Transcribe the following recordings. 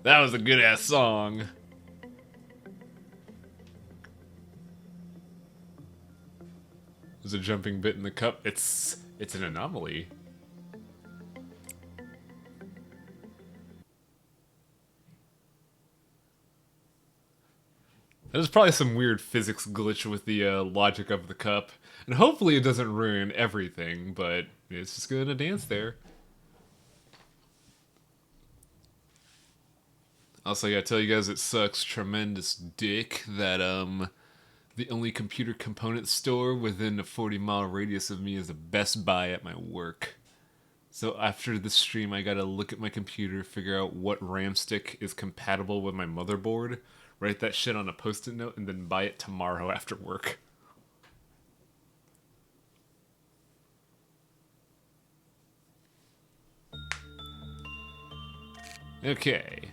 That was a good-ass song. There's a jumping bit in the cup. It's an anomaly. There's probably some weird physics glitch with the logic of the cup. And hopefully it doesn't ruin everything, but it's just gonna dance there. Also, I gotta tell you guys, it sucks tremendous dick that, the only computer component store within a 40-mile radius of me is a Best Buy at my work. So after this stream, I gotta look at my computer, figure out what RAM stick is compatible with my motherboard, write that shit on a post-it note, and then buy it tomorrow after work. Okay.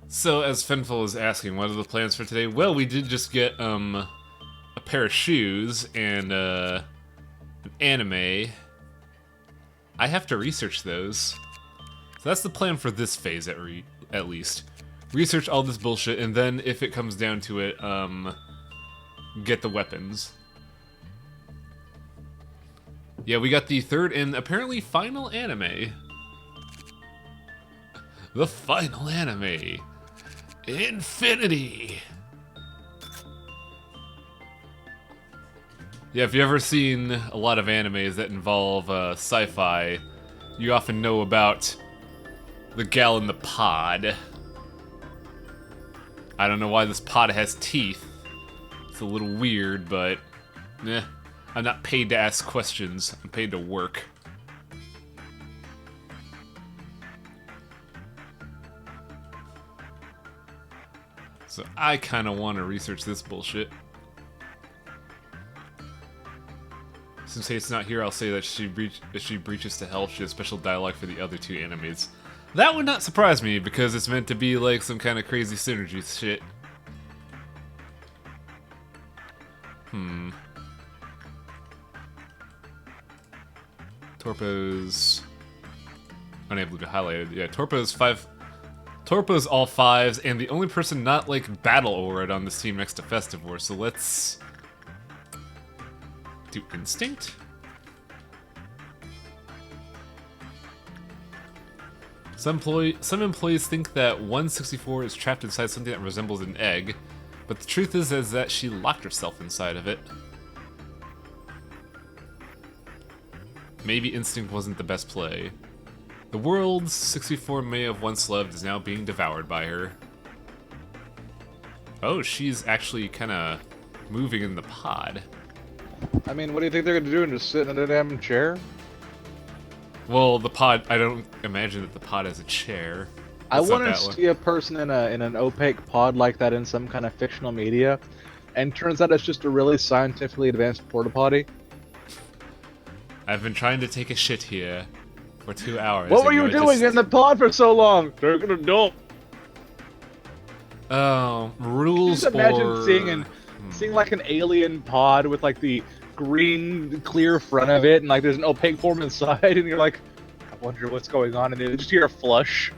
So, as Fenful is asking, what are the plans for today? Well, we did just get, a pair of shoes and, an anime. I have to research those. So that's the plan for this phase, at least. Research all this bullshit, and then, if it comes down to it, get the weapons. Yeah, we got the third and apparently final anime. The final anime. Infinity! Yeah, if you've ever seen a lot of animes that involve sci-fi, you often know about the gal in the pod. I don't know why this pod has teeth. It's a little weird, but I'm not paid to ask questions. I'm paid to work. So I kind of want to research this bullshit. Since Hate's not here, I'll say that if she breaches to hell, she has special dialogue for the other two animes. That would not surprise me, because it's meant to be like some kind of crazy synergy shit. Torpo's unable to be highlighted. Yeah, Torpo's all fives, and the only person not, like, battle-auraed on this team next to Festivore, so let's do Instinct? Some employees think that 164 is trapped inside something that resembles an egg, but the truth is that she locked herself inside of it. Maybe Instinct wasn't the best play. The world 64 may have once loved is now being devoured by her. Oh, she's actually kind of moving in the pod. I mean, what do you think they're gonna do? Just sit in a damn chair? Well, the pod, I don't imagine that the pod has a chair. I want to see a person in an opaque pod like that in some kind of fictional media, and turns out it's just a really scientifically advanced porta potty. I've been trying to take a shit here for 2 hours. What were you doing in the pod for so long? They're gonna do. Oh, rules. Just imagine seeing like an alien pod with like the green clear front of it, and like there's an opaque form inside, and you're like, I wonder what's going on, and you just hear a flush.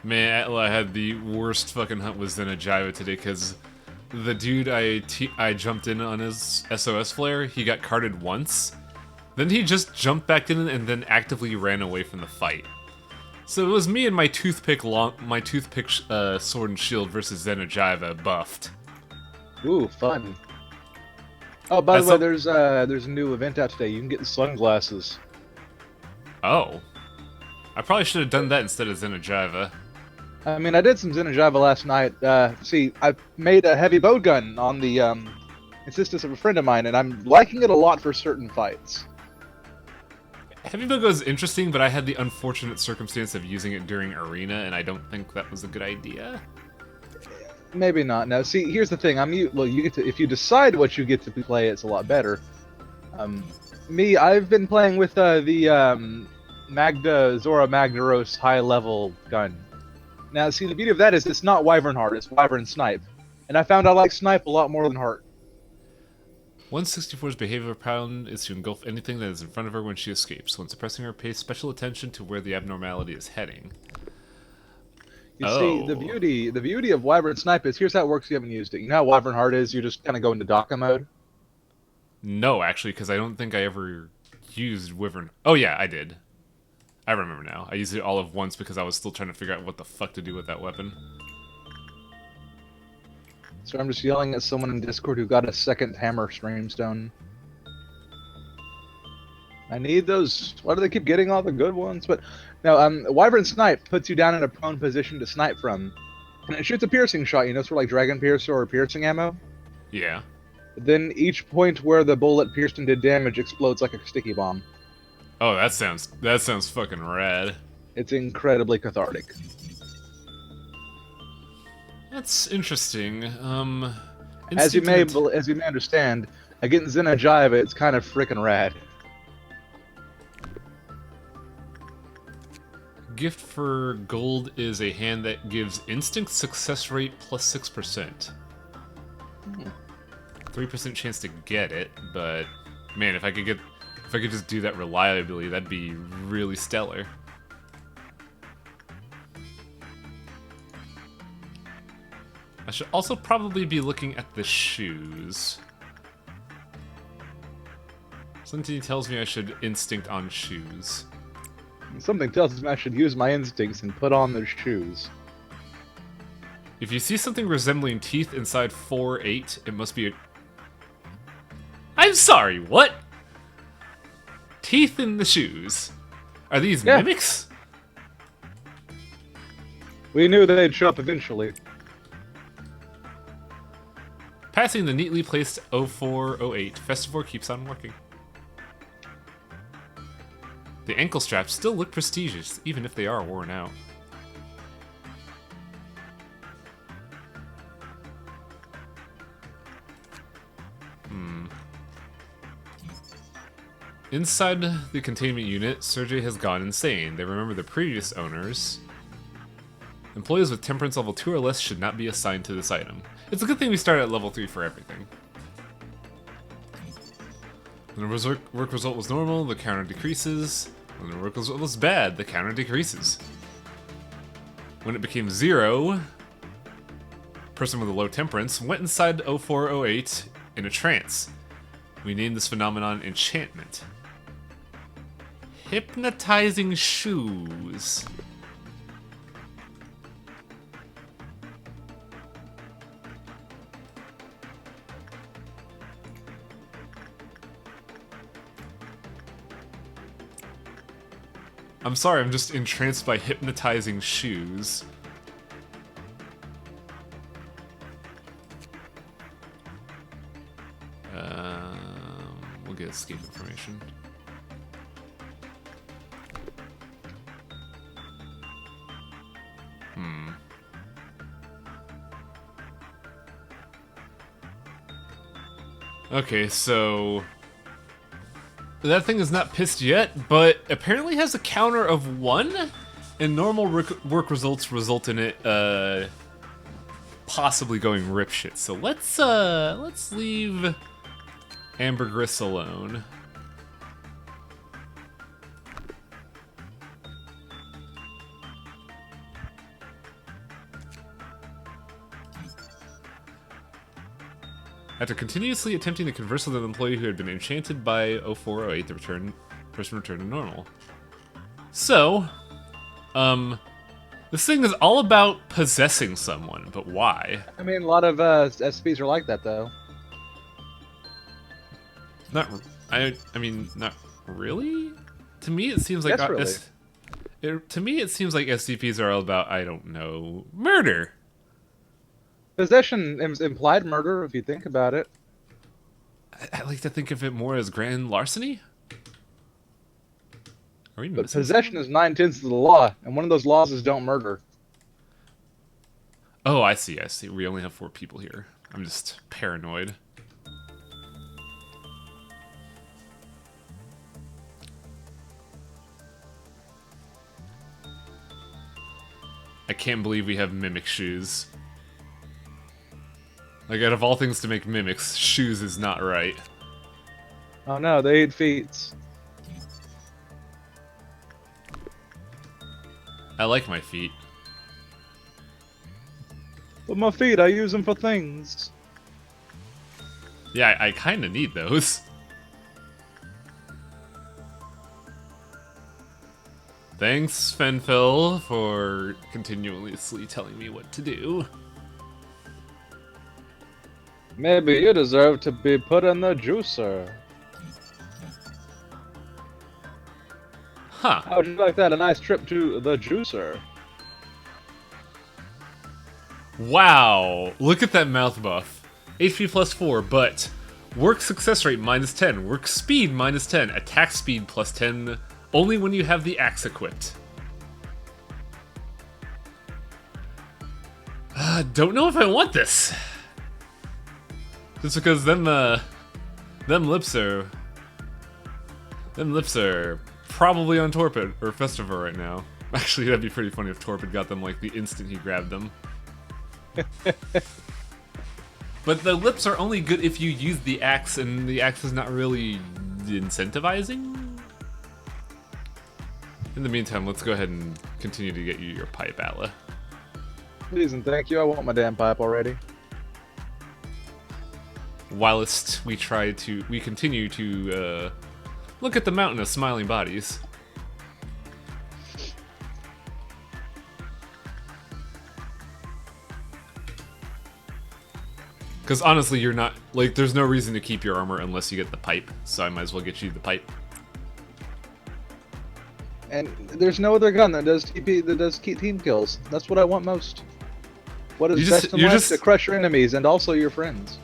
Man, I had the worst fucking hunt with Zenajaiva today, because the dude I jumped in on his SOS flare, he got carded once. Then he just jumped back in and then actively ran away from the fight. So it was me and my toothpick sword and shield versus Zenajaiva buffed. Ooh, fun. Oh, by the way, there's a new event out today. You can get the sunglasses. Oh. I probably should have done that instead of Zenajaiva. I mean, I did some Zenajaiva last night. See, I made a heavy bow gun on the insistence of a friend of mine, and I'm liking it a lot for certain fights. Heavy bow is interesting, but I had the unfortunate circumstance of using it during arena, and I don't think that was a good idea. Maybe not. Now, see, here's the thing. You get to, if you decide what you get to play, it's a lot better. I've been playing with the Zora Magnaros high-level gun. Now, see, the beauty of that is it's not Wyvern Heart, it's Wyvern Snipe. And I found I like Snipe a lot more than Heart. 164's behavior pattern is to engulf anything that is in front of her when she escapes. When suppressing her, pay special attention to where the abnormality is heading. You see, the beauty of Wyvern Snipe is, here's how it works if you haven't used it. You know how Wyvern Heart is? You just kind of go into DACA mode. No, actually, because I don't think I ever used Wyvern. Oh yeah, I did. I remember now. I used it all of once because I was still trying to figure out what the fuck to do with that weapon. So I'm just yelling at someone in Discord who got a second hammer streamstone. I need those. Why do they keep getting all the good ones? But no, Wyvern Snipe puts you down in a prone position to snipe from. And it shoots a piercing shot, you know, sort of like Dragon Piercer or piercing ammo. Yeah. Then each point where the bullet pierced and did damage explodes like a sticky bomb. Oh, that sounds fucking rad. It's incredibly cathartic. That's interesting. As you may understand, against Zenajaiva, it's kind of frickin' rad. Gift for gold is a hand that gives instinct success rate plus 6%. 3% chance to get it, but man, if I could just do that reliably, that'd be really stellar. I should also probably be looking at the shoes. Something tells me I should instinct on shoes. Something tells me I should use my instincts and put on those shoes. If you see something resembling teeth inside 4-8, it must be a... I'm sorry, what? Teeth in the shoes. Are these mimics? We knew they'd show up eventually. Passing the neatly placed 0408, Festivore keeps on working. The ankle straps still look prestigious, even if they are worn out. Inside the containment unit, Sergei has gone insane. They remember the previous owners. Employees with temperance level 2 or less should not be assigned to this item. It's a good thing we start at level 3 for everything. When the work result was normal, the counter decreases. When the work result was bad, the counter decreases. When it became 0, person with a low temperance went inside 0408 in a trance. We named this phenomenon enchantment. Hypnotizing shoes. I'm sorry, I'm just entranced by hypnotizing shoes. We'll get escape information. Okay, so... that thing is not pissed yet, but apparently has a counter of 1, and normal work results result in it, possibly going ripshit. So let's leave Ambergris alone. After continuously attempting to converse with an employee who had been enchanted by 0408, the person returned to normal. So, this thing is all about possessing someone, but why? I mean, a lot of SPs are like that, though. I mean, not really? To me, it seems like... Yes, really. To me, it seems like SCPs are all about, I don't know, murder. Possession implied murder, if you think about it. I like to think of it more as grand larceny. But possession is 9/10 of the law, and one of those laws is don't murder. Oh, I see. We only have 4 people here. I'm just paranoid. I can't believe we have mimic shoes. Like, out of all things to make mimics, shoes is not right. Oh no, they ate feet. I like my feet. But my feet, I use them for things. Yeah, I kind of need those. Thanks, Fenfil, for continuously telling me what to do. Maybe you deserve to be put in the juicer. Huh. How would you like that? A nice trip to the juicer. Wow. Look at that mouth buff. HP plus 4, but work success rate minus 10, work speed minus 10, attack speed plus 10, only when you have the axe equipped. Don't know if I want this. Just because them lips are probably on Torpid or Festival right now. Actually, that'd be pretty funny if Torpid got them like the instant he grabbed them. But the lips are only good if you use the axe, and the axe is not really incentivizing. In the meantime, let's go ahead and continue to get you your pipe, Atla. Please and thank you. I want my damn pipe already. Whilst we continue to look at the mountain of smiling bodies. Because honestly, you're not, like, there's no reason to keep your armor unless you get the pipe, so I might as well get you the pipe. And there's no other gun that does TP, that does team kills. That's what I want most. What is best in life? To crush your enemies and also your friends.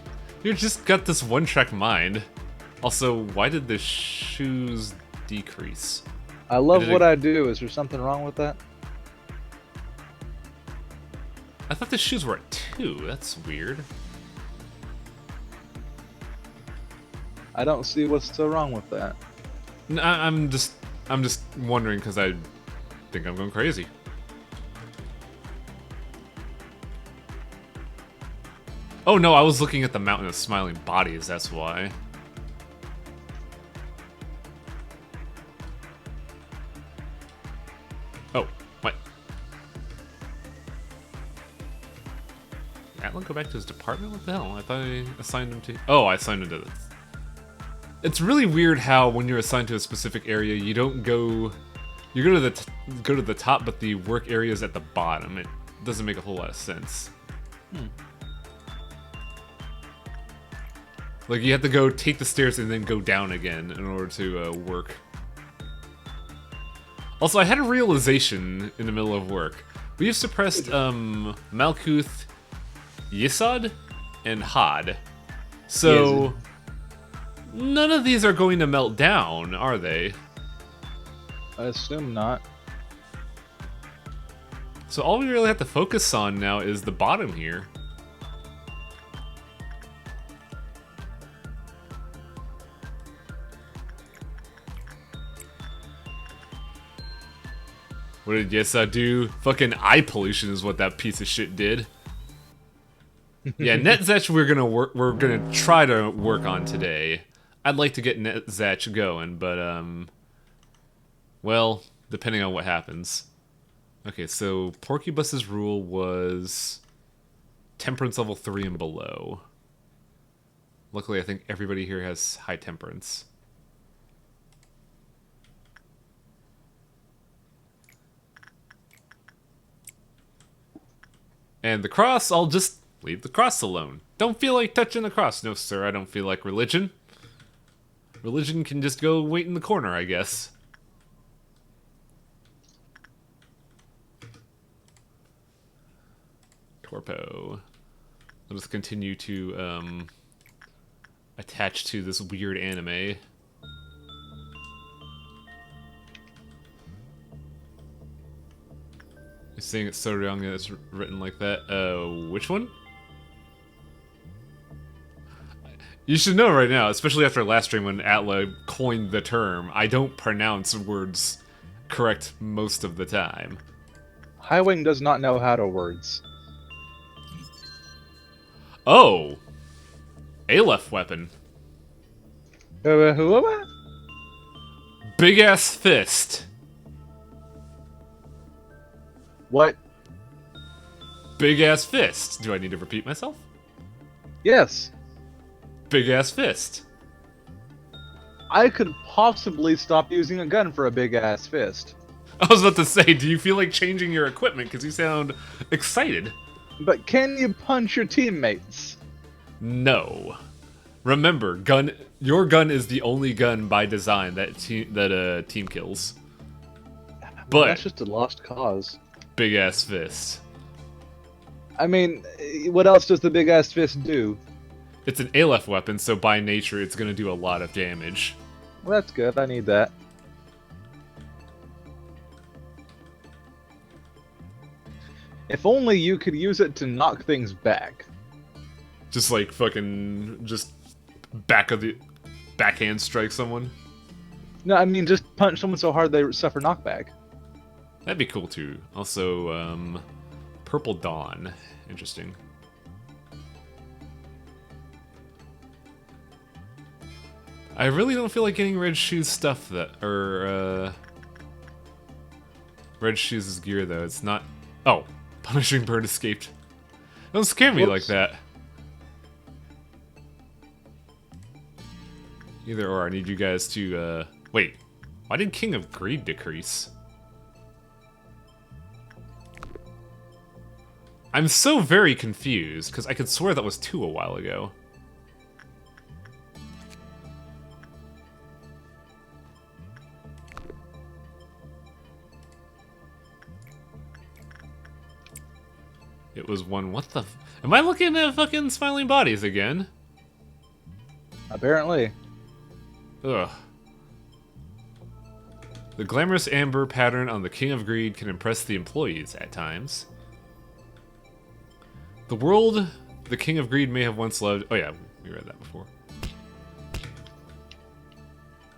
You just got this one-track mind. Also, why did the shoes decrease? I love what I do. Is there something wrong with that? I thought the shoes were at 2. That's weird. I don't see what's so wrong with that. No, I'm just wondering because I think I'm going crazy. Oh no, I was looking at the mountain of smiling bodies, that's why. Oh, what? Did Atlan go back to his department? What the hell? I thought I assigned him to... Oh, I assigned him to this. It's really weird how when you're assigned to a specific area, you don't go... You go to the top, but the work area is at the bottom. It doesn't make a whole lot of sense. Like, you have to go take the stairs and then go down again in order to work. Also, I had a realization in the middle of work. We have suppressed Malkuth, Yisod, and Had. So... None of these are going to melt down, are they? I assume not. So all we really have to focus on now is the bottom here. What did Yesa do? Fucking eye pollution is what that piece of shit did. Yeah, NetZetch we're gonna try to work on today. I'd like to get NetZetch going, but well, depending on what happens. Okay, so Porcubus's rule was temperance level 3 and below. Luckily, I think everybody here has high temperance. And the cross, I'll just leave the cross alone. Don't feel like touching the cross. No, sir, I don't feel like religion. Religion can just go wait in the corner, I guess. Torpo. I'll just continue to attach to this weird anime. You're saying it's so young that it's written like that. Which one? You should know right now, especially after last stream when Atla coined the term, I don't pronounce words correct most of the time. Highwing does not know how to words. Oh! Aleph weapon. Who? Big ass fist. What? Big ass fist. Do I need to repeat myself? Yes. Big ass fist. I could possibly stop using a gun for a big ass fist. I was about to say, do you feel like changing your equipment? Because you sound excited. But can you punch your teammates? No. Remember, your gun is the only gun by design that team kills. But that's just a lost cause. Big ass fist. I mean, what else does the big ass fist do? It's an ALF weapon, so by nature it's going to do a lot of damage. Well, that's good. I need that. If only you could use it to knock things back. Just like fucking backhand strike someone. No, I mean just punch someone so hard they suffer knockback. That'd be cool too. Also, Purple Dawn. Interesting. I really don't feel like getting Red Shoes stuff Red Shoes' gear though. It's not. Oh, Punishing Bird escaped. Don't scare me like that. Either or, I need you guys to, wait. Why did King of Greed decrease? I'm so very confused, because I could swear that was 2 a while ago. It was 1, what the am I looking at fucking Smiling Bodies again? Apparently. Ugh. The glamorous amber pattern on the King of Greed can impress the employees at times. The world the King of Greed may have once loved... Oh yeah, we read that before.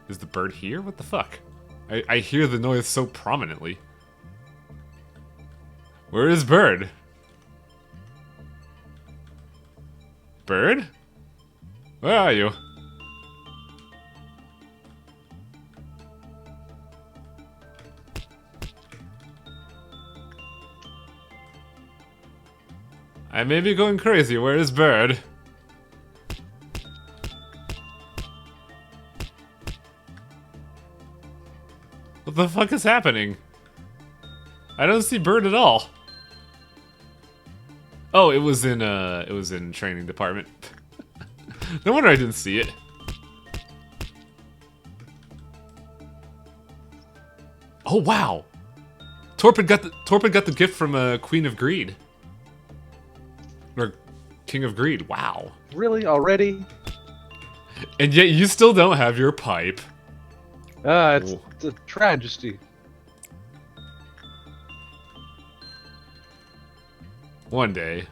Is the bird here? What the fuck? I hear the noise so prominently. Where is Bird? Bird? Where are you? I may be going crazy. Where is Bird? What the fuck is happening? I don't see Bird at all. Oh, it was in training department. No wonder I didn't see it. Oh wow! Torpid got the gift from Queen of Greed. Or King of Greed. Wow. Really? Already? And yet you still don't have your pipe. It's a tragedy. One day.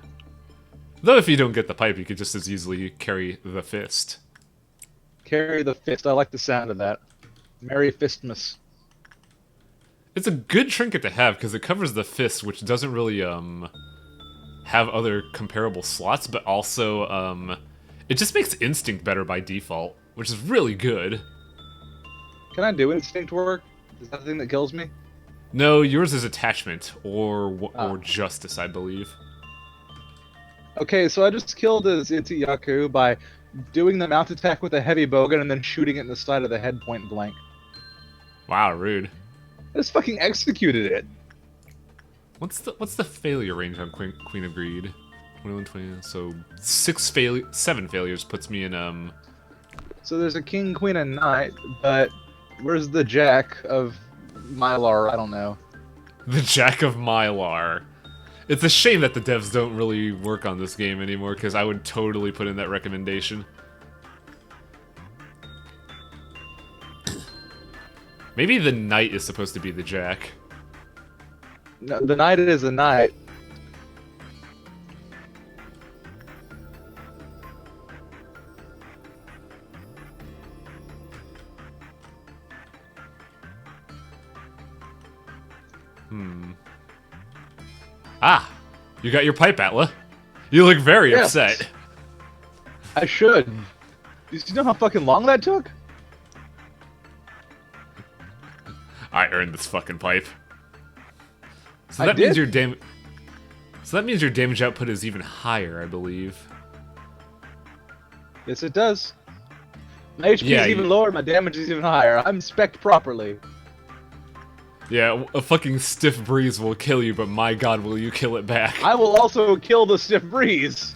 Though if you don't get the pipe, you could just as easily carry the fist. Carry the fist. I like the sound of that. Merry Fistmas. It's a good trinket to have because it covers the fist, which doesn't really have other comparable slots, but also it just makes instinct better by default, which is really good. Can I do instinct work? Is that the thing that kills me? No, yours is attachment or justice, I believe. Okay, so I just killed a Zinti Yaku by doing the mount attack with a heavy bowgun and then shooting it in the side of the head point blank. Wow, rude. I just fucking executed it. What's the failure range on Queen of Greed? 21, 20, so 7 failures puts me in So there's a king, queen, and knight, but where's the jack of Mylar? I don't know. The Jack of Mylar. It's a shame that the devs don't really work on this game anymore, because I would totally put in that recommendation. Maybe the knight is supposed to be the jack. No, the knight is a knight. Ah! You got your pipe, Atla. You look very upset. I should. Did you know how fucking long that took? I earned this fucking pipe. So I that means did? your damage output is even higher, I believe. Yes, it does. My HP Yeah, is even lower, my damage is even higher. I'm spec'd properly. Yeah, a fucking stiff breeze will kill you, but my god, will you kill it back. I will also kill the stiff breeze.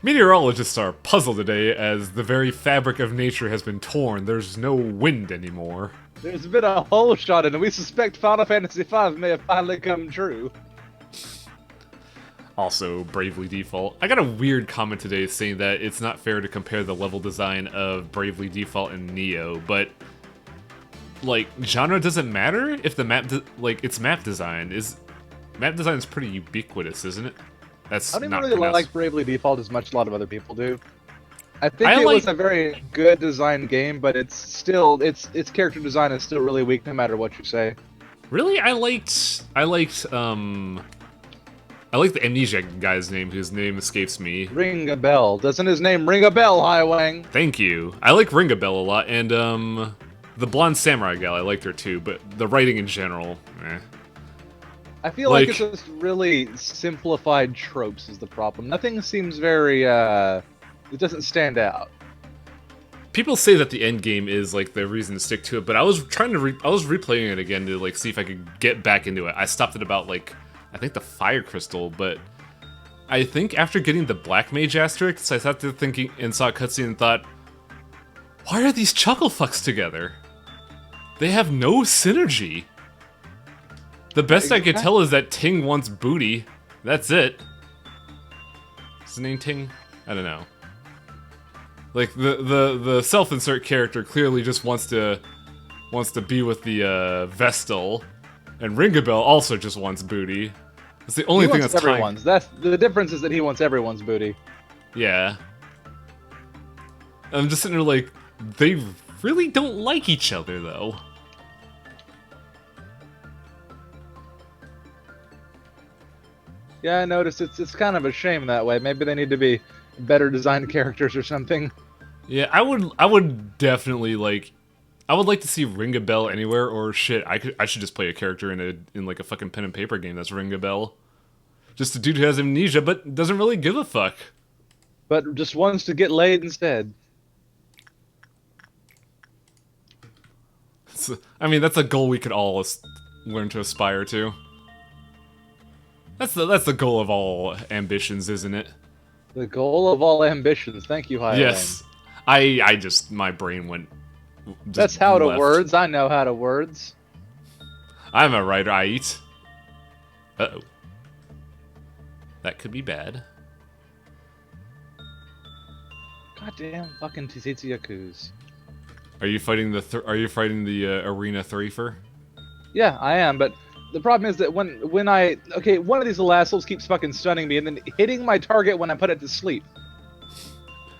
Meteorologists are puzzled today as the very fabric of nature has been torn. There's no wind anymore. There's been a hole shot in it. We suspect Final Fantasy V may have finally come true. Also, Bravely Default. I got a weird comment today saying that it's not fair to compare the level design of Bravely Default and Neo, but like genre doesn't matter if the it's map design is pretty ubiquitous, isn't it? That's I don't not even really pronounced. like Bravely Default as much as a lot of other people do. I think I it like- was a very good designed game, but it's still its character design is still really weak no matter what you say. Really, I liked the Amnesia guy's name, whose name escapes me. Ring a bell. Doesn't his name ring a bell, Highwang? Thank you. I like Ring a Bell a lot, and the blonde samurai gal, I liked her too, but the writing in general, eh. I feel like Like- it's just really simplified tropes is the problem. Nothing seems very it doesn't stand out. People say that the end game is like the reason to stick to it, but I was trying to I was replaying it again to like see if I could get back into it. I stopped at about like I think the Fire Crystal, but I think after getting the Black Mage Asterisk, I sat there thinking and saw a cutscene and thought, why are these chuckle fucks together? They have no synergy. The best I could tell is that Ting wants booty. That's it. Is his name Ting? I don't know. Like the self-insert character clearly just wants to be with the Vestal, and Ringabel also just wants booty. It's the only He thing wants that's everyone's. That's the difference is that he wants everyone's booty. Yeah. I'm just sitting there like, they really don't like each other though. Yeah, I noticed it's kind of a shame that way. Maybe they need to be better designed characters or something. Yeah, I would definitely like. I would like to see Ring a Bell anywhere, or shit. I should just play a character in like a fucking pen and paper game that's Ring a Bell. Just a dude who has amnesia but doesn't really give a fuck. But just wants to get laid instead. I mean, that's a goal we could all learn to aspire to. That's the goal of all ambitions, isn't it? The goal of all ambitions. Thank you, Highland. Yes. I just my brain went. That's how to left. words. I know how to words. I'm a writer. I eat. Uh-oh. That could be bad. Goddamn fucking Tzitziyakus. Are you fighting the arena threefer? Yeah, I am, but the problem is that when one of these little assholes keeps fucking stunning me and then hitting my target when I put it to sleep,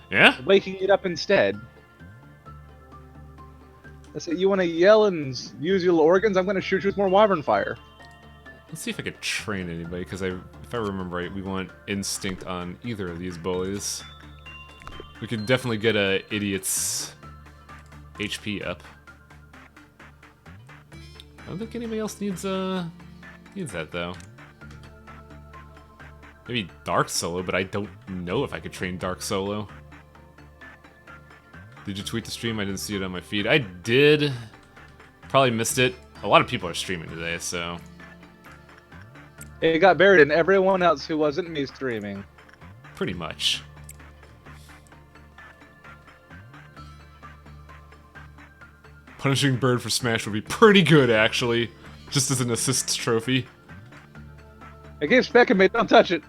Yeah? waking it up instead. I said, you want to yell and use your little organs? I'm going to shoot you with more wyvern fire. Let's see if I could train anybody, because if I remember right, we want instinct on either of these boys. We could definitely get a idiot's HP up. I don't think anybody else needs that though. Maybe Dark Solo, but I don't know if I could train Dark Solo. Did you tweet the stream? I didn't see it on my feed. I did. Probably missed it. A lot of people are streaming today, so. It got buried in everyone else who wasn't me streaming. Pretty much. Punishing Bird for Smash would be pretty good, actually. Just as an assists trophy. It keeps pecking me, don't touch it.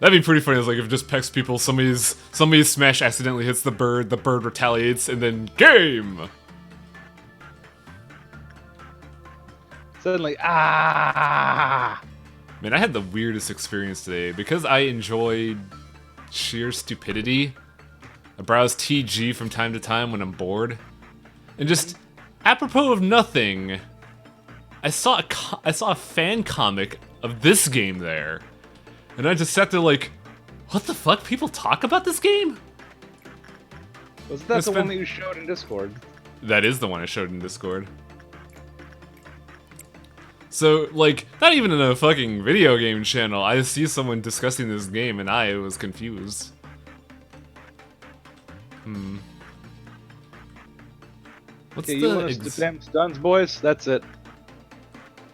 That'd be pretty funny. It's like if it just pecks people, somebody's Smash accidentally hits the bird retaliates, and then game! Suddenly, ah! Man, I had the weirdest experience today. Because I enjoyed sheer stupidity, I browse TG from time to time when I'm bored. And just, apropos of nothing, I saw a fan comic of this game there. And I just sat there like, What the fuck? People talk about this game? Wasn't that the one that you showed in Discord? That is the one I showed in Discord. So, like, not even in a fucking video game channel, I see someone discussing this game and I was confused. What's okay, you want us to defend guns, boys? That's it.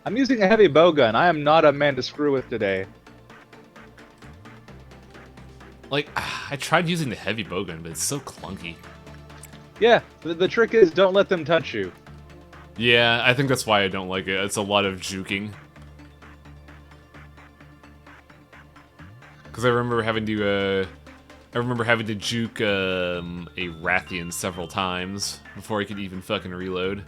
I'm using a heavy bowgun. I am not a man to screw with today. Like, I tried using the heavy bowgun, but it's so clunky. Yeah, the trick is don't let them touch you. Yeah, I think that's why I don't like it. It's a lot of juking. Because I remember having to, juke a Rathian several times before I could even fucking reload.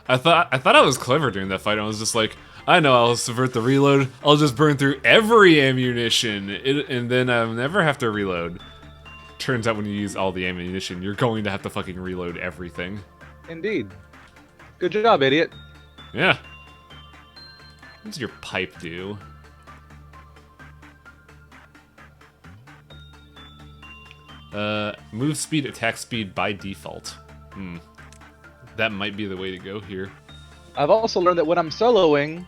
I thought I was clever during that fight. I was just like, I know I'll subvert the reload. I'll just burn through every ammunition, and then I'll never have to reload. Turns out when you use all the ammunition, you're going to have to fucking reload everything. Indeed. Good job, idiot. Yeah. What does your pipe do? Move speed, attack speed by default. That might be the way to go here. I've also learned that when I'm soloing,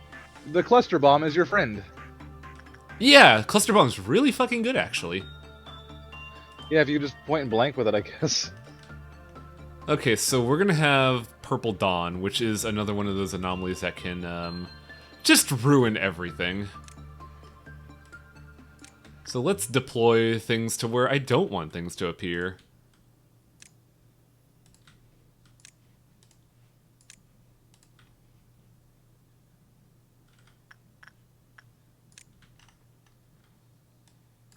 the cluster bomb is your friend. Yeah, cluster bomb's really fucking good, actually. Yeah, if you just point and blank with it, I guess. Okay, so we're gonna have Purple Dawn, which is another one of those anomalies that can, just ruin everything. So let's deploy things to where I don't want things to appear.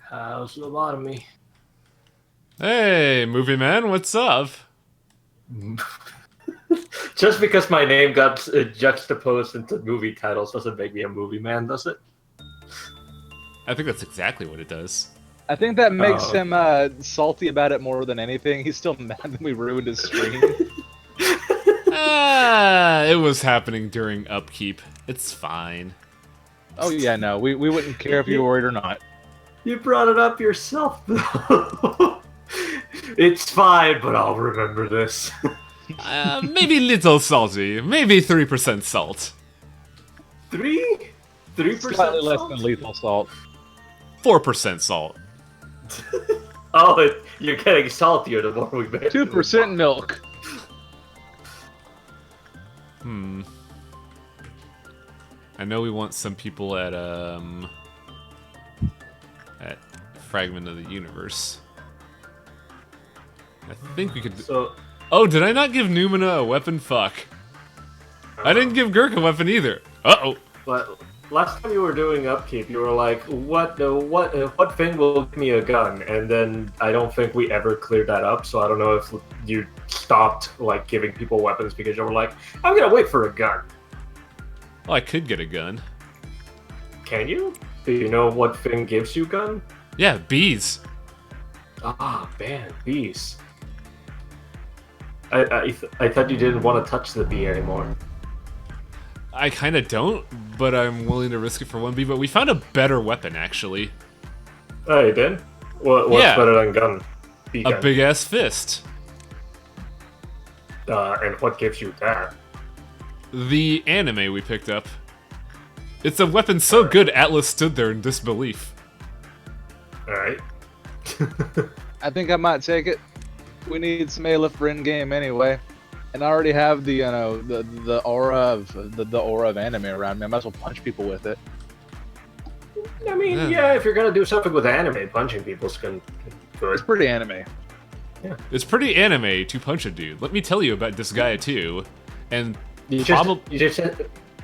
How's Lobotomy? Hey, movie man, what's up? Just because my name got juxtaposed into movie titles doesn't make me a movie man, does it? I think that's exactly what it does. I think that makes him salty about it more than anything. He's still mad that we ruined his stream. It was happening during upkeep. It's fine. Oh yeah, no, we wouldn't care if you were worried or not. You brought it up yourself, though. It's fine, but I'll remember this. Maybe little salty. Maybe 3% salt. 3%? Slightly less than lethal salt. 4% salt. Oh, you're getting saltier the more we make 2% milk. I know we want some people at Fragment of the Universe. I think we could... So... Oh, did I not give Numina a weapon? Fuck. I didn't give Gurk a weapon either. Uh-oh. But last time you were doing upkeep, you were like, what thing will give me a gun? And then I don't think we ever cleared that up, so I don't know if you stopped, like, giving people weapons because you were like, I'm gonna wait for a gun. Well, I could get a gun. Can you? Do you know what thing gives you gun? Yeah, bees. Ah, man, bees. I thought you didn't want to touch the bee anymore. I kind of don't, but I'm willing to risk it for one bee. But we found a better weapon, actually. Oh, you did? What's better than gun? Bee gun? A big-ass fist. And what gives you that? The anime we picked up. It's a weapon so good Atlas stood there in disbelief. Alright. I think I might take it. We need some Aleph for in-game anyway. And I already have the, the aura of anime around me. I might as well punch people with it. I mean, yeah, if you're gonna do something with anime, punching people's good. It's pretty anime. Yeah. It's pretty anime to punch a dude. Let me tell you about Disgaea 2. And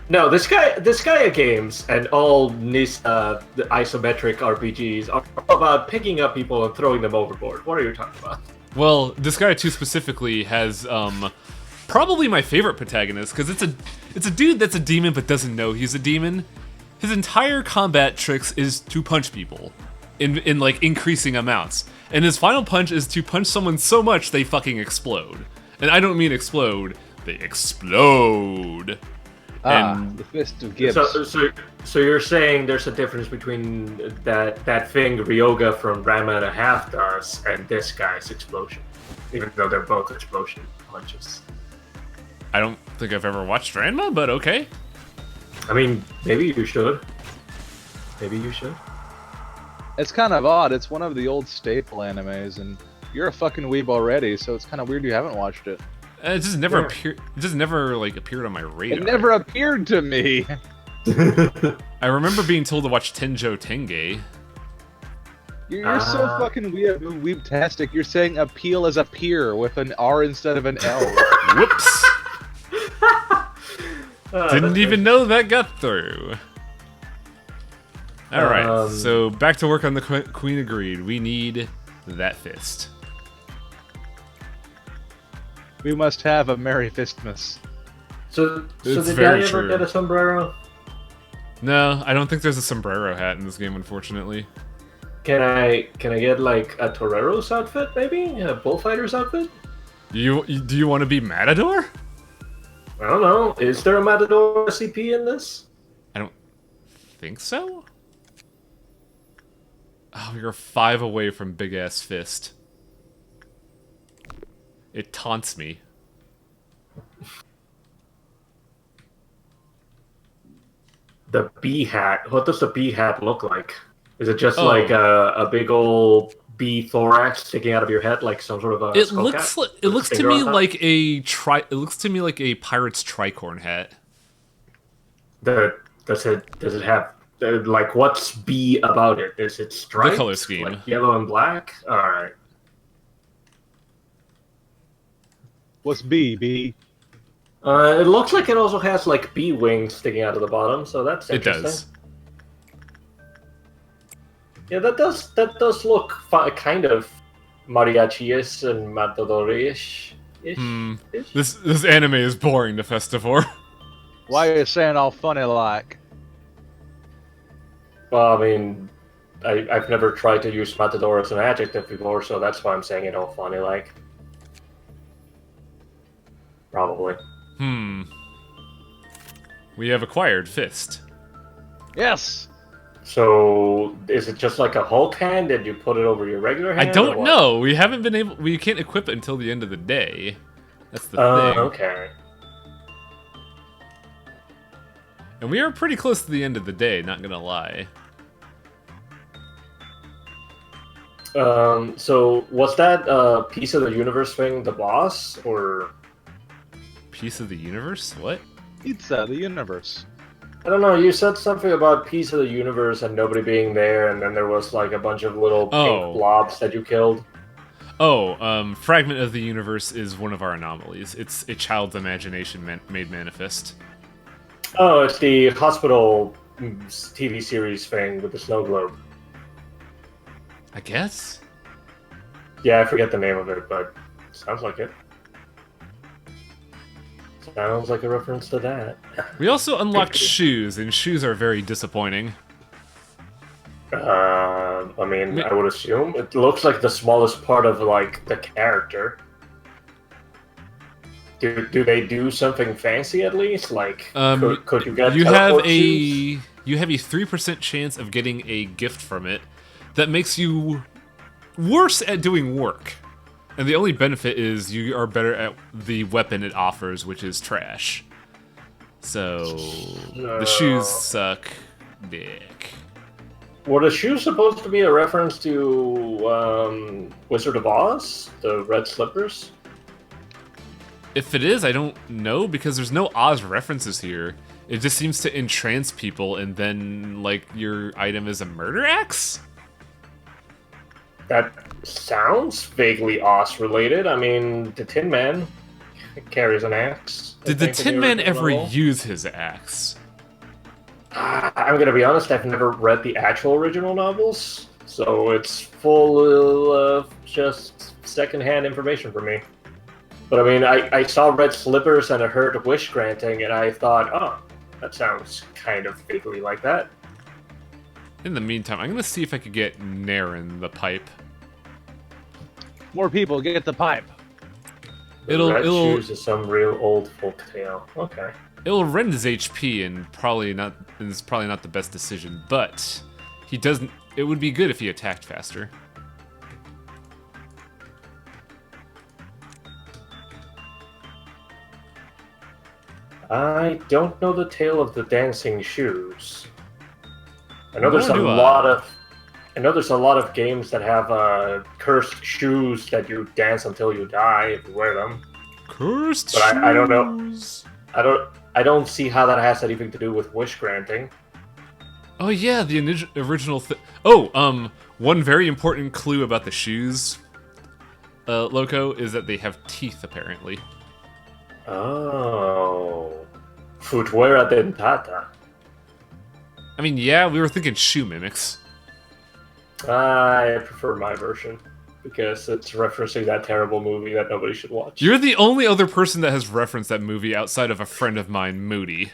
no, this Disgaea games and all these the isometric RPGs are about picking up people and throwing them overboard. What are you talking about? Well, Disgaea 2 specifically has probably my favorite protagonist, because it's a dude that's a demon but doesn't know he's a demon. His entire combat tricks is to punch people in like increasing amounts. And his final punch is to punch someone so much they fucking explode. And I don't mean explode, they explode. And the Fist of Gibbs. So you're saying there's a difference between that thing Ryoga from Ranma and a Half does and this guy's explosion, even though they're both explosion punches. I don't think I've ever watched Ranma, but okay. I mean, maybe you should. Maybe you should. It's kind of odd. It's one of the old staple animes, and you're a fucking weeb already, so it's kind of weird you haven't watched it. It just never appeared. It just never like appeared on my radar. It never appeared to me. I remember being told to watch Tenjo Tenge. You're so fucking weeb-tastic. You're saying appeal as a peer with an R instead of an L. Whoops. Didn't even know that got through. Alright, so back to work on the Queen of Greed. We need that fist. We must have a Merry Fistmas. So It's did very I ever true. get a sombrero? No, I don't think there's a sombrero hat in this game, unfortunately. Can I get like a Torero's outfit, maybe? A bullfighter's outfit? Do you want to be Matador? I don't know. Is there a Matador CP in this? I don't think so. Oh, you're 5 away from Big Ass Fist. It taunts me. The bee hat. What does the bee hat look like? Is it just like a big old bee thorax sticking out of your head, like some sort of a? It skull looks cap like it with a looks to stinger me on top? like a It looks to me like a pirate's tricorn hat. Does it have like what's bee about it? Is it striped? The color scheme. Like yellow and black. All right. What's B? It looks like it also has like bee wings sticking out of the bottom, so that's It interesting. does. Yeah, that does look kind of mariachi-ish and matador-ish. This anime is boring to Festivore. Why are you saying all funny like? Well, I mean, I've never tried to use matador as an adjective before, so that's why I'm saying it all funny like. Probably. We have acquired Fist. Yes. So, is it just like a Hulk hand and you put it over your regular hand? I or don't what? know. We haven't been able. We can't equip it until the end of the day. That's the thing. Okay. And we are pretty close to the end of the day. Not gonna lie. So was that piece of the universe thing the boss, or Piece of the universe? What? Pizza, the universe. I don't know. You said something about piece of the universe and nobody being there, and then there was like a bunch of little pink blobs that you killed. Oh, Fragment of the Universe is one of our anomalies. It's a child's imagination made manifest. Oh, it's the hospital TV series thing with the snow globe. I guess? Yeah, I forget the name of it, but sounds like it. Sounds like a reference to that. We also unlocked shoes, and shoes are very disappointing. I mean, I would assume it looks like the smallest part of like the character. Do they do something fancy at least? Like, could you get? You have teleport a shoes? 3% chance of getting a gift from it that makes you worse at doing work. And the only benefit is you are better at the weapon it offers, which is trash. So the shoes suck dick. Were the shoes supposed to be a reference to Wizard of Oz, the red slippers? If it is, I don't know, because there's no Oz references here. It just seems to entrance people, and then, like, your item is a murder axe? That sounds vaguely Oz related. I mean, the Tin Man carries an axe. Did the Tin Man ever use his axe? I'm gonna be honest, I've never read the actual original novels, so it's full of just secondhand information for me. But I mean, I saw red slippers and I heard wish granting, and I thought, oh, that sounds kind of vaguely like that. In the meantime, I'm gonna see if I could get Naren the pipe. More people get the pipe. Red shoes is some real old folk tale. Okay. It will rend his HP and it's probably not the best decision, but he doesn't. It would be good if he attacked faster. I don't know the tale of the dancing shoes. I know there's Nor a do I. lot of. I know there's a lot of games that have cursed shoes that you dance until you die if you wear them. Cursed But I don't know. shoes. I don't see how that has anything to do with wish granting. Oh yeah, the original thing. Oh, one very important clue about the shoes, Loco, is that they have teeth, apparently. Oh. Footwear dentata. I mean, yeah, we were thinking shoe mimics. I prefer my version because it's referencing that terrible movie that nobody should watch. You're the only other person that has referenced that movie outside of a friend of mine, Moody.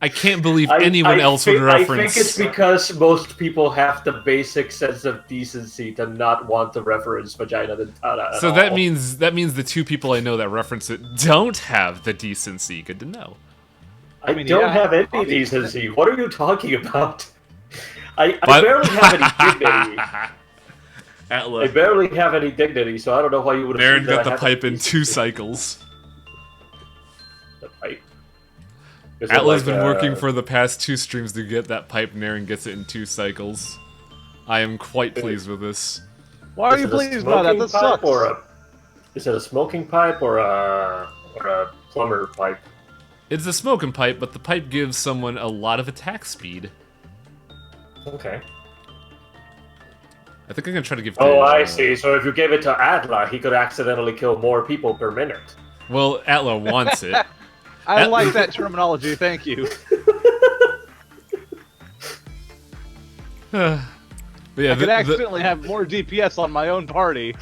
I can't believe anyone else would reference... I think it's because most people have the basic sense of decency to not want to reference vagina dentata So at that all. means the two people I know that reference it don't have the decency. Good to know. I mean, don't yeah, have any obviously. decency. What are you talking about? I barely have any dignity. I barely have any dignity, so I don't know why you would have Baron assumed that got I the have pipe in decency. 2 cycles. The pipe? Is it Atla's like, been working for the past 2 streams to get that pipe, and Aaron gets it in 2 cycles. I am quite pleased with this. Why are Is you it a pleased by that? smoking That pipe sucks. or is it a smoking pipe or a plumber pipe? It's a smoking pipe, but the pipe gives someone a lot of attack speed. Okay. I think I'm gonna try to give. Oh, I see. So if you gave it to Adla, he could accidentally kill more people per minute. Well, Atla wants it. I like that terminology. Thank you. But yeah, I could accidentally have more DPS on my own party.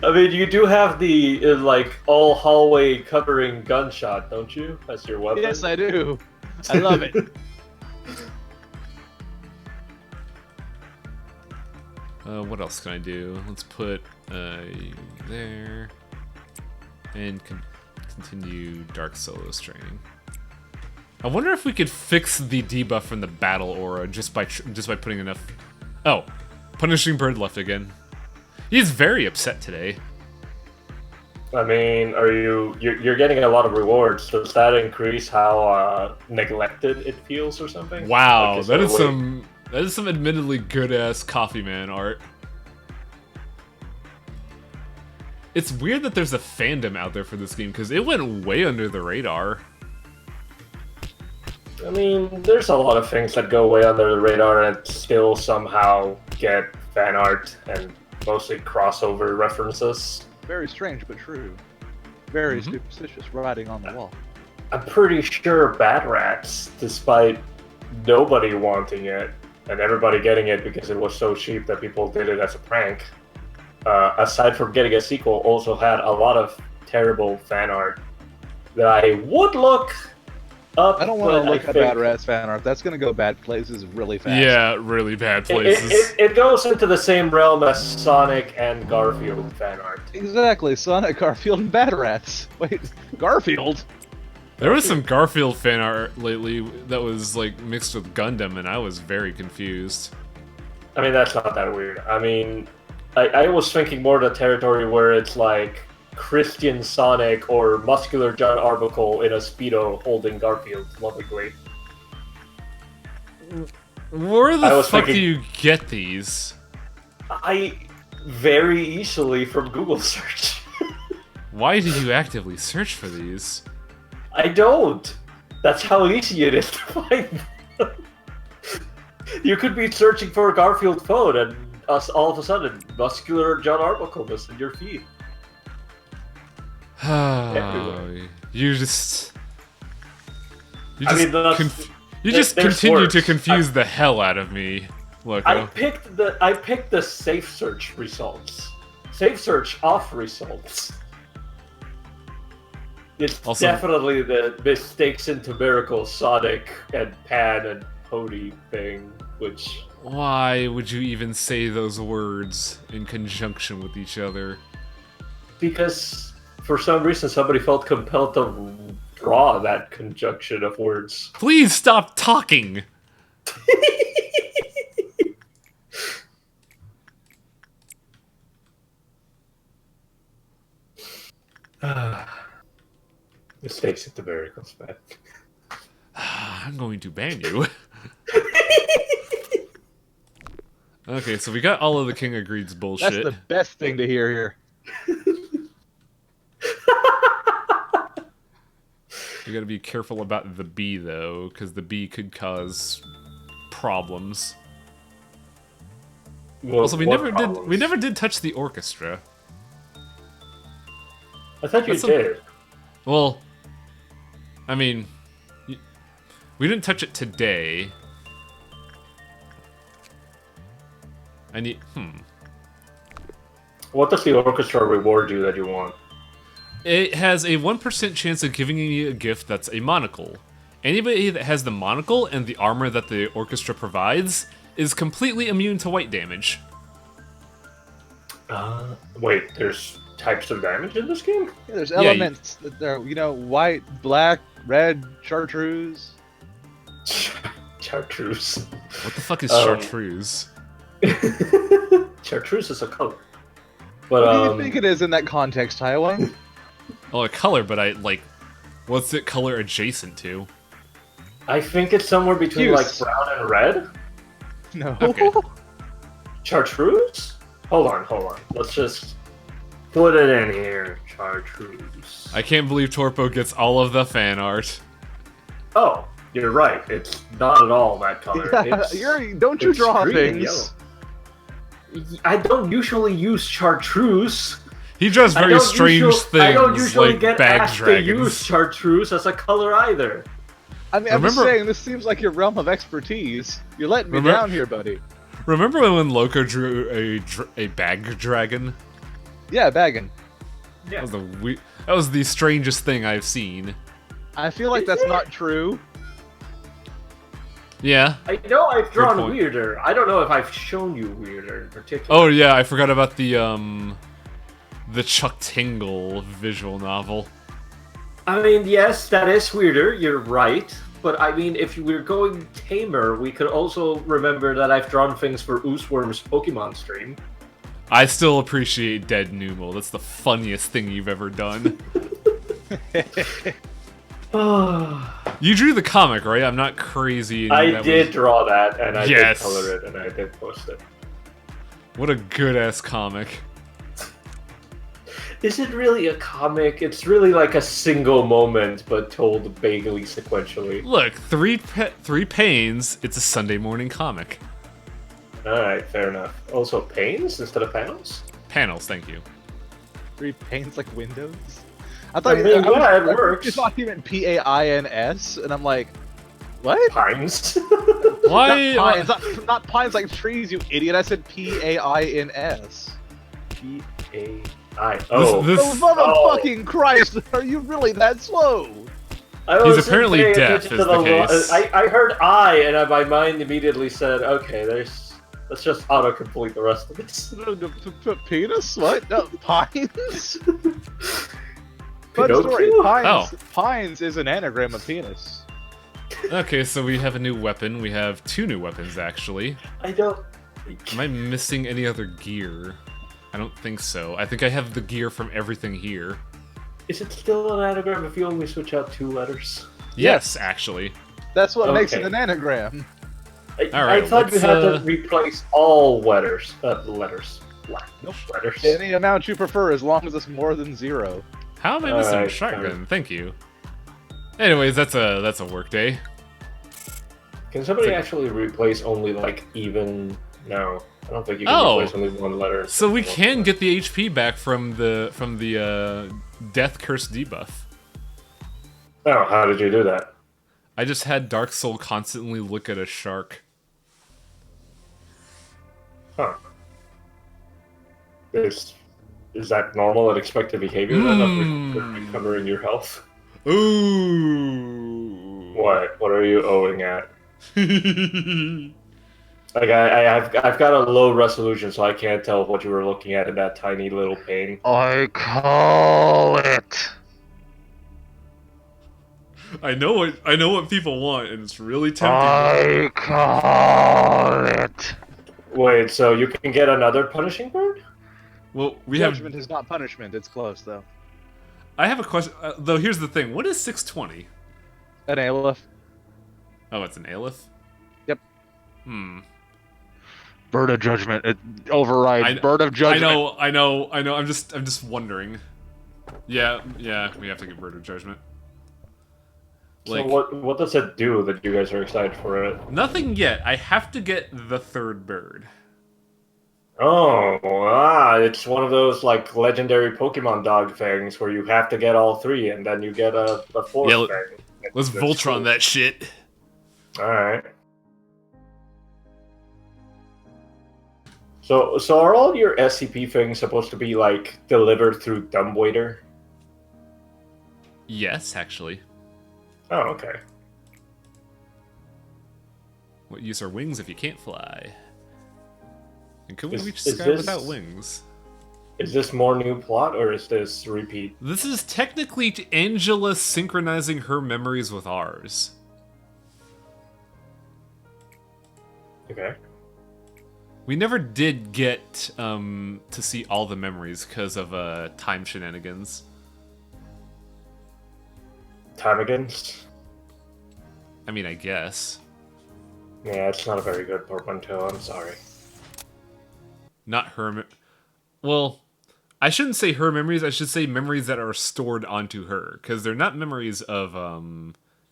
I mean, you do have the like all hallway covering gunshot, don't you? That's your weapon. Yes, I do. I love it. What else can I do? Let's put you there, and continue Dark Solos training. I wonder if we could fix the debuff from the battle aura just by putting enough. Oh, Punishing Bird left again. He's very upset today. I mean, you're getting a lot of rewards? Does that increase how neglected it feels or something? Wow, Like, that is some admittedly good ass Coffee Man art. It's weird that there's a fandom out there for this game because it went way under the radar. I mean, there's a lot of things that go way under the radar and still somehow get fan art and mostly crossover references. Very strange, but true. Very superstitious writing on the wall. I'm pretty sure Bad Rats, despite nobody wanting it and everybody getting it because it was so cheap that people did it as a prank, aside from getting a sequel, also had a lot of terrible fan art that I would look up. I don't want to but look I at think Bad Rats fan art. That's going to go bad places really fast. Yeah, really bad places. It goes into the same realm as Sonic and Garfield fan art. Exactly. Sonic, Garfield, and Bad Rats. Wait, Garfield? There was some Garfield fan art lately that was like mixed with Gundam, and I was very confused. I mean, that's not that weird. I mean, I was thinking more the territory where it's like Christian Sonic or muscular John Arbuckle in a Speedo holding Garfield lovingly. Where the I was fuck do thinking- you get these? I very easily from Google search. Why do you actively search for these? I don't. That's how easy it is to find them. You could be searching for a Garfield phone and all of a sudden muscular John Arbuckle is in your feed. Everywhere. You just I mean, there's continue worse. to confuse the hell out of me, Loco. I picked the safe search results. Safe search off results. It's Also- definitely the mistakes into Miracle Sonic and Pan and Pony thing, which Why would you even say those words in conjunction with each other? because for some reason, somebody felt compelled to draw that conjunction of words. Please stop talking. Mistakes at the miracles, man. I'm going to ban you. Okay, so we got all of the King of Greed's bullshit. That's the best thing to hear here. You gotta be careful about the bee, though, because the bee could cause problems. Well, Also, we what never problems? did touch the orchestra. I thought you That's did. Well, I mean, we didn't touch it today. I need. What does the orchestra reward you that you want? It has a 1% chance of giving you a gift that's a monocle. Anybody that has the monocle and the armor that the orchestra provides is completely immune to white damage. Wait, there's types of damage in this game? Yeah, there's Yeah, elements that are, white, black, red, chartreuse. Chartreuse. What the fuck is chartreuse? Chartreuse is a color. But What do you think it is in that context, Taiwan? Oh, a color, but what's it color adjacent to? I think it's somewhere between Use. like brown and red. No. Okay. Chartreuse? Hold on. Let's just put it in here. Chartreuse. I can't believe Torpo gets all of the fan art. Oh, you're right. It's not at all that color. It's, Don't you it's draw green and things? yellow. I don't usually use chartreuse. He draws very strange things, I don't usually like get bag asked dragons. to use chartreuse as a color either. I mean, I'm just Remember- saying, this seems like your realm of expertise. You're letting me Remember- down here, buddy. Remember when Loco drew a bag dragon? Yeah, bagging. Yeah. That was the strangest thing I've seen. I feel like that's not true. Yeah. I know I've drawn point. weirder. I don't know if I've shown you weirder in particular. Oh yeah, I forgot about the Chuck Tingle visual novel. I mean, yes, that is weirder. You're right. But I mean, if we're going tamer, we could also remember that I've drawn things for Ooseworm's Pokemon stream. I still appreciate Dead Numal. That's the funniest thing you've ever done. You drew the comic, right? I'm not crazy. I did draw that, and I Yes. did color it, and I did post it. What a good ass comic. Is it really a comic? It's really like a single moment, but told vaguely sequentially. Look, three panes. It's a Sunday morning comic. Alright, fair enough. Also, panes instead of panels? Panels, thank you. 3 panes like windows? I I thought mean, I yeah, it I works. just thought he meant P-A-I-N-S, and I'm like, what? Pines? Why? Not pines, not pines like trees, you idiot. I said P-A-I-N-S. P-A-I. Oh. This- Oh, motherfucking Christ! Are you really that slow? I He's wasn't apparently paying deaf, attention is to the lo- case. I heard I, and my mind immediately said, okay, let's just autocomplete the rest of it. Penis? What? No, pines? Fun story. Pinocchio? Pines is an anagram of penis. Okay, so we have a new weapon. We have 2 new weapons, actually. I don't... Am I missing any other gear? I don't think so. I think I have the gear from everything here. Is it still an anagram if you only switch out 2 letters? Yes, actually. That's what makes it Okay. an anagram. Alright, I thought you let's, had to replace all letters. Letters. Nope. Letters. Any amount you prefer, as long as it's more than 0. How am I missing a Alright, shotgun? Thank you. Anyways, that's a work day. Can somebody It's like- actually replace only, like, even... No. I don't think you can Oh. replace only 1 letter. So we can get the HP back from the Death Curse debuff. Oh, how did you do that? I just had Dark Soul constantly look at a shark. Huh. Is that normal and expected behavior then of recovering your health? Ooh. What? What are you owing at? Like I've got a low resolution, so I can't tell what you were looking at in that tiny little pane. I call it. I know what people want, and it's really tempting. I call it. Wait, so you can get another punishing bird? Well, Judgment is not punishment. It's close though. I have a question. Though here's the thing: what is 620? An aleph. Oh, it's an aleph. Yep. Hmm. Bird of judgment. It override. Bird of judgment. I know. I'm just wondering. Yeah, we have to get bird of judgment. Like, so what does it do that you guys are excited for it? Nothing yet. I have to get the third bird. Oh, it's one of those like legendary Pokemon dog things where you have to get all three and then you get a fourth thing. Let's Voltron that shit. Alright. So are all your SCP things supposed to be like delivered through dumbwaiter? Yes, actually. Oh, okay. What use are wings if you can't fly? And can we reach the sky without wings? Is this more new plot, or is this repeat? This is technically Angela synchronizing her memories with ours. Okay. We never did get to see all the memories because of time shenanigans. Timigans? I mean, I guess. Yeah, it's not a very good portmanteau, I'm sorry. Not her... Well, I shouldn't say her memories, I should say memories that are stored onto her. Because they're not memories of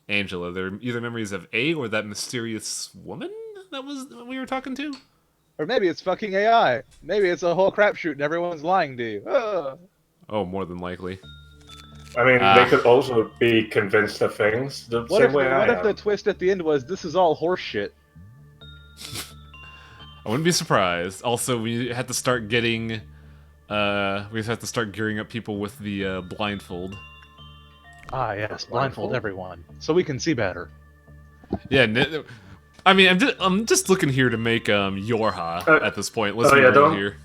Angela, they're either memories of A or that mysterious woman that we were talking to? Or maybe it's fucking AI. Maybe it's a whole crapshoot and everyone's lying to you. Oh, more than likely. I mean, they could also be convinced of things the same way I am. What if the twist at the end was, this is all horseshit? I wouldn't be surprised. Also, we had to start getting... we have to start gearing up people with the blindfold. Ah, yes, blindfold everyone. So we can see better. Yeah, I mean, I'm just looking here to make Yorha at this point. Let's be real here.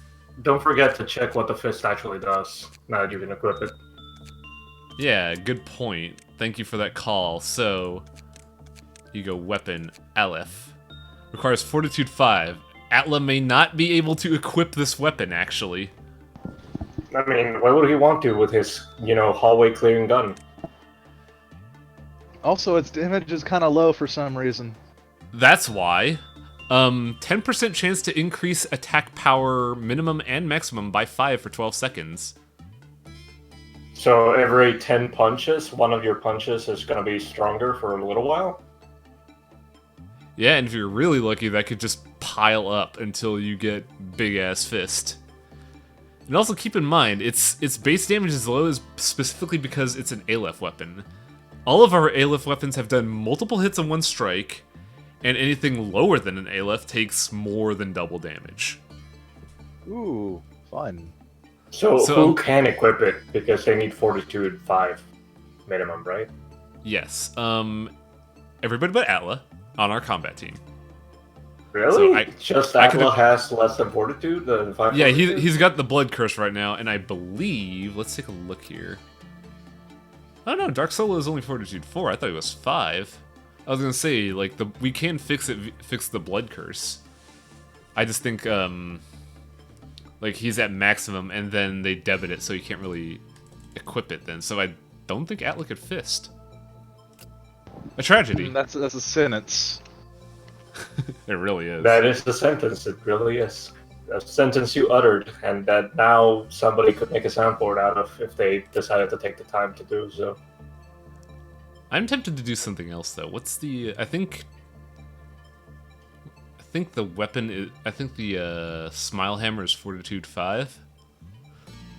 Don't forget to check what the fist actually does, now that you can equip it. Yeah, good point. Thank you for that call. So, you go weapon, Aleph. Requires Fortitude 5. Atla may not be able to equip this weapon, actually. I mean, why would he want to with his, hallway clearing gun? Also, its damage is kind of low for some reason. That's why. 10% chance to increase attack power minimum and maximum by 5 for 12 seconds. So every 10 punches, one of your punches is going to be stronger for a little while? Yeah, and if you're really lucky, that could just pile up until you get big-ass fist. And also keep in mind, its base damage is low specifically because it's an Aleph weapon. All of our Aleph weapons have done multiple hits on one strike, and anything lower than an Aleph takes more than double damage. Ooh, fun. So who can equip it? Because they need Fortitude 5 minimum, right? Yes. Everybody but Atla on our combat team. Really? So just Atla has less than Fortitude than 5? Yeah, he's got the Blood Curse right now, and I believe... Let's take a look here. Oh no, Dark Solo is only Fortitude 4. I thought it was 5. I was gonna say, like, we can fix the Blood Curse. I just think, like, he's at maximum, and then they debit it, so you can't really equip it then. So I don't think Atla could fist. A tragedy. That's a sentence. It really is. That is the sentence. It really is. A sentence you uttered, and that now somebody could make a soundboard out of if they decided to take the time to do so. I'm tempted to do something else, though. What's the... I think the weapon is... I think the Smile Hammer is Fortitude 5.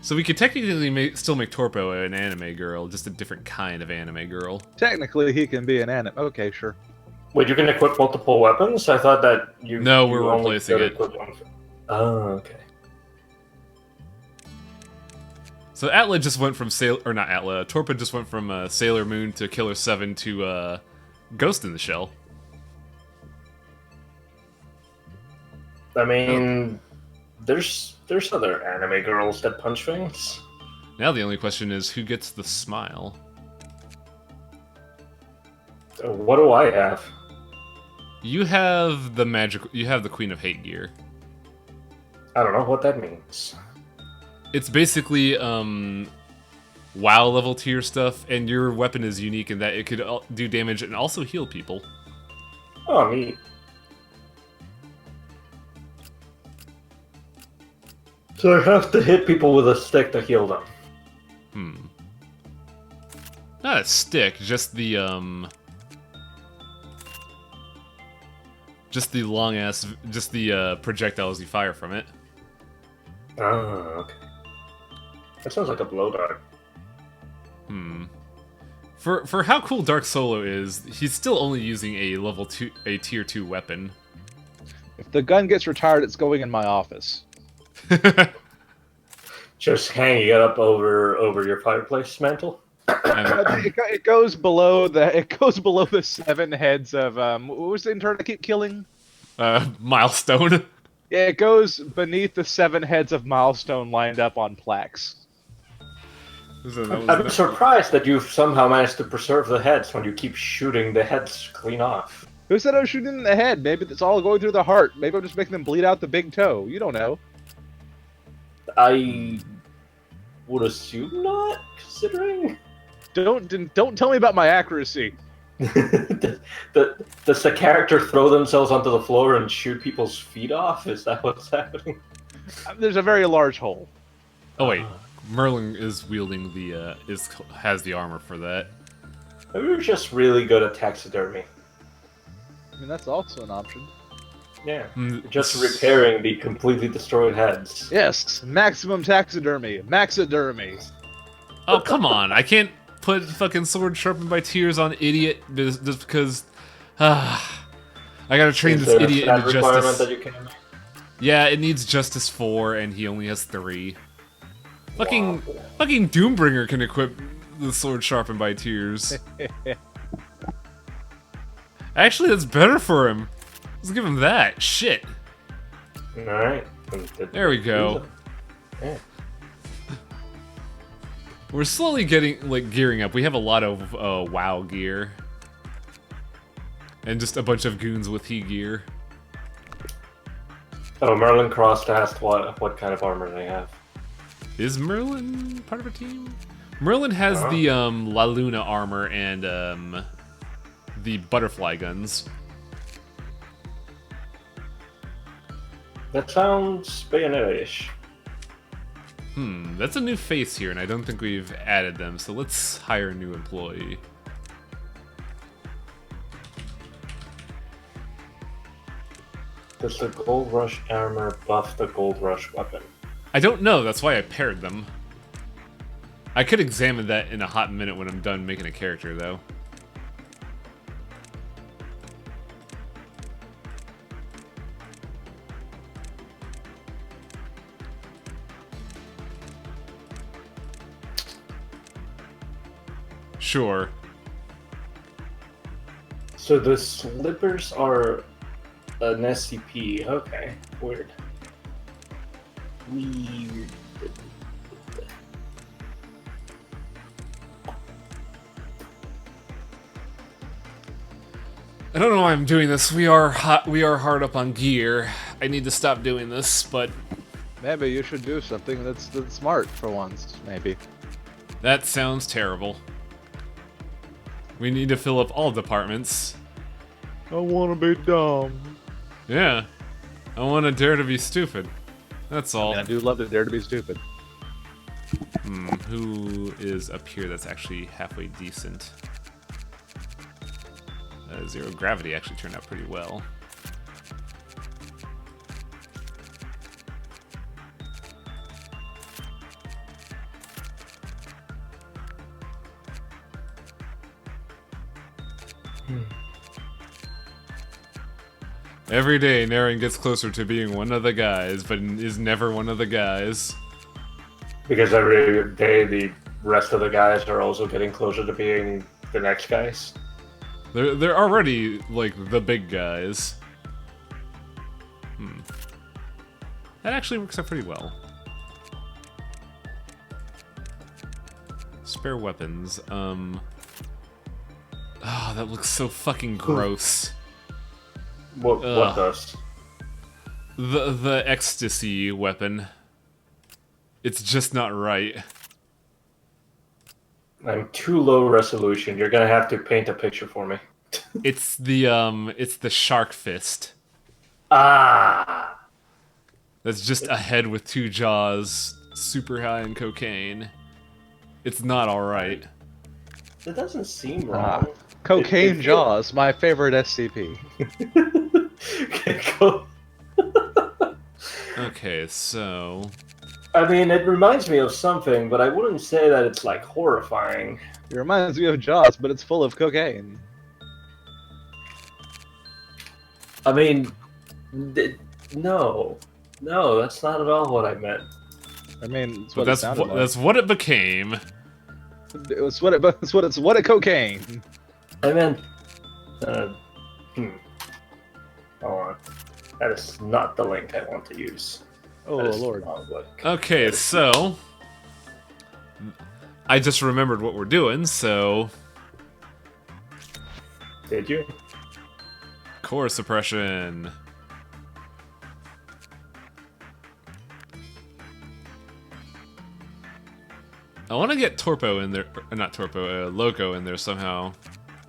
So we could technically still make Torpo an anime girl, just a different kind of anime girl. Technically, he can be an anime. Okay, sure. Wait, you can equip multiple weapons? I thought that you... No, we're replacing it. Oh, okay. So Atla just went from or not Atla, Torpo just went from Sailor Moon to Killer 7 to Ghost in the Shell. I mean, there's other anime girls that punch things. Now the only question is who gets the smile? What do I have? You have the you have the Queen of Hate gear. I don't know what that means. It's basically WoW level tier stuff, and your weapon is unique in that it could do damage and also heal people. Oh, neat. So I have to hit people with a stick to heal them. Not a stick, just the long ass, just the projectiles you fire from it. Oh, okay. That sounds like a blow dart. For how cool Dark Solo is, he's still only using a tier 2 weapon. If the gun gets retired, it's going in my office. Just hanging it up over your fireplace mantle. It goes below the 7 heads of what was the intern I keep killing? Milestone. Yeah, it goes beneath the 7 heads of Milestone lined up on plaques. I'm surprised that you've somehow managed to preserve the heads when you keep shooting the heads clean off. Who said I was shooting in the head? Maybe it's all going through the heart. Maybe I'm just making them bleed out the big toe. You don't know. I would assume not, considering. Don't tell me about my accuracy. Does the character throw themselves onto the floor and shoot people's feet off? Is that what's happening? There's a very large hole. Oh wait, Merlin is wielding the has the armor for that. Maybe we're just really good at taxidermy. I mean, that's also an option. Yeah, just repairing the completely destroyed heads. Yes, maximum taxidermy, maxidermy. Oh come on! I can't put fucking sword sharpened by tears on idiot just because. I gotta train this idiot into justice. That you can make? Yeah, it needs justice 4, and he only has 3. Fucking Wow. fucking Doombringer can equip the sword sharpened by tears. Actually, that's better for him. Let's give him that. Shit. Alright. There we go. Yeah. We're slowly getting, gearing up. We have a lot of WoW gear. And just a bunch of goons with he gear. Oh, Merlin Cross asked what kind of armor they have. Is Merlin part of a team? Merlin has the La Luna armor and the butterfly guns. That sounds Bayonetta-ish. That's a new face here, and I don't think we've added them, so let's hire a new employee. Does the Gold Rush armor buff the Gold Rush weapon? I don't know, that's why I paired them. I could examine that in a hot minute when I'm done making a character, though. Sure. So the slippers are an SCP. Okay, weird. Weird. I don't know why I'm doing this. We are hard up on gear. I need to stop doing this, but Maybe you should do something that's smart for once. Maybe. that sounds terrible. We need to fill up all departments. I want to be dumb. Yeah. I want to dare to be stupid. That's all. I do love to dare to be stupid. Who is up here that's actually halfway decent? Zero Gravity actually turned out pretty well. Every day, Naren gets closer to being one of the guys, but is never one of the guys. Because every day the rest of the guys are also getting closer to being the next guys. They're already, like, the big guys. That actually works out pretty well. Spare weapons. Oh, that looks so fucking gross. What does? The ecstasy weapon. It's just not right. I'm too low resolution. You're gonna have to paint a picture for me. It's the shark fist. Ah! That's just a head with 2 jaws, super high in cocaine. It's not alright. That doesn't seem wrong. Cocaine Jaws, my favorite SCP. Okay, cool. Okay, so... I mean, it reminds me of something, but I wouldn't say that it's, like, horrifying. It reminds me of Jaws, but it's full of cocaine. I mean, no. No, that's not at all what I meant. I mean, it's But what it sounded like. that's what it became. It's what it cocaine. I meant, Hold on. That is not the link I want to use. Oh That is the lord. wrong link. Okay, so... I just remembered what we're doing, so... Did you? Core suppression. I want to get Torpo in there, or not Torpo, Loco in there somehow.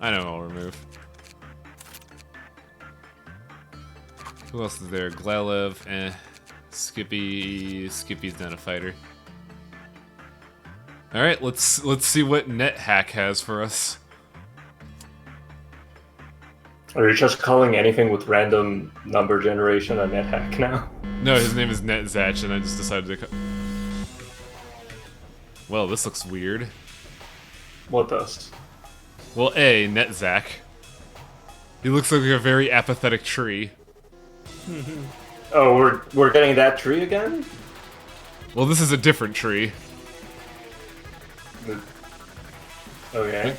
I know I'll remove. Who else is there? Glalev, Skippy's not a fighter. All right, let's see what NetHack has for us. Are you just calling anything with random number generation a NetHack now? No, his name is NetZach, and I just decided to. Well, this looks weird. What does? Well, NetZach. He looks like a very apathetic tree. Oh, we're getting that tree again? Well, this is a different tree. Okay.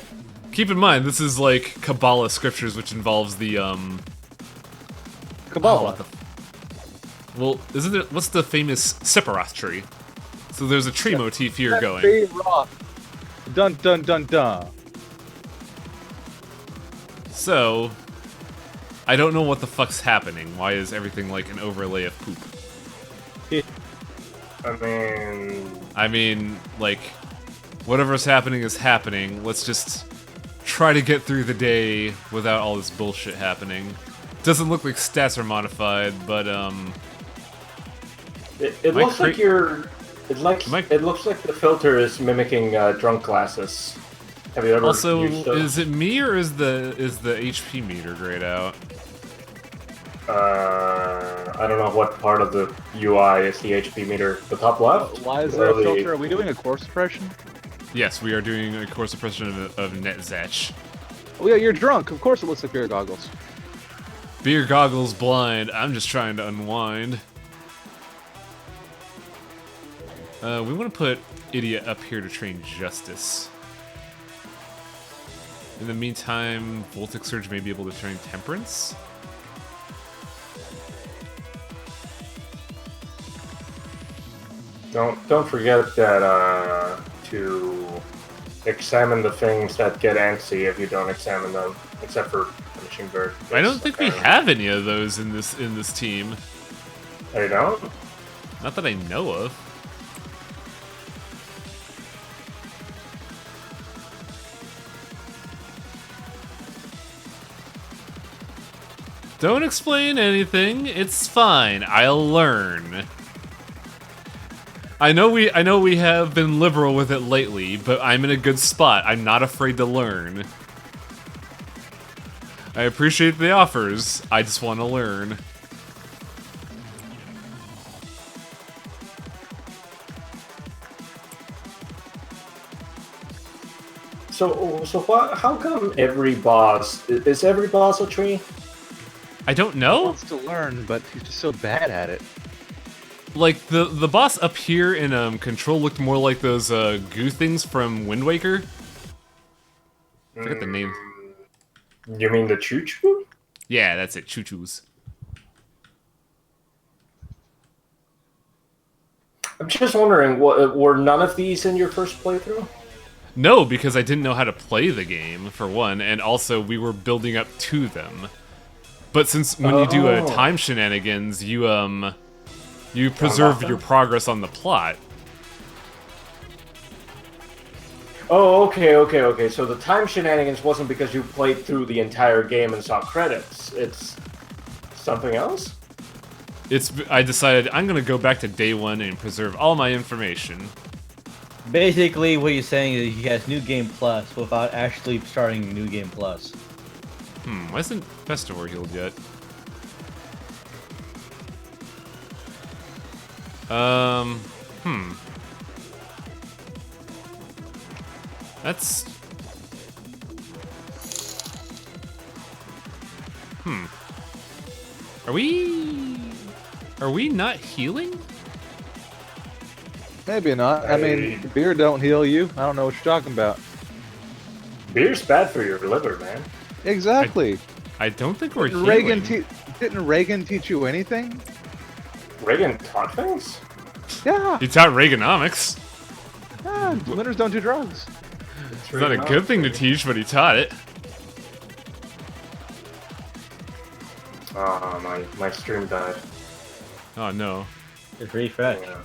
Keep in mind, this is like Kabbalah scriptures, which involves the Kabbalah. Well, isn't it? What's the famous Sephiroth tree? So there's a tree motif here going. Sephiroth. Dun dun dun dun. So, I don't know what the fuck's happening. Why is everything like an overlay of poop? I mean, like, whatever's happening is happening. Let's just try to get through the day without all this bullshit happening. Doesn't look like stats are modified, but it looks like you're. It looks like the filter is mimicking drunk glasses. Have you ever also, used those? is it me or is the HP meter grayed out? I don't know what part of the UI is the HP meter. The top left? Why is there a filter? Are we doing a core suppression? Yes, we are doing a core suppression of NetZach. Oh yeah, you're drunk. Of course it looks like beer goggles. Beer goggles blind. I'm just trying to unwind. We want to put Idiot up here to train Justice. In the meantime, Voltic Surge may be able to train Temperance. Don't forget that to examine the things that get antsy if you don't examine them, except for Punishing Bird. I don't think we have any of those in this team. Oh, you don't? Not that I know of. Don't explain anything. It's fine. I'll learn. I know we have been liberal with it lately, but I'm in a good spot. I'm not afraid to learn. I appreciate the offers. I just want to learn. So how come every boss is every boss a tree? I don't He know. wants to learn, but he's just so bad at it. Like the boss up here in Control looked more like those goo things from Wind Waker. I forget the name. You mean the choo-choo? Yeah, that's it. Choo-choos. just wondering, were none of these in your first playthrough? No, because I didn't know how to play the game, for one, and also we were building up to them. But since when you do a time shenanigans, you preserve your progress on the plot. Oh, okay. So the time shenanigans wasn't because you played through the entire game and saw credits. It's something else? I decided I'm gonna go back to day one and preserve all my information. Basically, what you're saying is he has New Game Plus without actually starting New Game Plus. Why isn't Festivor healed yet? That's... Are we not healing? Maybe not. I mean, beer don't heal you. I don't know what you're talking about. Beer's bad for your liver, man. Exactly. I don't think we're healing. Didn't Reagan teach you anything? Reagan taught things? Yeah. He taught Reaganomics. Yeah, winners don't do drugs. It's not a good thing to teach, but he taught it. My stream died. Oh no. It's refresh. Yeah.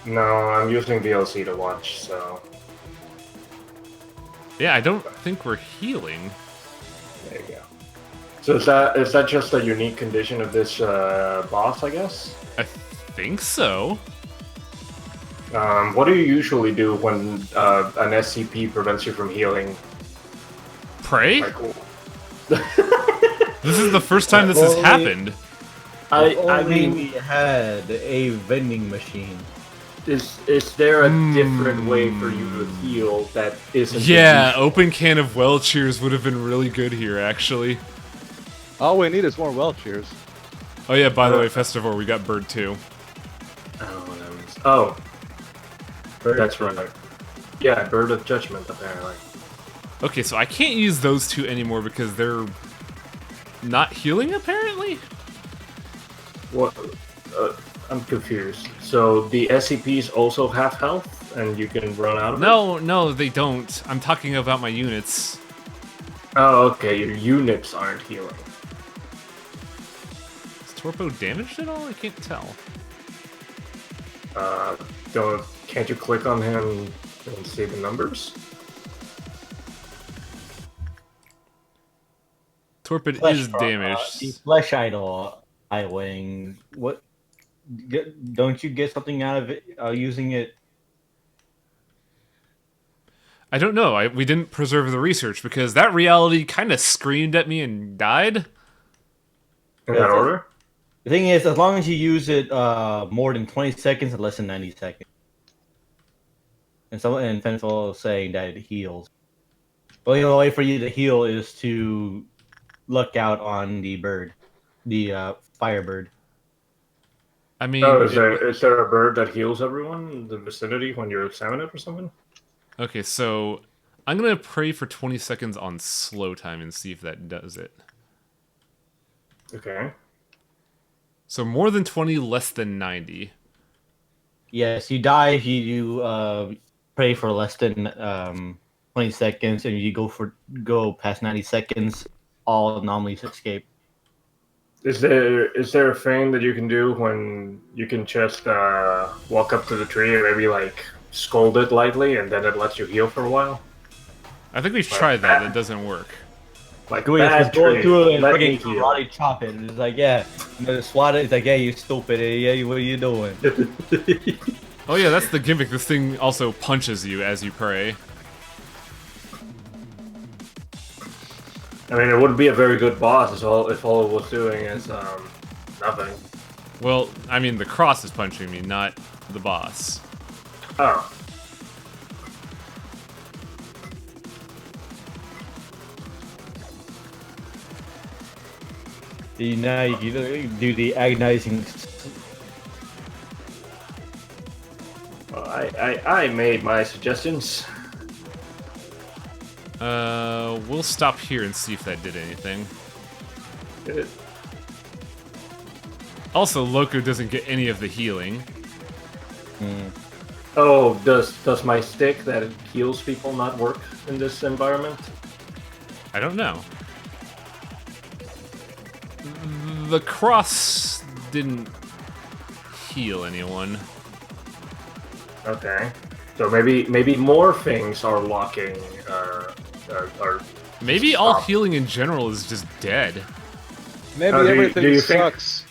No, I'm using VLC to watch, so... Yeah, I don't think we're healing. There you go. So is that just a unique condition of this boss, I guess? I think so. What do you usually do when an SCP prevents you from healing? Pray? Like, This is the first time this has happened. I mean, we had a vending machine. is there a different way for you to heal that isn't? Yeah, open can of well cheers would have been really good here, actually. All we need is more well cheers. Oh yeah, by the way, Festivor, we got Bird 2. Oh, that's right. Yeah, Bird of Judgment, apparently. Okay, so I can't use those two anymore because they're not healing, apparently? What? I'm confused. So the SCPs also have health, and you can run out of it? No, they don't. I'm talking about my units. Oh, okay. Your units aren't healing. Is Torpo damaged at all? I can't tell. Can't you click on him and see the numbers? Torpid Flesh is from, damaged. the flesh idling. What? Don't you get something out of it using it? I don't know. We didn't preserve the research because that reality kind of screamed at me and died. In that order? The thing is, as long as you use it more than 20 seconds and less than 90 seconds. And Fenful is saying that it heals. But the only way for you to heal is to look out on the bird. The firebird. I mean... Oh, is there a bird that heals everyone in the vicinity when you examine it or something? Okay, so I'm going to pray for 20 seconds on slow time and see if that does it. Okay. So more than 20, less than 90. Yes, you die if you pray for less than 20 seconds, and you go past 90 seconds, all anomalies escape. Is there a thing that you can do when you can just walk up to the tree and maybe like scold it lightly, and then it lets you heal for a while? I think we've tried that. It doesn't work. Like Go bad tree, through it and let me freaking heal. karate chop it. And it's like, yeah, the SWAT is like, yeah, you stupid, yeah, what are you doing? Oh yeah, that's the gimmick. This thing also punches you as you pray. I mean, it wouldn't be a very good boss if all it was doing is nothing. Well, I mean, the cross is punching me, not the boss. Oh. Now you can do the agonizing. Well, I made my suggestions. We'll stop here and see if that did anything. It, Also, Loco doesn't get any of the healing. Mm. Oh, does my stick that heals people not work in this environment? I don't know. The cross didn't heal anyone. Okay. So maybe more things are locking. Are Maybe all stopped. healing in general is just dead. Maybe do everything you think- sucks.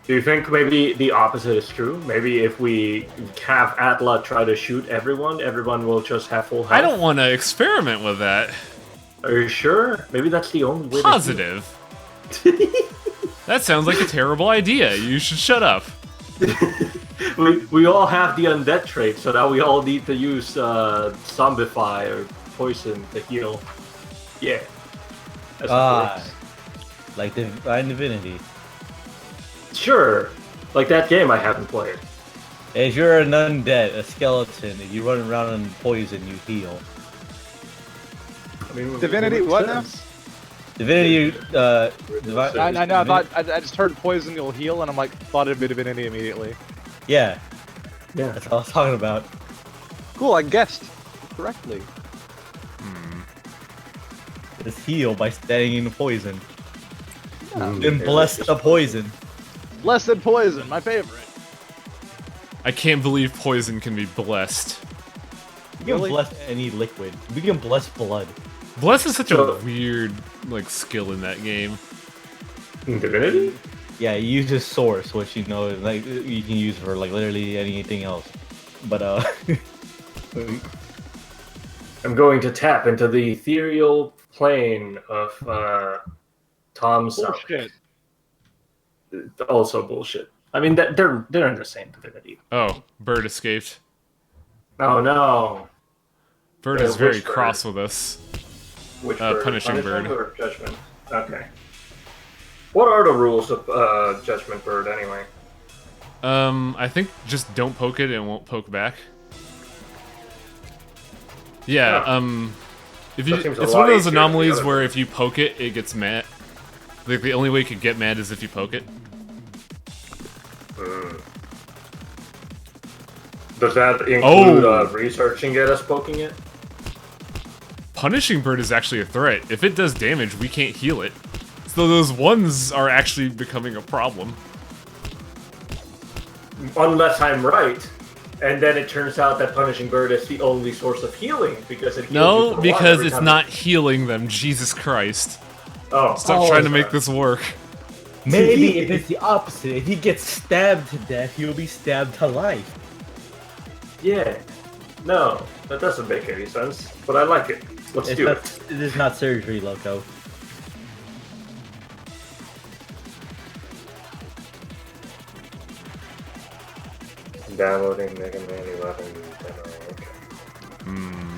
Do you think maybe the opposite is true? Maybe if we have Atla try to shoot everyone, everyone will just have full health? I don't want to experiment with that. Are you sure? Maybe that's the only way Positive. That sounds like a terrible idea. You should shut up. we all have the undead trait, so now we all need to use zombify or poison to heal. Yeah. That's how it works. Like Divine Divinity. Sure. Like that game I haven't played. If you're an undead, a skeleton, if you run around on poison, you heal. I mean, Divinity, it makes what now? sense. Divinity, I know. I just heard poison you'll heal, and I'm like, thought of Divinity immediately. yeah, Yeah. that's what I was talking about. Cool, I guessed correctly. It's heal by standing in the poison. Mm. Then bless the poison. Blessed poison, my favorite. I can't believe poison can be blessed. You can Really? bless any liquid. We can bless blood. Bless is such So- a weird like skill in that game. Divinity? Yeah, you use his source, which you know, like you can use for like literally anything else. But I'm going to tap into the ethereal plane of Tom's Bullshit. Also bullshit. I mean, they're in the same divinity. Oh, bird escaped. Oh no! Bird Yeah, is very which bird? cross with us. Which Punishing bird. or judgment? Okay. What are the rules of judgment bird anyway? I think just don't poke it and it won't poke back. Yeah, Oh. if you, That seems a it's lot one of those easier than the anomalies other where one. if you poke it, it gets mad. Like the only way it could get mad is if you poke it. Does that include Oh. researching it as poking it? Punishing bird is actually a threat. If it does damage, we can't heal it. So those ones are actually becoming a problem. Unless I'm right. And then it turns out that punishing bird is the only source of healing because it heals you No, for one because every it's time not healing them. Jesus Christ. Oh, Stop trying to make this work. maybe if it's the opposite, if he gets stabbed to death, he'll be stabbed to life. Yeah. No, that doesn't make any sense. But I like it. Let's do it. It is not surgery, Loco. Downloading Mega Man 11 demo. Okay.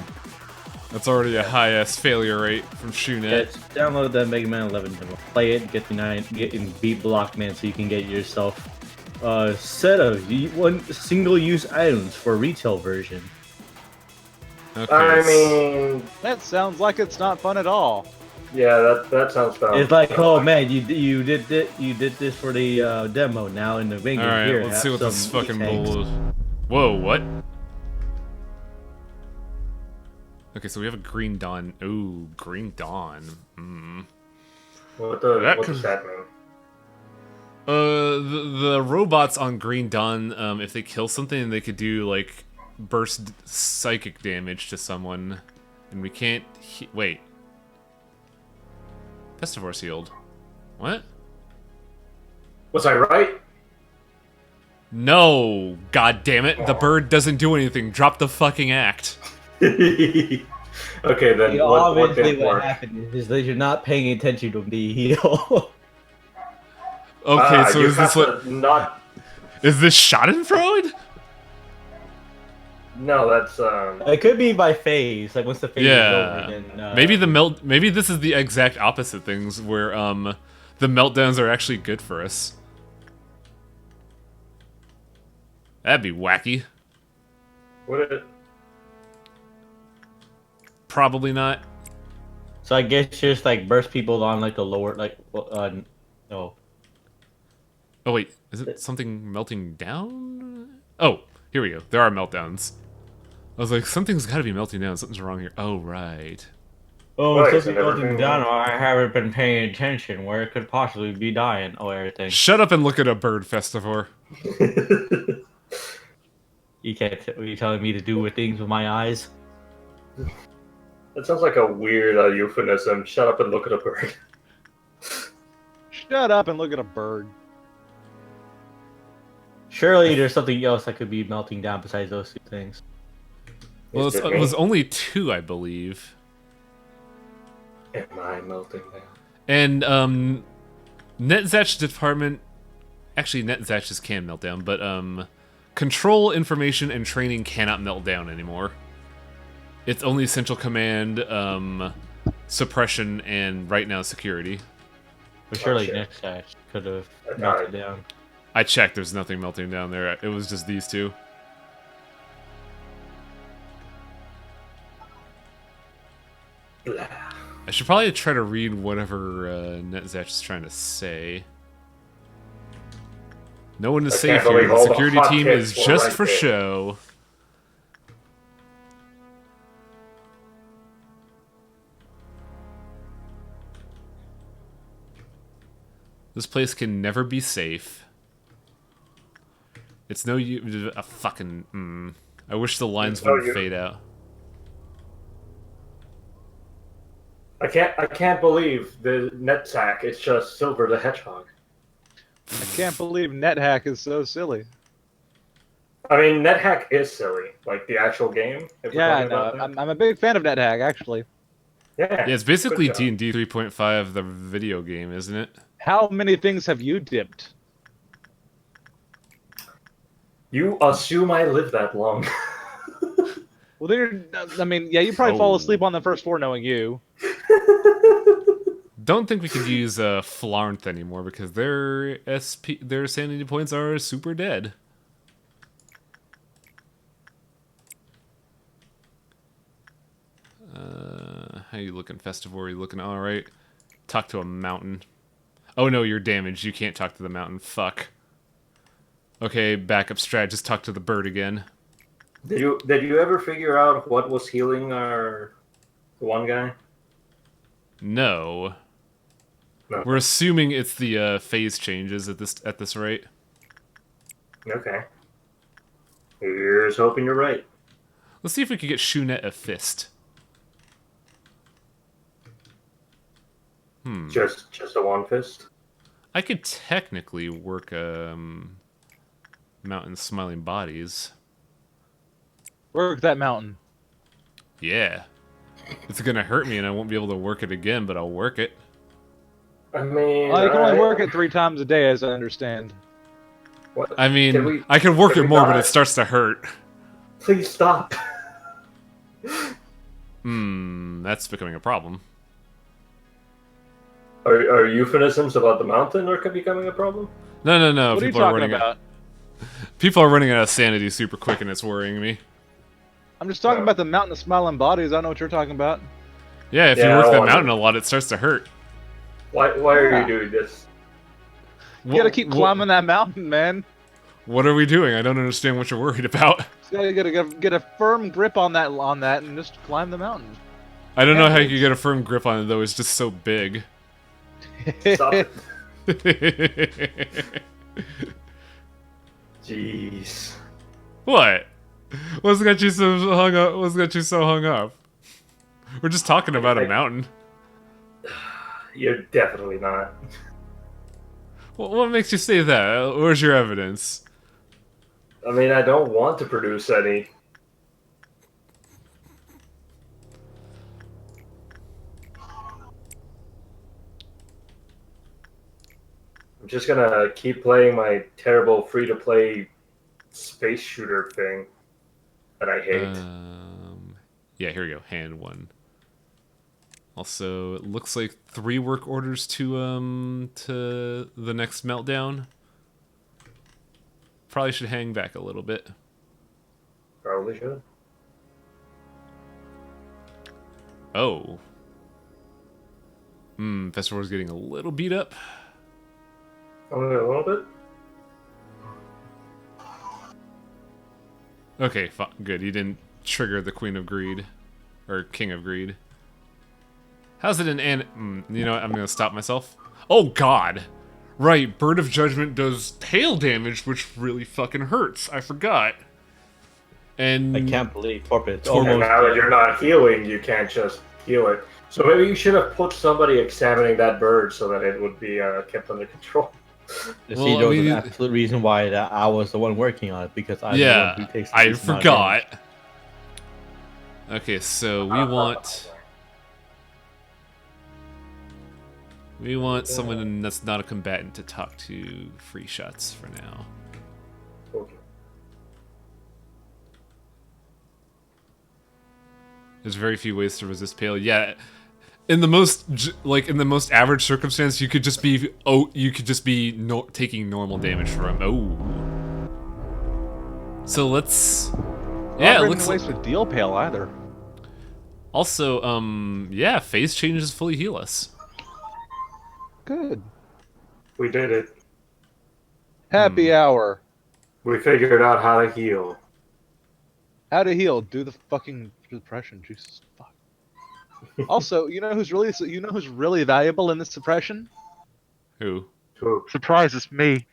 That's already a high-ass failure rate from ShoeNet. Yes, download that Mega Man 11 demo. Play it, get in beat Blockman so you can get yourself a set of one single-use items for retail version. Okay, I mean, That sounds like it's not fun at all. yeah, that sounds fun. It's like, oh man, you did this for the demo. Now in the ring, alright, here, let's have see what this some fucking tanks. bull is. Whoa, what? Okay, so we have a Green Dawn. Ooh, Green Dawn. What That does could- that mean? The robots on Green Dawn, if they kill something, they could do, like, burst psychic damage to someone. And we can't... wait. Pestivore sealed. What? Was I right? No! God damn it! The bird doesn't do anything. Drop the fucking act. Okay, then Yeah, what obviously didn't what work? happened is that you're not paying attention to the heal. Okay, so you is this have what? to not? Is this Schadenfreude? No, that's It could be by phase, like once the phase Yeah. is over, then Maybe the melt. Maybe this is the exact opposite things where the meltdowns are actually good for us. That'd be wacky. would it? Probably not. So I guess just like burst people on like the lower, like no. Oh wait, is it something melting down? Oh, Here we go. There are meltdowns. I was like, something's got to be melting down. Something's wrong here. Oh, right. Oh, Right, something so melting everything- down, or I haven't been paying attention. Where it could possibly be dying. Oh, everything. Shut up and look at a bird, Festivore. You can't. Are you telling me to do with things with my eyes? That sounds like a weird euphemism. Shut up and look at a bird. Shut up and look at a bird. Surely there's something else that could be melting down besides those two things. Well, Is it it me? was only 2, I believe. Am I melting down? And NetZatch's department, actually NetZatch's can melt down, but control, information, and training cannot melt down anymore. It's only Central Command, suppression, and right now security. But surely shit. next patch could have I melted died. down. I checked, there's nothing melting down there. It was just these 2. Blah. I should probably try to read whatever NetZatch is trying to say. No one is I safe can't here. believe The all the security hot team hits is were just right for there. show. This place can never be safe. It's no use. A fucking. I wish the lines It's no wouldn't use. fade out. I can't believe the net sack. It's just Silver the Hedgehog. I can't believe NetHack is so silly. I mean, NetHack is silly, like the actual game. If we're Yeah, talking no, about that. I'm a big fan of NetHack, actually. Yeah, Yeah, it's basically good job. D&D 3.5, the video game, isn't it? How many things have you dipped? You assume I live that long. Well, I mean, yeah, you probably fall Oh. asleep on the first floor knowing you. Don't think we could use Flarnth anymore because their sanity points are super dead. How you looking, Festivore? You looking all right? Talk to a mountain. Oh no, you're damaged. You can't talk to the mountain. Fuck. Okay, backup strat. Just talk to the bird again. Did you ever figure out what was healing the one guy? No. No. We're assuming it's the phase changes at this rate. Okay. Here's hoping you're right. Let's see if we could get Shunet a fist. Just a one fist. I could technically work Mountain Smiling Bodies. Work that mountain. Yeah. It's gonna hurt me and I won't be able to work it again, but I'll work it. I mean, Well, you can only alright. work it 3 times a day, as I understand. What? I mean, Can we- I could work can it we more, but die? it starts to hurt. Please stop. That's becoming a problem. Are euphemisms about the mountain or could becoming a problem? No. What are you talking about? People are running out of sanity super quick and it's worrying me. I'm just talking about the mountain of smiling bodies. I know what you're talking about. Yeah, if Yeah, you I work don't that wanna- mountain a lot, it starts to hurt. Why are Yeah. you doing this? You gotta keep climbing that mountain, man. What are we doing? I don't understand what you're worried about. You gotta get a firm grip on that and just climb the mountain. I don't know Yeah, how you can get a firm grip on it though. It's just so big. Stop it. Jeez. What? What's got you so hung up? What's got you so hung up? We're just talking about a mountain. You're definitely not. What makes you say that? Where's your evidence? I mean, I don't want to produce any. I'm just gonna keep playing my terrible free-to-play space shooter thing that I hate. Yeah, here we go. Hand 1. Also, it looks like 3 work orders to the next meltdown. Probably should hang back a little bit. Probably should. Oh. Festival's getting a little beat up. Only a little bit. Okay, good. You didn't trigger the Queen of Greed. Or King of Greed. How's it you know what? I'm gonna stop myself. Oh, God. Right, Bird of Judgment does hail damage, which really fucking hurts. I forgot. And I can't believe Torpid. And now that you're not healing, you can't just heal it. So maybe you should have put somebody examining that bird so that it would be kept under control. See, there was an absolute reason why that I was the one working on it, because I'm the one who takes the I least amount of damage. forgot. Okay, so we want someone that's not a combatant to talk to free shots for now. Okay. There's very few ways to resist pale. Yeah, in the most average circumstance, you could just be taking normal damage from. Oh, so let's Not ways to deal pale either. Also, yeah, phase changes fully heal us. Good. We did it. Happy hour. We figured out how to heal. How to heal? Do the fucking suppression. Jesus fuck. Also, you know who's really valuable in this suppression? Who? Surprise! It's me.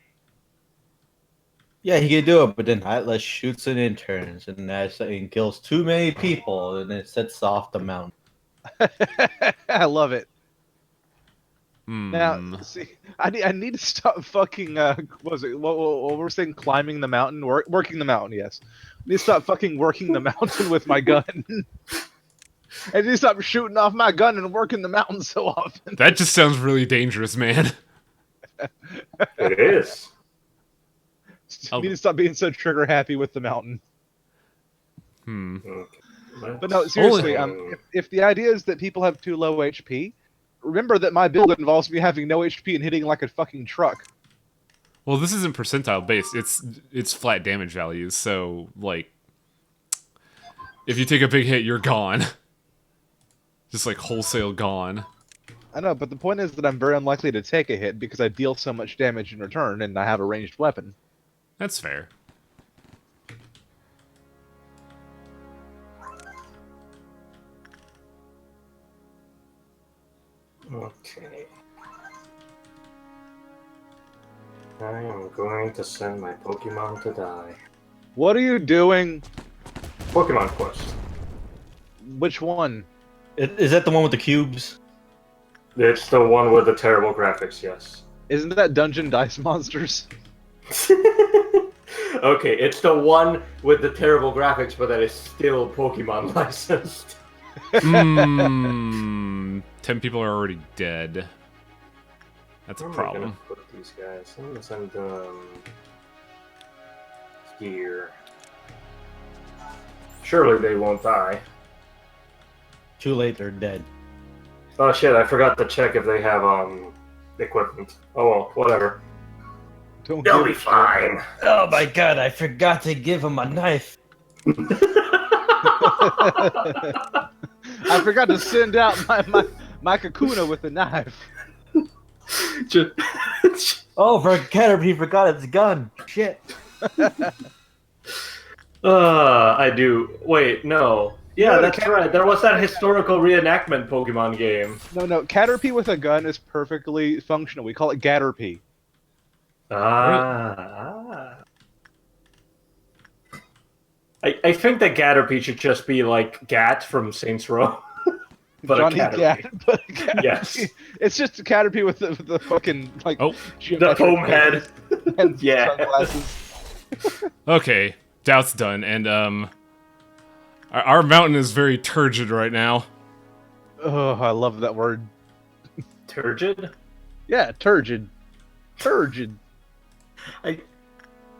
Yeah, he can do it, but then Atlas shoots it in turns, and kills too many people, and it sets off the mountain. I love it. Now, see, I need to stop fucking. What was it? What we're saying? Climbing the mountain, working the mountain. Yes, I need to stop fucking working the mountain with my gun. I need to stop shooting off my gun and working the mountain so often. That just sounds really dangerous, man. It is. I need to stop being so trigger happy with the mountain. Okay. But no, seriously, if the idea is that people have too low HP, remember that my build involves me having no HP and hitting like a fucking truck. Well, this isn't percentile based. It's flat damage values. So like, if you take a big hit, you're gone. Just like wholesale gone. I know, but the point is that I'm very unlikely to take a hit because I deal so much damage in return, and I have a ranged weapon. That's fair. Okay. I am going to send my Pokemon to die. What are you doing? Pokemon Quest. Which one? Is that the one with the cubes? It's the one with the terrible graphics, yes. Isn't that Dungeon Dice Monsters? Okay, it's the one with the terrible graphics, but that is still Pokemon licensed. 10 people are already dead. That's a problem. I'm gonna put these guys. I'm gonna send them here. Surely they won't die. Too late, they're dead. Oh shit! I forgot to check if they have equipment. Oh well, whatever. They'll be fine. Oh my god, I forgot to give him a knife. I forgot to send out my Kakuna with a knife. Oh, for Caterpie, he forgot his gun. Shit. I do. Wait, no. Yeah, No, that's right. There was that historical reenactment Pokemon game. No, Caterpie with a gun is perfectly functional. We call it Gatterpie. I think that Gatterpie should just be like Gat from Saints Row. But Johnny Gat. But yes. It's just a Caterpie with the fucking, like, the foam head. And yeah. sunglasses. Okay, doubt's done, and our mountain is very turgid right now. Oh, I love that word. Turgid? Yeah, turgid. Turgid. I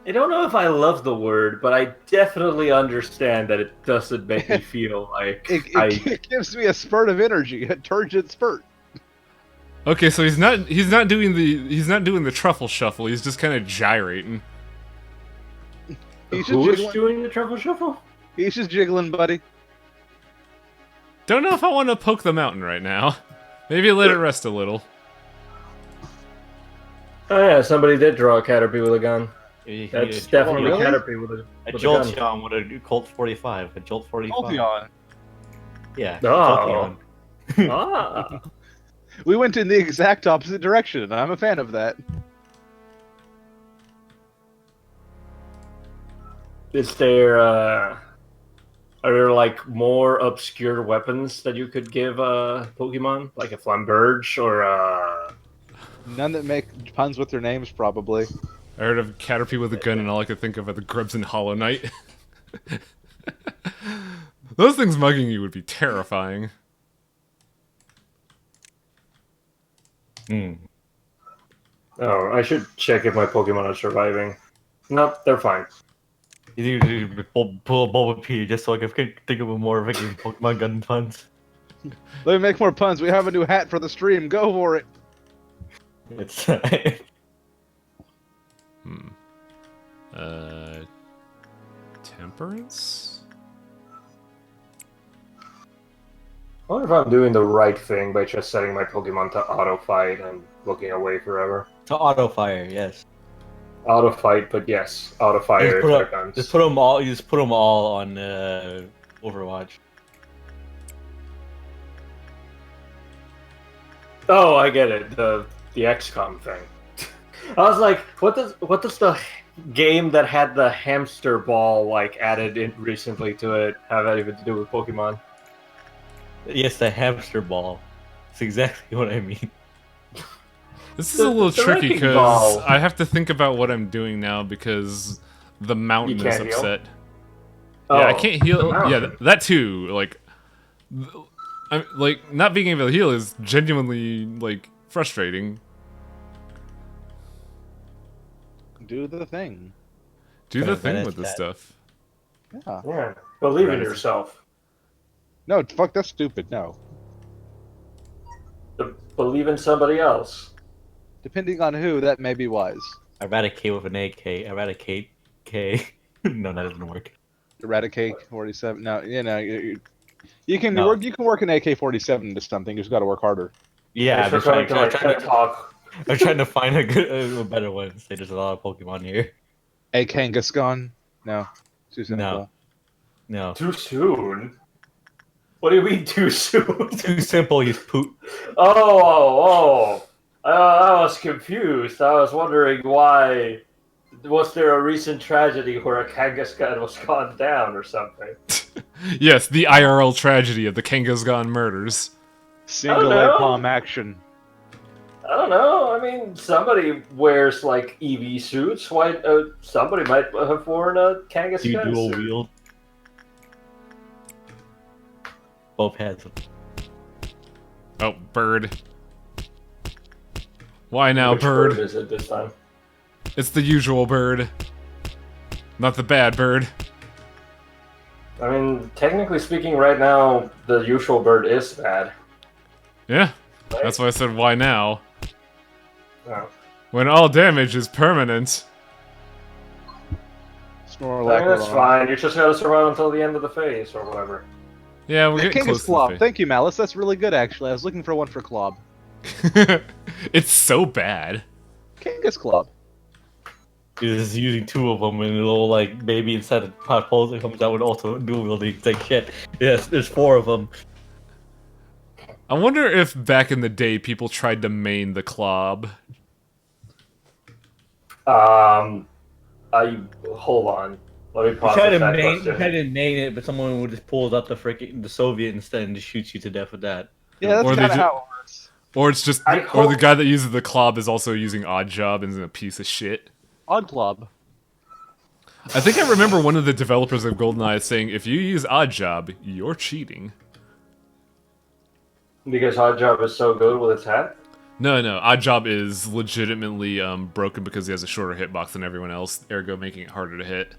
don't know if I love the word, but I definitely understand that it doesn't make me feel like it gives me a spurt of energy, a turgid spurt. Okay, so he's not doing the truffle shuffle. He's just kind of gyrating. Who's doing the truffle shuffle? He's just jiggling, buddy. Don't know if I want to poke the mountain right now. Maybe let it rest a little. Oh yeah, somebody did draw a Caterpie with a gun. That's definitely really? Caterpie with a with a gun. Jolteon with a Colt 45. A Jolt 45. Jolteon. Yeah. Oh. Jolteon. Ah. We went in the exact opposite direction, and I'm a fan of that. Is there are there like more obscure weapons that you could give Pokemon, like a Flamberge or None that make puns with their names, probably. I heard of Caterpie with a gun, and all I could think of are the grubs in Hollow Knight. Those things mugging you would be terrifying. Hmm. Oh, I should check if my Pokemon are surviving. Nope, they're fine. You pull a Bulbapedia just so I can think of a more freaking Pokemon gun puns. Let me make more puns. We have a new hat for the stream. Go for it. It's Temperance? I wonder if I'm doing the right thing by just setting my Pokemon to auto fight and looking away forever. to auto fire, yes. Auto fight, but yes, auto fire if they're guns. Just put them all. You just put them all on Overwatch. Oh, I get it. The XCOM thing. I was like, what does the game that had the hamster ball like added in recently to it have anything to do with Pokemon? Yes, the hamster ball. That's exactly what I mean. This is a little the tricky wrecking because ball. I have to think about what I'm doing now because the mountain You is can't heal? upset. Oh, Yeah, I can't heal. the mountain. Yeah, that too. Like not being able to heal is genuinely like frustrating. Do the thing. Do the Kinda thing badass with this cat. stuff. Yeah. Yeah, believe in Right. yourself. No, fuck, that's stupid. No. Believe in somebody else. Depending on who, that may be wise. Eradicate with an AK. Eradicate K. No, that doesn't work. Eradicate 47. No, you can No. work an AK-47 into something. You just got to work harder. Yeah, Thanks I'm for just coming trying, to my TED Talk. I'm trying to find a better one. Say there's a lot of Pokemon here. A Kangaskhan? No, too simple. No. Too soon? What do you mean too soon? Too simple, you poop. I was confused. I was wondering why. Was there a recent tragedy where a Kangaskhan was gone down or something? Yes, the IRL tragedy of the Kangaskhan murders. Single know. leg palm action. I don't know. I mean, somebody wears like EV suits. Why? Somebody might have worn a Kangaskhan Do you dual suit. wield? Both heads. Oh, bird. Why now, Which bird? is it this time? It's the usual bird. Not the bad bird. I mean, technically speaking, right now the usual bird is bad. Yeah, Right? that's why I said why now. Oh. When all damage is permanent. Snorlax. That's fine. You just gotta survive until the end of the phase or whatever. Yeah, we're Hey, getting Kangas close to Clob. the Thank you, Malice. That's really good, actually. I was looking for one for Clob. fa- It's so bad. Kangas Clob. He's just using two of them and a little like baby inside the pot holes that comes out with also dual wielding. It's like shit. Yes, there's four of them. I wonder if back in the day people tried to main the Clob. Hold on. Let me You process try to that main, question. it, but someone would just pull out the Soviet instead and just shoots you to death with that. Yeah, that's Or they kind of ju- how it works. Or it's just, I or the hope- guy that uses the Clob is also using Odd Job and is a piece of shit. Odd Clob. I think I remember one of the developers of GoldenEye saying, if you use Odd Job, you're cheating. Because Oddjob is so good with its hat? No, Odd Job is legitimately broken because he has a shorter hitbox than everyone else, ergo making it harder to hit.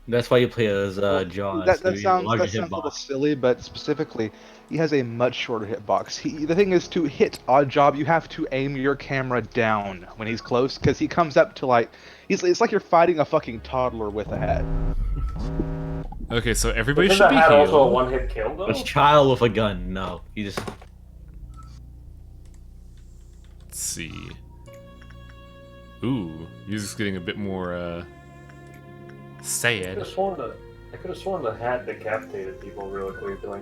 That's why you play as John. That so you have sounds a larger a little hitbox. silly, but specifically, he has a much shorter hitbox. The thing is, to hit Odd Job, you have to aim your camera down when he's close, because he comes up to like, it's like you're fighting a fucking toddler with a hat. Okay, so everybody Isn't should that be hat also a healed. one-hit kill, though? A child with a gun. No, you just Let's see. Ooh, music's getting a bit more I Sad. could have sworn the hat decapitated people really quickly.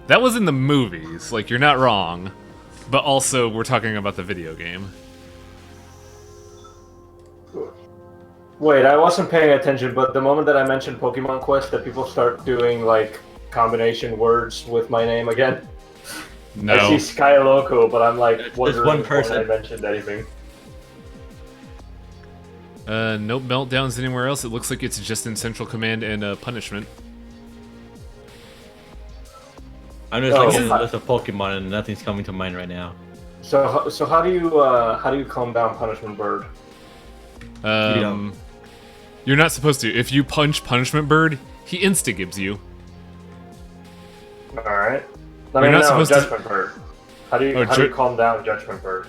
That was in the movies. Like, you're not wrong. But also, we're talking about the video game. Wait, I wasn't paying attention, but the moment that I mentioned Pokemon Quest, that people start doing, like, combination words with my name again. No. I see Sky Loco, but I'm like, wondering one person. when I mentioned anything. No meltdowns anywhere else. It looks like it's just in Central Command and Punishment. I'm just Oh. looking at the list of Pokemon and nothing's coming to mind right now. So how do you calm down Punishment Bird? You're not supposed to. If you punch Punishment Bird, he insta-gives you. All right. Let You're me not know, supposed to- Judgment Bird. How do you calm down Judgment Bird?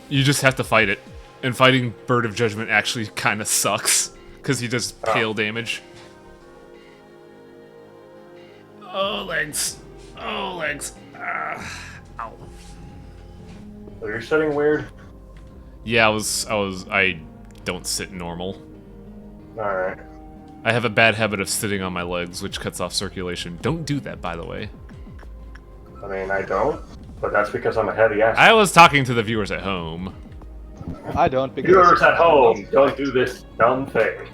You just have to fight it. And fighting Bird of Judgment actually kind of sucks. Because he does pale damage. Oh, legs. Oh, legs. Ow. Are you sitting weird? Yeah, I don't sit normal. All right. I have a bad habit of sitting on my legs, which cuts off circulation. Don't do that, by the way. I mean, I don't, but that's because I'm a heavy ass. I was talking to the viewers at home. I don't. Because Viewers at home, don't do this dumb thing.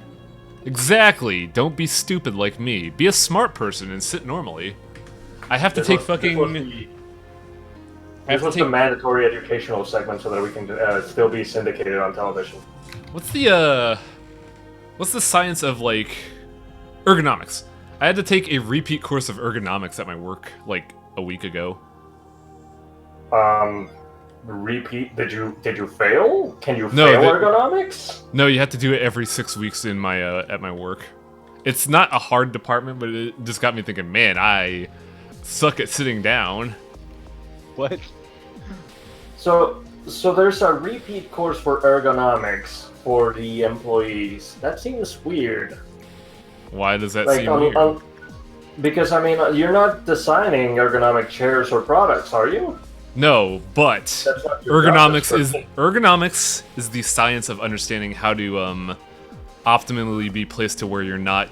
Exactly. Don't be stupid like me. Be a smart person and sit normally. I have to take fucking... This was the mandatory educational segment so that we can still be syndicated on television. What's the science of, like, ergonomics? I had to take a repeat course of ergonomics at my work, like, a week ago. Repeat? Did you fail? Can you No, fail ergonomics? No, you have to do it every 6 weeks in my at my work. It's not a hard department, but it just got me thinking, man, I suck at sitting down. What? So there's a repeat course for ergonomics for the employees. That seems weird. Why does that Like, seem weird? Because, I mean, you're not designing ergonomic chairs or products, are you? No, but That's not your job ergonomics is the science of understanding how to optimally be placed to where you're not,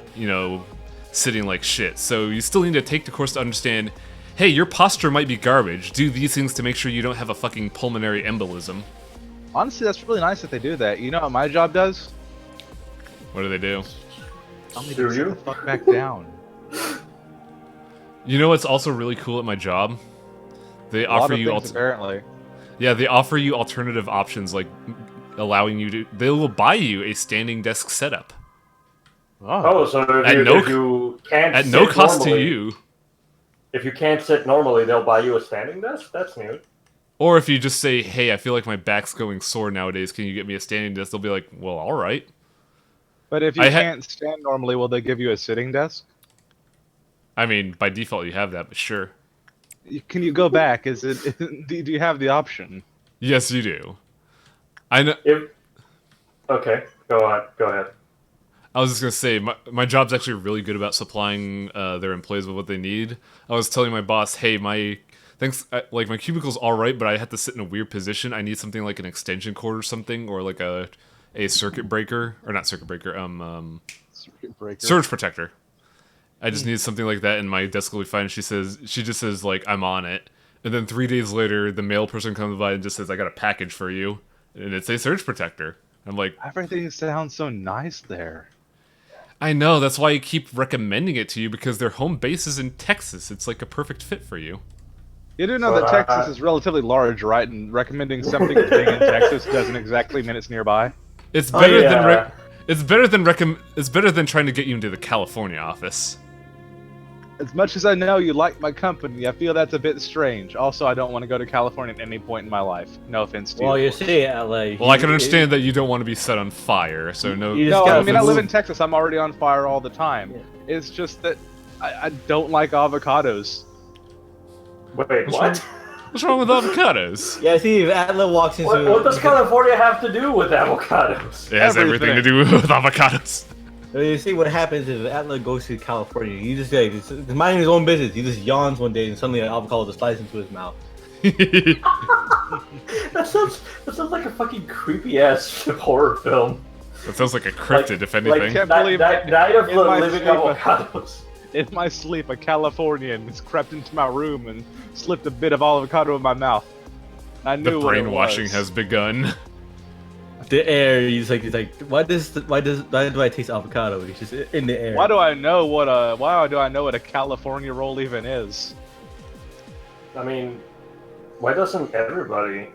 sitting like shit. So you still need to take the course to understand, hey, your posture might be garbage. Do these things to make sure you don't have a fucking pulmonary embolism. Honestly, that's really nice that they do that. You know what my job does? What do they do? Tell me Do to you? sit the fuck back down. You know what's also really cool at my job? They A lot offer of you things, apparently. Yeah, they offer you alternative options, like allowing you to. They will buy you a standing desk setup Oh, so At if you can't at sit no cost to normally- you. If you can't sit normally, they'll buy you a standing desk? That's new. Or if you just say, "Hey, I feel like my back's going sore nowadays. Can you get me a standing desk?" They'll be like, "Well, all right." But if you I can't stand normally, will they give you a sitting desk? I mean, by default, you have that, but sure. Can you go back? Do you have the option? Yes, you do. I know. Okay, go ahead. I was just gonna say, my job's actually really good about supplying their employees with what they need. I was telling my boss, "Hey, my cubicle's all right, but I have to sit in a weird position. I need something like an extension cord or something, or like a circuit breaker, or not circuit breaker, Circuit breaker. surge protector. I just need something like that, and my desk will be fine." She just says like, "I'm on it," and then 3 days later, the mail person comes by and just says, "I got a package for you," and it's a surge protector. I'm like, Everything sounds so nice there. I know, that's why I keep recommending it to you, because their home base is in Texas. It's like a perfect fit for you. You do know that Texas is relatively large, right? And recommending something as being in Texas doesn't exactly mean it's nearby. It's better yeah. it's better than trying to get you into the California office. As much as I know you like my company, I feel that's a bit strange. Also, I don't want to go to California at any point in my life. No offense to Well, you. you see, LA. Well, I can understand that you don't want to be set on fire, so no. You just No, gotta I mean, I move. live in Texas. I'm already on fire all the time. Yeah. It's just that I don't like avocados. Wait, what? What's wrong with avocados? Yeah, see, if Atla walks into... What does California have to do with avocados? It has everything to do with avocados. You see what happens if Atla goes to California. You just like, he's minding his own business. He just yawns one day and suddenly an avocado just slides into his mouth. That sounds like a fucking creepy ass horror film. That sounds like a cryptid, if anything. can't believe Night of in the my Living sleep, Avocados. In my sleep, a Californian has crept into my room and slipped a bit of avocado in my mouth. I The knew what it brainwashing was. has begun. The air. He's like, why do I taste avocado? It's just in the air. Why do I know what a California roll even is? I mean, why doesn't everybody?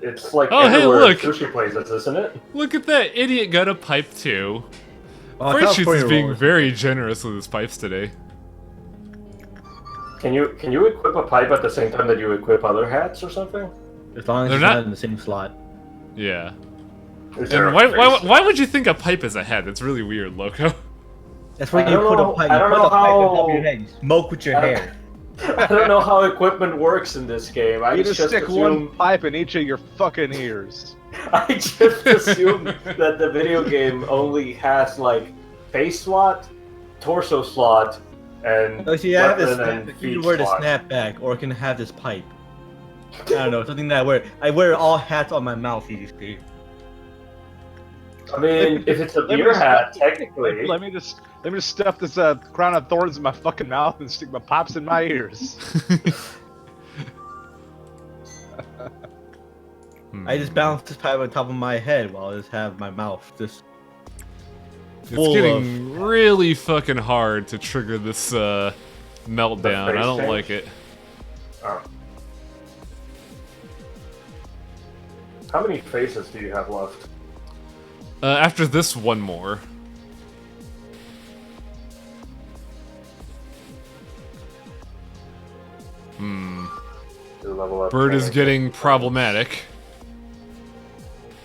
It's like Oh, hey, everywhere look. sushi places, isn't it? Look at that idiot got a pipe too. Oh, Fright Shoots California is being rolls. very generous with his pipes today. Can you equip a pipe at the same time that you equip other hats or something? As long as They're it's not- not in the same slot. Yeah. Is there And a why face? would you think a pipe is a head? That's really weird, Loco. That's where I you don't put know- a pipe. I You don't put know a pipe on top how- of your head. You smoke with your I don't- hair. I don't know how equipment works in this game. I You just stick assume one pipe in each of your fucking ears. I just assume that the video game only has like face slot, torso slot, and Oh, see, I have this weapon and snap. You feet can wear the slot. snapback, or I can have this pipe. I don't know, something that I wear. I wear all hats on my mouth, you see. I mean, if it's a Let me beer just- hat, technically. Let me just stuff this crown of thorns in my fucking mouth and stick my pops in my ears. I just bounce this pipe on top of my head while I just have my mouth just. It's full getting really fucking hard to trigger this meltdown. I don't face like change? it. Oh. How many faces do you have left? After this, one more. To level up Bird is training? getting problematic.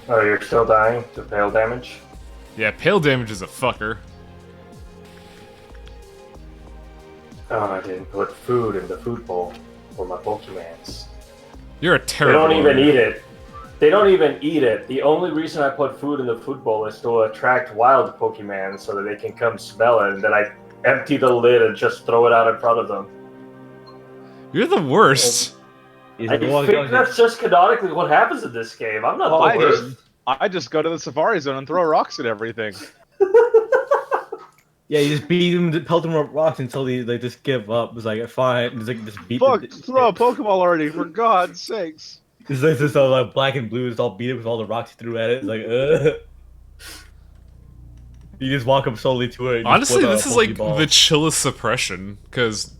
Oh, you're still dying to pale damage? Yeah, pale damage is a fucker. Oh, I didn't put food in the food bowl for my Pokemans. You're a They terrible. don't even owner. eat it. They don't even eat it. The only reason I put food in the food bowl is to attract wild Pokemon so that they can come smell it, and then I empty the lid and just throw it out in front of them. You're the worst. He's I think that's just canonically what happens in this game. I'm not the worst. I just go to the Safari Zone and throw rocks at everything. Yeah, you just beat him, pelt him with rocks until they just give up. It's like, fine. It's like, just beat Fuck, them. throw a Pokeball already, for God's sakes. It's like, just all like black and blue. It's all beat up with all the rocks he threw at it. It's like, You just walk up slowly to it. and just Honestly, whip a this is like Pokeball. the chillest suppression, because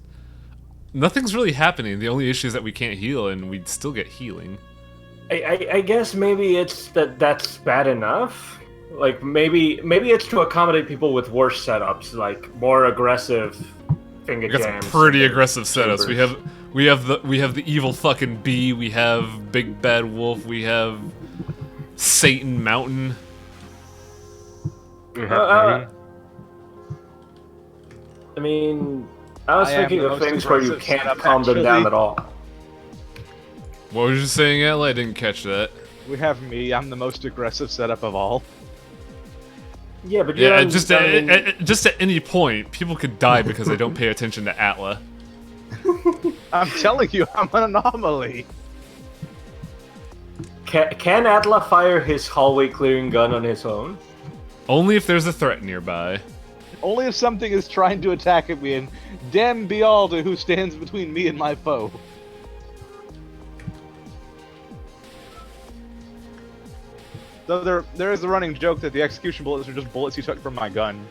nothing's really happening. The only issue is that we can't heal, and we'd still get healing. I guess maybe it's that's bad enough. Like maybe it's to accommodate people with worse setups, like more aggressive finger We got jams. some pretty aggressive setups. chambers. We have the evil fucking bee. We have Big Bad Wolf. We have Satan Mountain. I mean, I was I am thinking the of most things where you aggressive can't setup, calm them down actually. at all. What was you saying, Ella? I didn't catch that. We have me, I'm the most aggressive setup of all. Yeah, but you Yeah, haven't just done- just at any point, people could die because they don't pay attention to Atla. I'm telling you, I'm an anomaly. Can Atla fire his hallway clearing gun on his own? Only if there's a threat nearby. Only if something is trying to attack me, and damn be all to who stands between me and my foe. Though there is a running joke that the execution bullets are just bullets you took from my gun.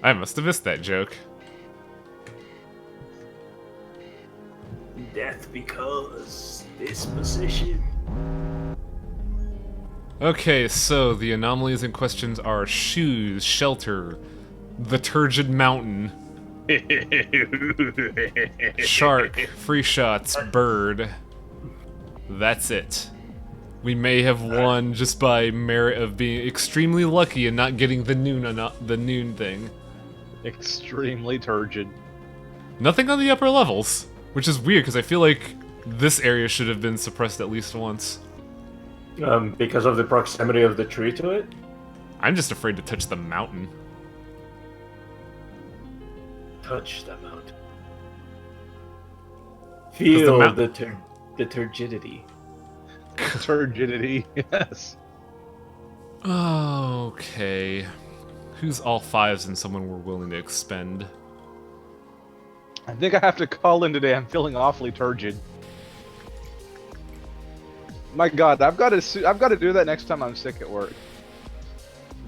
I must have missed that joke. Death because disposition. Okay, so the anomalies in questions are shoes, shelter, the turgid mountain, shark, free shots, bird. That's it. We may have won just by merit of being extremely lucky and not getting the noon thing. Extremely turgid. Nothing on the upper levels, which is weird because I feel like this area should have been suppressed at least once. Because of the proximity of the tree to it? I'm just afraid to touch the mountain. Touch the mountain. Feel the turgidity. Turgidity, yes. Okay. Who's all fives and someone we're willing to expend? I think I have to call in today. I'm feeling awfully turgid. My God, I've got to do that next time I'm sick at work.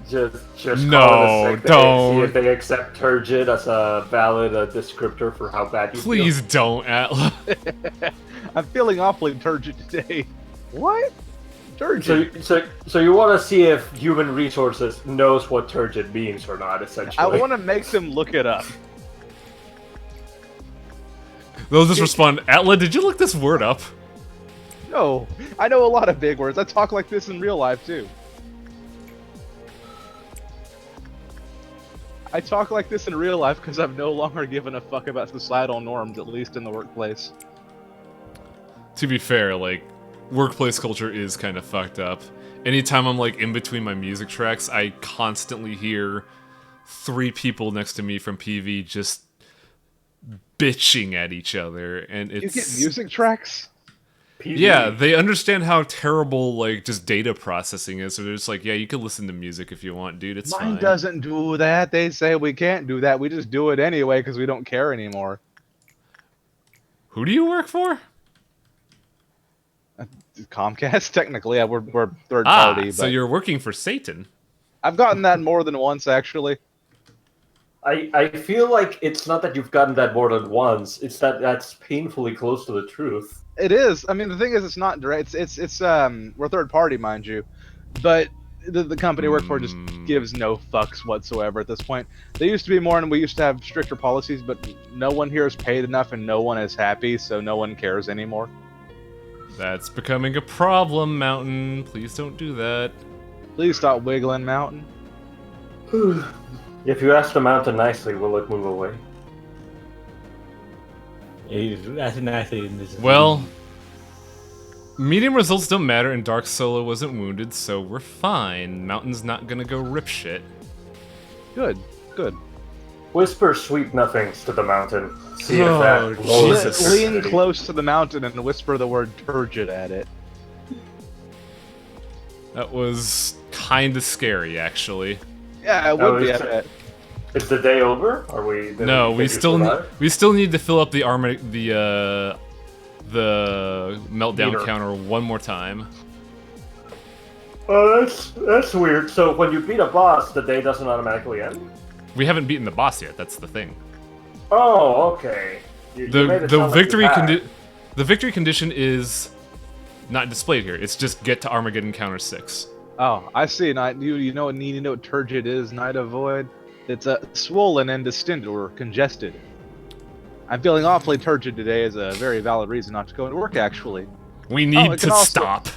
Just No, call it a sick day, don't. see if they accept turgid as a valid descriptor for how bad you Please feel. don't, Atla. I'm feeling awfully turgid today. What? Turgid? So you want to see if human resources knows what turgid means or not, essentially. I want to make them look it up. They'll just respond, Atla, did you look this word up? No, I know a lot of big words. I talk like this in real life, too. I talk like this in real life because I've no longer given a fuck about societal norms, at least in the workplace. To be fair, like, workplace culture is kind of fucked up. Anytime I'm, like, in between my music tracks, I constantly hear 3 people next to me from PV just bitching at each other, and it's... You get music tracks? PV. Yeah, they understand how terrible, like, just data processing is, so they're just like, yeah, you can listen to music if you want, dude, it's Mine fine. doesn't do that. They say we can't do that. We just do it anyway because we don't care anymore. Who do you work for? Comcast, technically, yeah, we're third party. So but you're working for Satan. I've gotten that more than once, actually. I feel like it's not that you've gotten that more than once, it's that that's painfully close to the truth. It is. I mean, the thing is, it's not direct. It's we're third party, mind you, but the company I work for just gives no fucks whatsoever at this point. They used to be more, and we used to have stricter policies, but no one here is paid enough, and no one is happy, so no one cares anymore. That's becoming a problem, Mountain. Please don't do that. Please stop wiggling, Mountain. If you ask the mountain nicely, will it move away? That's nicely. Well, medium results don't matter, and Dark Solo wasn't wounded, so we're fine. Mountain's not gonna go rip shit. Good, good. Whisper sweet nothings to the mountain. See if Oh, that lowers Jesus. its Lean acidity. close to the mountain and whisper the word turgid at it. That was kinda scary, actually. Yeah, it Oh, would be. I is it- bet. Is the day over? Are we? No, we did you still survive? need to fill up the meltdown Meter. counter one more time. Oh, that's weird. So when you beat a boss, the day doesn't automatically end. We haven't beaten the boss yet. That's the thing. Oh, okay. You made The it sound like you had. the victory condition is not displayed here. It's just get to Armageddon counter 6. Oh, I see. Night. You know what turgid is? Night of Void. It's swollen and distended or congested. I'm feeling awfully turgid today is a very valid reason not to go into work, actually. We need it can to also- stop.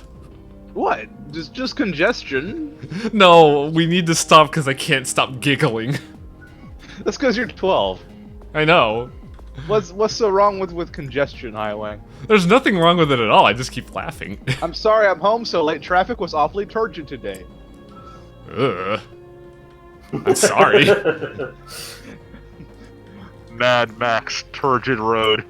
What? Just congestion? No, we need to stop because I can't stop giggling. That's because you're 12. I know. What's so wrong with congestion, Highway? There's nothing wrong with it at all. I just keep laughing. I'm sorry I'm home so late. Traffic was awfully turgid today. Ugh. I'm sorry. Mad Max Turgid Road.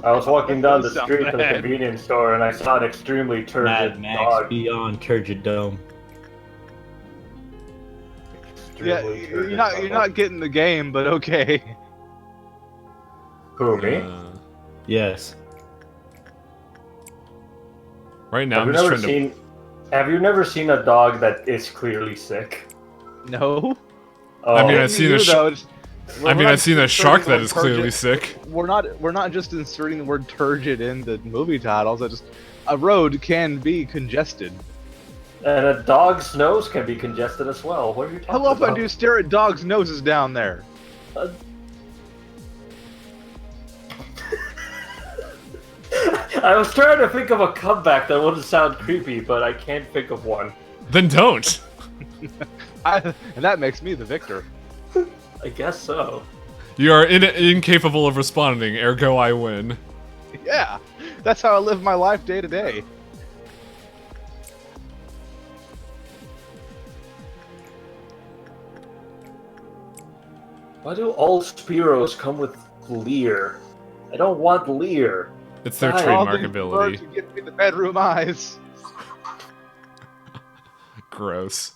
I was walking down the Sounds street to the bad. convenience store and I saw an extremely turgid Mad Max dog. Beyond Turgid Dome. Yeah, Extremely you're turgid not dog. getting the game, but okay. Who, me? Yes. Right now, Have I'm you just never trying to. seen? Have you never seen a dog that is clearly sick? No. Oh, I mean, I've seen a Neither, though. I've seen a shark that is is clearly sick. We're not just inserting the word turgid in the movie titles. A road can be congested. and a dog's nose can be congested as well. What are you talking How often about? do you stare at dogs' noses down there? I was trying to think of a comeback that wouldn't sound creepy, but I can't think of one. Then don't. And that makes me the victor. I guess so. You are incapable of responding, ergo I win. Yeah, that's how I live my life day to day. Why do all Spearos come with Leer? I don't want Lear. It's their Guys, All trademark these ability. birds give me the bedroom eyes. Gross.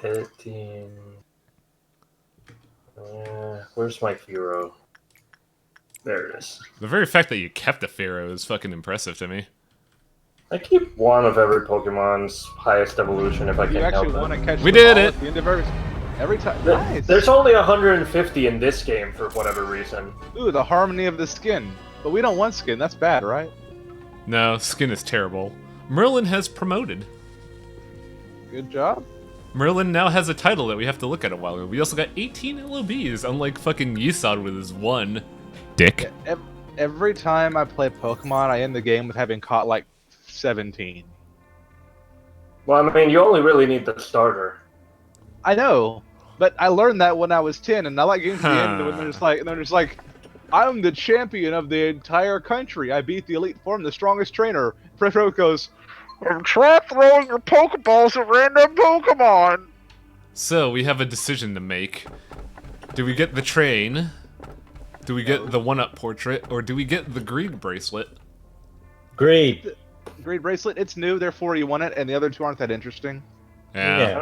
Editing. Where's my hero? There it is. The very fact that you kept a Pharaoh is fucking impressive to me. I keep one of every Pokemon's highest evolution if I You can actually help want it. to catch We the did ball it! at the end of every time. There- Nice. There's only 150 in this game for whatever reason. Ooh, the harmony of the skin. But we don't want skin. That's bad, right? No, skin is terrible. Merlin has promoted. Good job. Merlin now has a title that we have to look at a while ago. We also got 18 LOBs, unlike fucking Yisod with his one. Dick. Every time I play Pokemon, I end the game with having caught like 17. Well, I mean, you only really need the starter. I know, but I learned that when I was 10, and I like getting to the end when they're just like, I'm the champion of the entire country. I beat the elite form, the strongest trainer. Fredro goes, try throwing your Pokeballs at random Pokemon. So, we have a decision to make. Do we get the train? Do we get the one-up portrait? Or do we get the greed bracelet? Great. Great bracelet, it's new, therefore you want it, and the other two aren't that interesting. Yeah.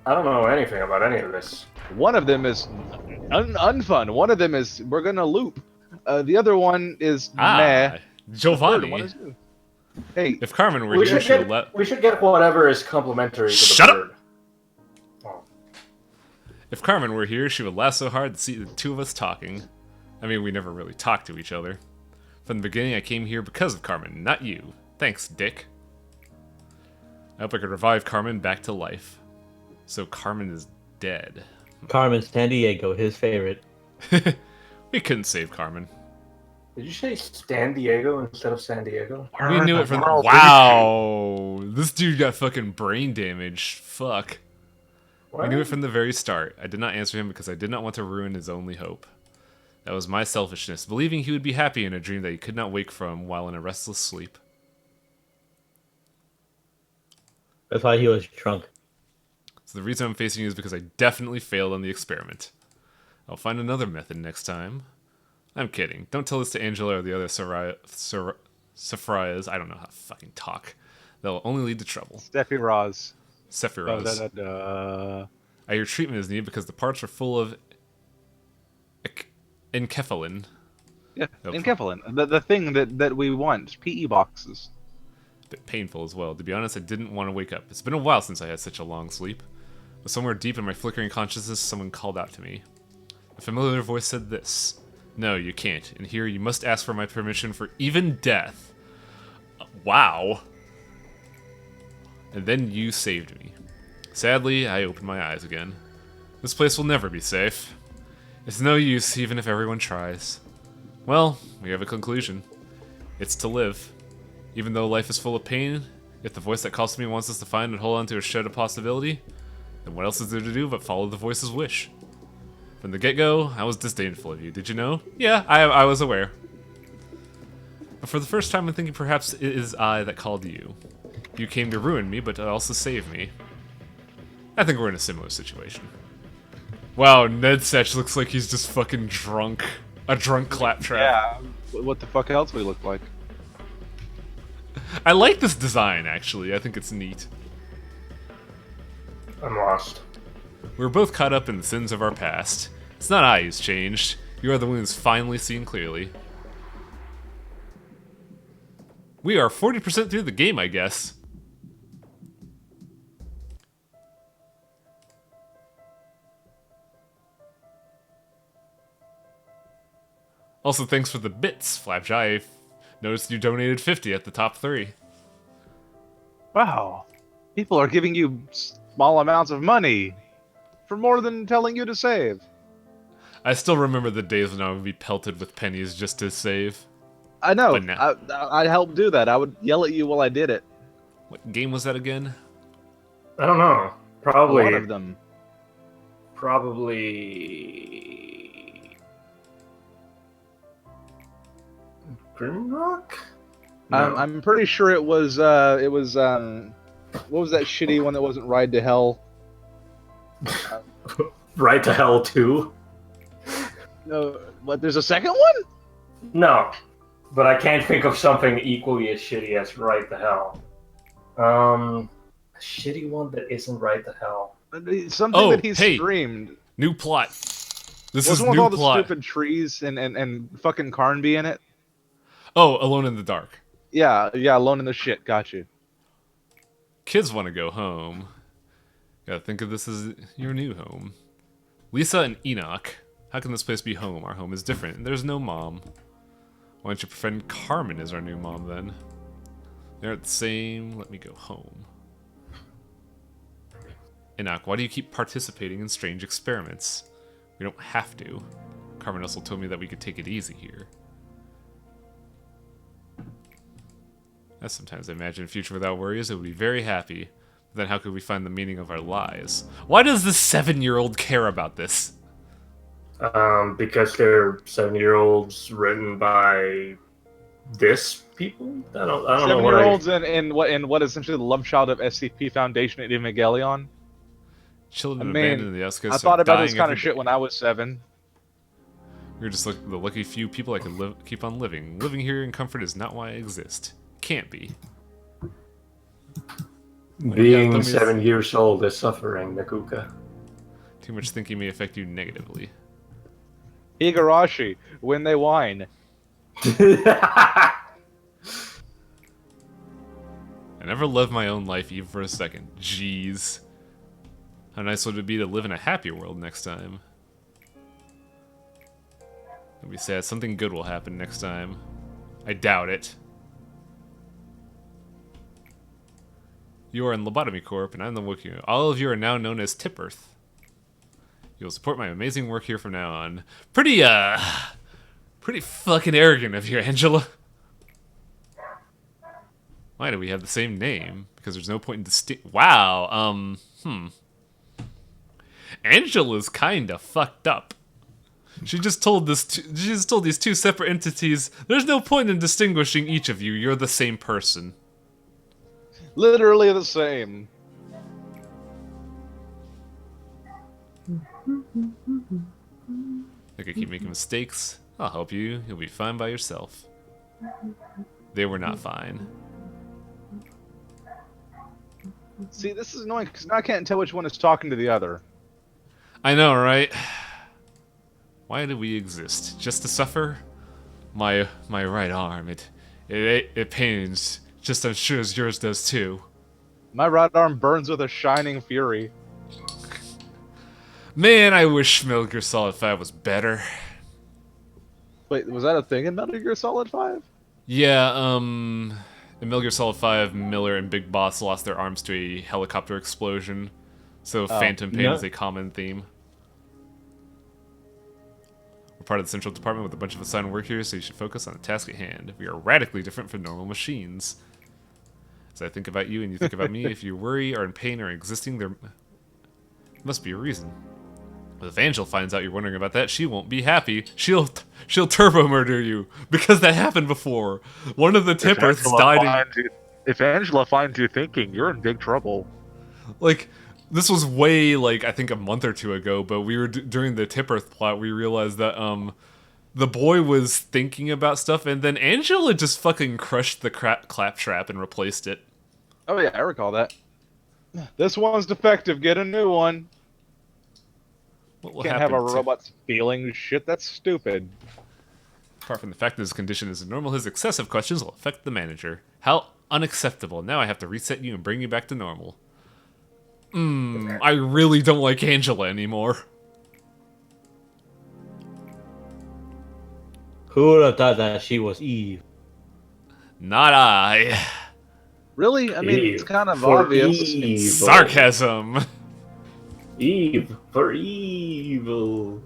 I don't know anything about any of this. One of them is unfun. One of them is we're gonna loop. The other one is meh. Ah, The third Giovanni. one is new. Hey, If Carmen were We here, should, she would let... we should get whatever is complementary to the Shut up! bird. Oh. If Carmen were here, she would laugh so hard to see the two of us talking. I mean, we never really talked to each other. From the beginning, I came here because of Carmen, not you. Thanks, Dick. I hope I could revive Carmen back to life. So Carmen is dead. Carmen San Diego, his favorite. We couldn't save Carmen. Did you say San Diego instead of San Diego? We knew it from... Wow! This dude got fucking brain damage. Fuck. What? I knew it from the very start. I did not answer him because I did not want to ruin his only hope. That was my selfishness, believing he would be happy in a dream that he could not wake from while in a restless sleep. That's why he was drunk. So the reason I'm facing you is because I definitely failed on the experiment. I'll find another method next time. I'm kidding. Don't tell this to Angela or the other Sephiroths. I don't know how to fucking talk. They'll only lead to trouble. Steffi Roz. Sephiroths. Your treatment is needed because the parts are full of enkephalin. Yeah, No Enkephalin. The thing that we want. PE boxes. Bit painful as well. To be honest, I didn't want to wake up. It's been a while since I had such a long sleep. But somewhere deep in my flickering consciousness, someone called out to me. A familiar voice said this. No, you can't. And here you must ask for my permission for even death. Wow. And then you saved me. Sadly, I opened my eyes again. This place will never be safe. It's no use, even if everyone tries. Well, we have a conclusion. It's to live. Even though life is full of pain, if the voice that calls to me wants us to find and hold on to a shred of possibility, then what else is there to do but follow the voice's wish? From the get-go, I was disdainful of you, did you know? Yeah, I was aware. But for the first time, I'm thinking perhaps it is I that called you. You came to ruin me, but to also save me. I think we're in a similar situation. Wow, Ned Setch looks like he's just fucking drunk. A drunk claptrap. Yeah. What the fuck else we look like? I like this design, actually. I think it's neat. I'm lost. We're both caught up in the sins of our past. It's not I who's changed. You are the one who's finally seen clearly. We are 40% through the game, I guess. Also, thanks for the bits, Flapjaw. I noticed you donated 50 at the top 3. Wow. People are giving you small amounts of money for more than telling you to save. I still remember the days when I would be pelted with pennies just to save. I know. But now- I'd help do that. I would yell at you while I did it. What game was that again? I don't know. Probably. One of them. Probably. Grimrock? No. I'm pretty sure it was what was that shitty one that wasn't Ride to Hell? Right to Hell 2. No, what? There's a second one? No, but I can't think of something equally as shitty as Right to Hell. A shitty one that isn't Right to Hell. Something Oh, that he hey. streamed. New plot. This Was is the one with new all the plot. stupid trees and fucking Carnby in it? Oh, Alone in the Dark. Yeah, Alone in the Shit. Got you. Kids want to go home. Gotta think of this as your new home. Lisa and Enoch. How can this place be home? Our home is different. There's no mom. Why don't you pretend Carmen is our new mom then? They're the same. Let me go home. Enoch, why do you keep participating in strange experiments? We don't have to. Carmen also told me that we could take it easy here. As sometimes I imagine a future without worries, I would be very happy. But then how could we find the meaning of our lives? Why does this 7-year-old care about this? Because they're 7-year-olds written by this people. I don't know what I. 7-year-olds in what essentially the love child of SCP Foundation and Evangelion. Children I mean, abandoned in the outskirts I thought are about dying this kind of every shit day. when I was 7. You're just like the lucky few people I can keep on living. Living here in comfort is not why I exist. Can't be. Being Yeah, 7 years old is suffering, Nakuka. Too much thinking may affect you negatively. Higurashi, when they whine. I never lived my own life even for a second. Jeez. How nice would it be to live in a happier world next time? Don't be sad. Something good will happen next time. I doubt it. You are in Lobotomy Corp, and I'm the Wookiee. All of you are now known as Tipperth. You'll support my amazing work here from now on. Pretty fucking arrogant of you, Angela. Why do we have the same name? Because there's no point in Wow, Angela's kinda fucked up. She just told these two separate entities, there's no point in distinguishing each of you, you're the same person. Literally the same. Like I keep making mistakes. I'll help you. You'll be fine by yourself. They were not fine. See, this is annoying because now I can't tell which one is talking to the other. I know, right? Why do we exist? Just to suffer? My right arm, it pains. Just as sure as yours does too. My right arm burns with a shining fury. Man, I wish Metal Gear Solid 5 was better. Wait, was that a thing in Metal Gear Solid 5? Yeah, in Metal Gear Solid 5, Miller and Big Boss lost their arms to a helicopter explosion. So phantom pain no. is a common theme. We're part of the Central Department with a bunch of assigned work here, so you should focus on the task at hand. We are radically different from normal machines. As I think about you and you think about me, if you worry, are in pain, or existing, there must be a reason. But if Angel finds out you're wondering about that, she won't be happy. She'll turbo murder you, because that happened before. One of the Tipperths died in... If Angela finds you thinking, you're in big trouble. Like, this was way, like, I think a month or two ago, but we were during the Tipperth plot, we realized that, the boy was thinking about stuff, and then Angela just fucking crushed the claptrap and replaced it. Oh yeah, I recall that. This one's defective, get a new one. What will Can't happen have a robot's feelings. Shit, that's stupid. Apart from the fact that this condition is normal, his excessive questions will affect the manager. How unacceptable. Now I have to reset you and bring you back to normal. I really don't like Angela anymore. Who would have thought that she was Eve? Not I. Really? I mean, it's Eve kind of for obvious. evil. Sarcasm. Eve for evil.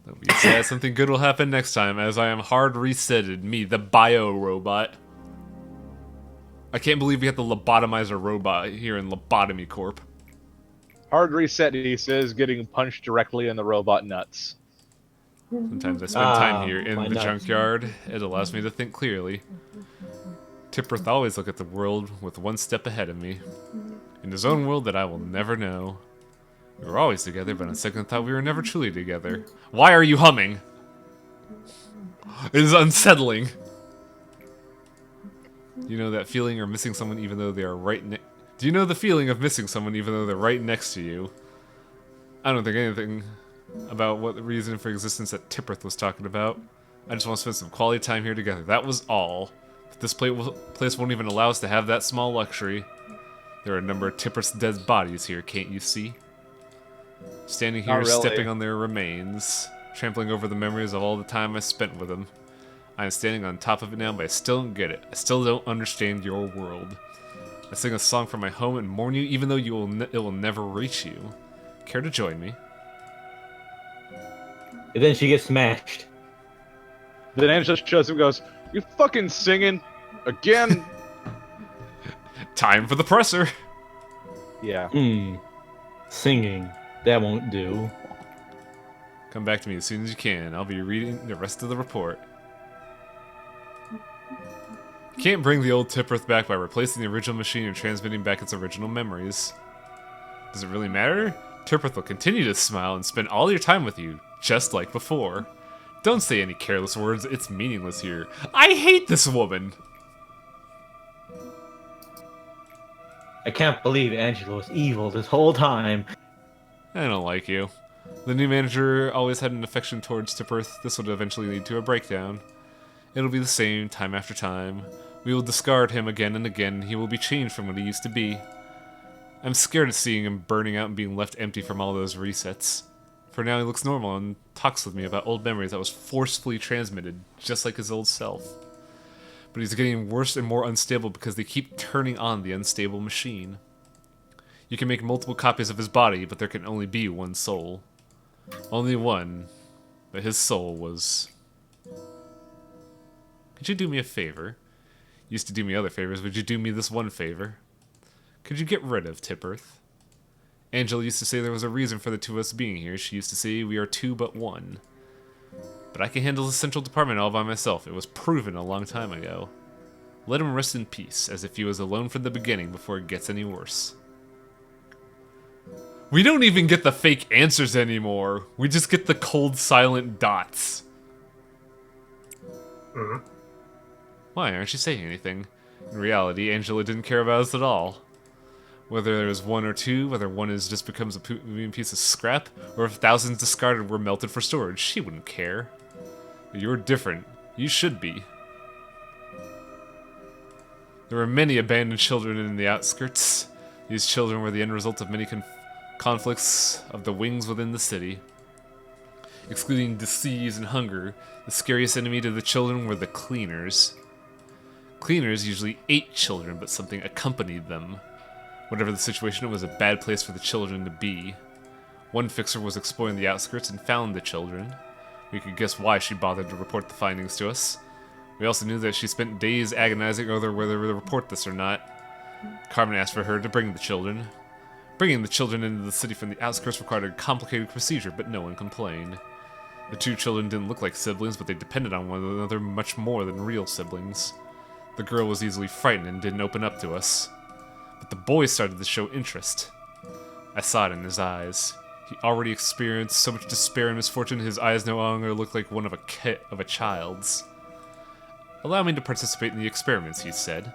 Don't be sad, something good will happen next time, as I am hard resetted, me, the bio-robot. I can't believe we have to lobotomize a robot here in Lobotomy Corp. Hard reset, he says, getting punched directly in the robot nuts. Sometimes I spend time here my in the nuts. junkyard. It allows me to think clearly. Tipperth always look at the world with one step ahead of me. In his own world that I will never know. We were always together, but on second thought, we were never truly together. Why are you humming? It is unsettling. Do you know that feeling of missing someone even though they are right next? Do you know the feeling of missing someone even though they're right next to you? I don't think anything about what the reason for existence that Tipperth was talking about. I just want to spend some quality time here together. That was all. But this place won't even allow us to have that small luxury. There are a number of Tipperth's dead bodies here, can't you see? Standing here, Not really. stepping on their remains, trampling over the memories of all the time I spent with them. I am standing on top of it now, but I still don't get it. I still don't understand your world. I sing a song from my home and mourn you, even though it will never reach you. Care to join me? And then she gets smashed. Then Angela shows him and goes, "You fucking singing again?" Time for the presser! Yeah. Singing. That won't do. Come back to me as soon as you can. I'll be reading the rest of the report. You can't bring the old Tipperth back by replacing the original machine and transmitting back its original memories. Does it really matter? Tipperth will continue to smile and spend all your time with you, just like before. Don't say any careless words, it's meaningless here. I hate this woman! I can't believe Angela was evil this whole time. I don't like you. The new manager always had an affection towards Tipperth. This would eventually lead to a breakdown. It'll be the same time after time. We will discard him again and again. He will be changed from what he used to be. I'm scared of seeing him burning out and being left empty from all those resets. For now, he looks normal and talks with me about old memories that was forcefully transmitted, just like his old self. But he's getting worse and more unstable because they keep turning on the unstable machine. You can make multiple copies of his body, but there can only be one soul. Only one, but his soul was... Could you do me a favor? You used to do me other favors, would you do me this one favor? Could you get rid of Tipperth? Angela used to say there was a reason for the two of us being here. She used to say we are two but one. But I can handle the central department all by myself. It was proven a long time ago. Let him rest in peace, as if he was alone from the beginning before it gets any worse. We don't even get the fake answers anymore. We just get the cold, silent dots. Why aren't you saying anything? In reality, Angela didn't care about us at all. Whether there was one or two, whether one is just becomes a moving piece of scrap, or if thousands discarded were melted for storage, she wouldn't care. But you're different. You should be. There were many abandoned children in the outskirts. These children were the end result of many conflicts of the wings within the city. Excluding disease and hunger, the scariest enemy to the children were the cleaners. Cleaners usually ate children, but something accompanied them. Whatever the situation, it was a bad place for the children to be. One fixer was exploring the outskirts and found the children. We could guess why she bothered to report the findings to us. We also knew that she spent days agonizing over whether to report this or not. Carmen asked for her to bring the children. Bringing the children into the city from the outskirts required a complicated procedure, but no one complained. The two children didn't look like siblings, but they depended on one another much more than real siblings. The girl was easily frightened and didn't open up to us. But the boy started to show interest. I saw it in his eyes. He already experienced so much despair and misfortune, his eyes no longer looked like one of a child's. Allow me to participate in the experiments, he said.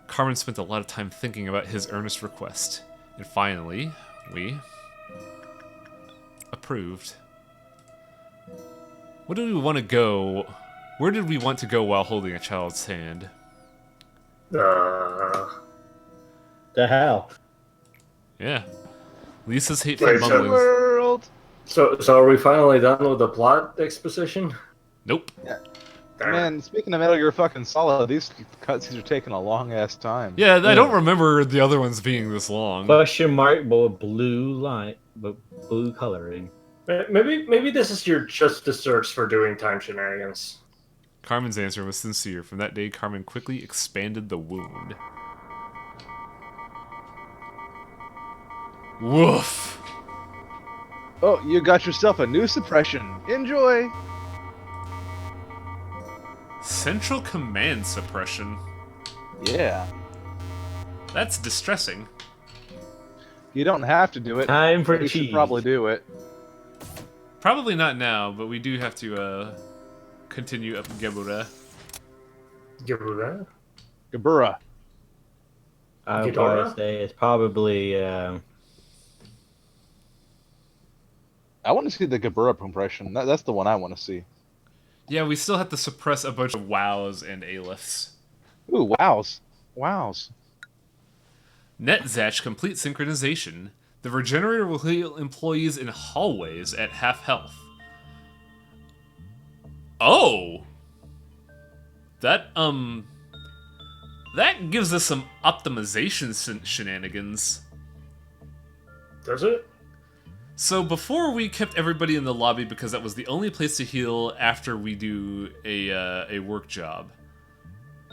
Carmen spent a lot of time thinking about his earnest request. And finally, we approved. Where did we want to go while holding a child's hand? The hell? Yeah. Lisa's hateful mumblings. World. So are we finally done with the plot exposition? Nope. Man, speaking of Metal Gear fucking Solid, these cutscenes are taking a long ass time. Yeah, I don't remember the other ones being this long. Question mark, but blue coloring. Maybe this is your just desserts for doing time shenanigans. Carmen's answer was sincere. From that day, Carmen quickly expanded the wound. Woof! Oh, you got yourself a new suppression. Enjoy! Central Command Suppression. Yeah. That's distressing. You don't have to do it. Time for We cheese. should probably do it. Probably not now, but we do have to continue up Gebura. Gebura? Gabura. I would Ghidorah? probably say it's probably I want to see the Gabura impression. That's the one I want to see. Yeah, we still have to suppress a bunch of wows and A-lifts. Ooh, wows. Wows. NetZatch complete synchronization. The regenerator will heal employees in hallways at half health. Oh! That gives us some optimization shenanigans. Does it? So before we kept everybody in the lobby because that was the only place to heal after we do a work job.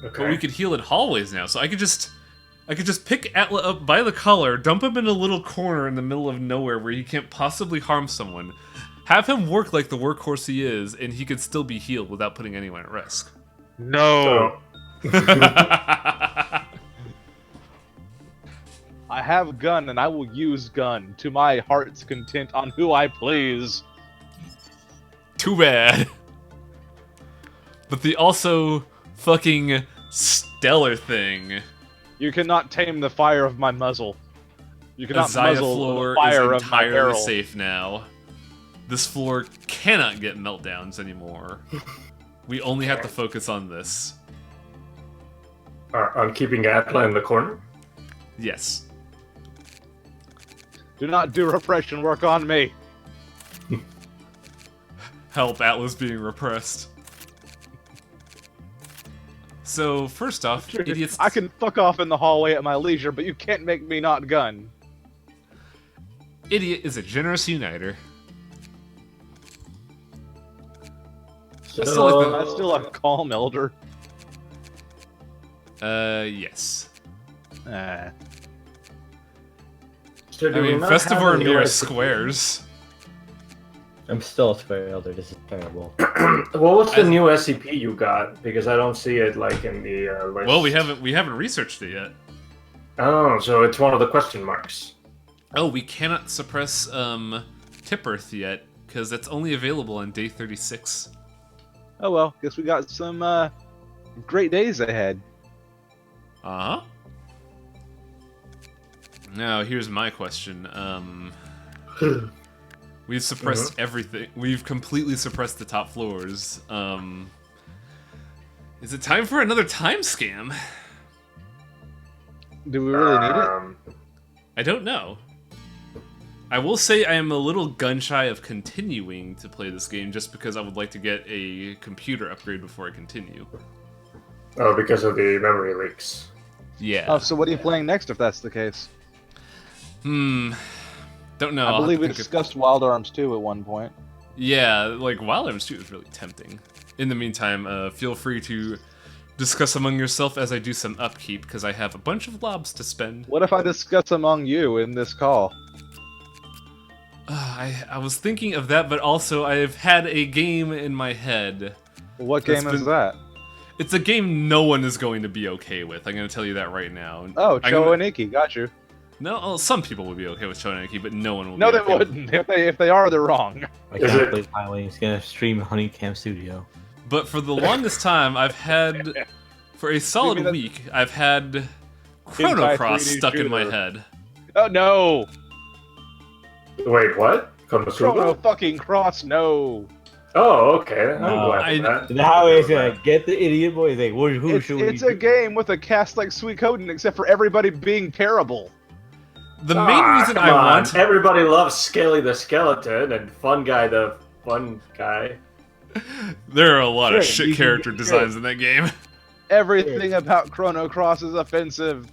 Okay. But we could heal in hallways now, so I could just pick Atla up by the collar, dump him in a little corner in the middle of nowhere where he can't possibly harm someone, have him work like the workhorse he is, and he could still be healed without putting anyone at risk. No. So, I have gun and I will use gun to my heart's content on who I please. Too bad. But the also fucking stellar thing. You cannot tame the fire of my muzzle. You cannot Azaya muzzle floor the fire is of my entirely barrel. safe now. This floor cannot get meltdowns anymore. We only have to focus on this. I'm keeping Atla in the corner. Yes. Do not do repression work on me. Help, Atlas being repressed. So, first off, idiots... I can fuck off in the hallway at my leisure, but you can't make me not gun. Idiot is a generous uniter. I still like the... That's still a calm elder. yes. So do I we mean, not have Festivore a and new me are recipe? squares. I'm still a square elder. This is terrible. What was the new SCP you got? Because I don't see it like in the list. Well, we haven't researched it yet. Oh, so it's one of the question marks. Oh, we cannot suppress Tip Earth yet, because that's only available on day 36. Oh well, guess we got some great days ahead. Uh-huh. Now, here's my question. We've suppressed everything. We've completely suppressed the top floors. Is it time for another time scam? Do we really need it? I don't know. I will say I am a little gun-shy of continuing to play this game just because I would like to get a computer upgrade before I continue. Oh, because of the memory leaks. Yeah. Oh, so what are you playing next if that's the case? Don't know. I I'll believe have we to think of- discussed Wild Arms 2 at one point. Yeah, like Wild Arms 2 is really tempting. In the meantime, feel free to discuss among yourself as I do some upkeep, because I have a bunch of lobs to spend. What if I discuss among you in this call? I was thinking of that, but also I've had a game in my head. What That's game is been- that? It's a game no one is going to be okay with. I'm going to tell you that right now. Oh, I'm Cho gonna- and Iki, got you. No, well, some people would be okay with Shoneki, but no one will No, be they okay with- wouldn't. If they are, they're wrong. I Is can't it- play Highway. He's gonna stream Honeycam Studio. But for the longest time, I've had, for a solid that- week, I've had Chrono Cross 3D stuck in my shooter. head. Oh no! Wait, what? Chrono Konosuba? fucking Cross, no! Oh, okay. I'm No, glad for that. The Highway is gonna get the idiot boy. He's like, who should we It's a do? game with a cast like Suikoden, except for everybody being terrible. The main reason come I on. want... Everybody loves Skelly the Skeleton and Fun Guy the Fun Guy. There are a lot of Sure, shit you can- character designs in that game. Everything about Chrono Cross is offensive.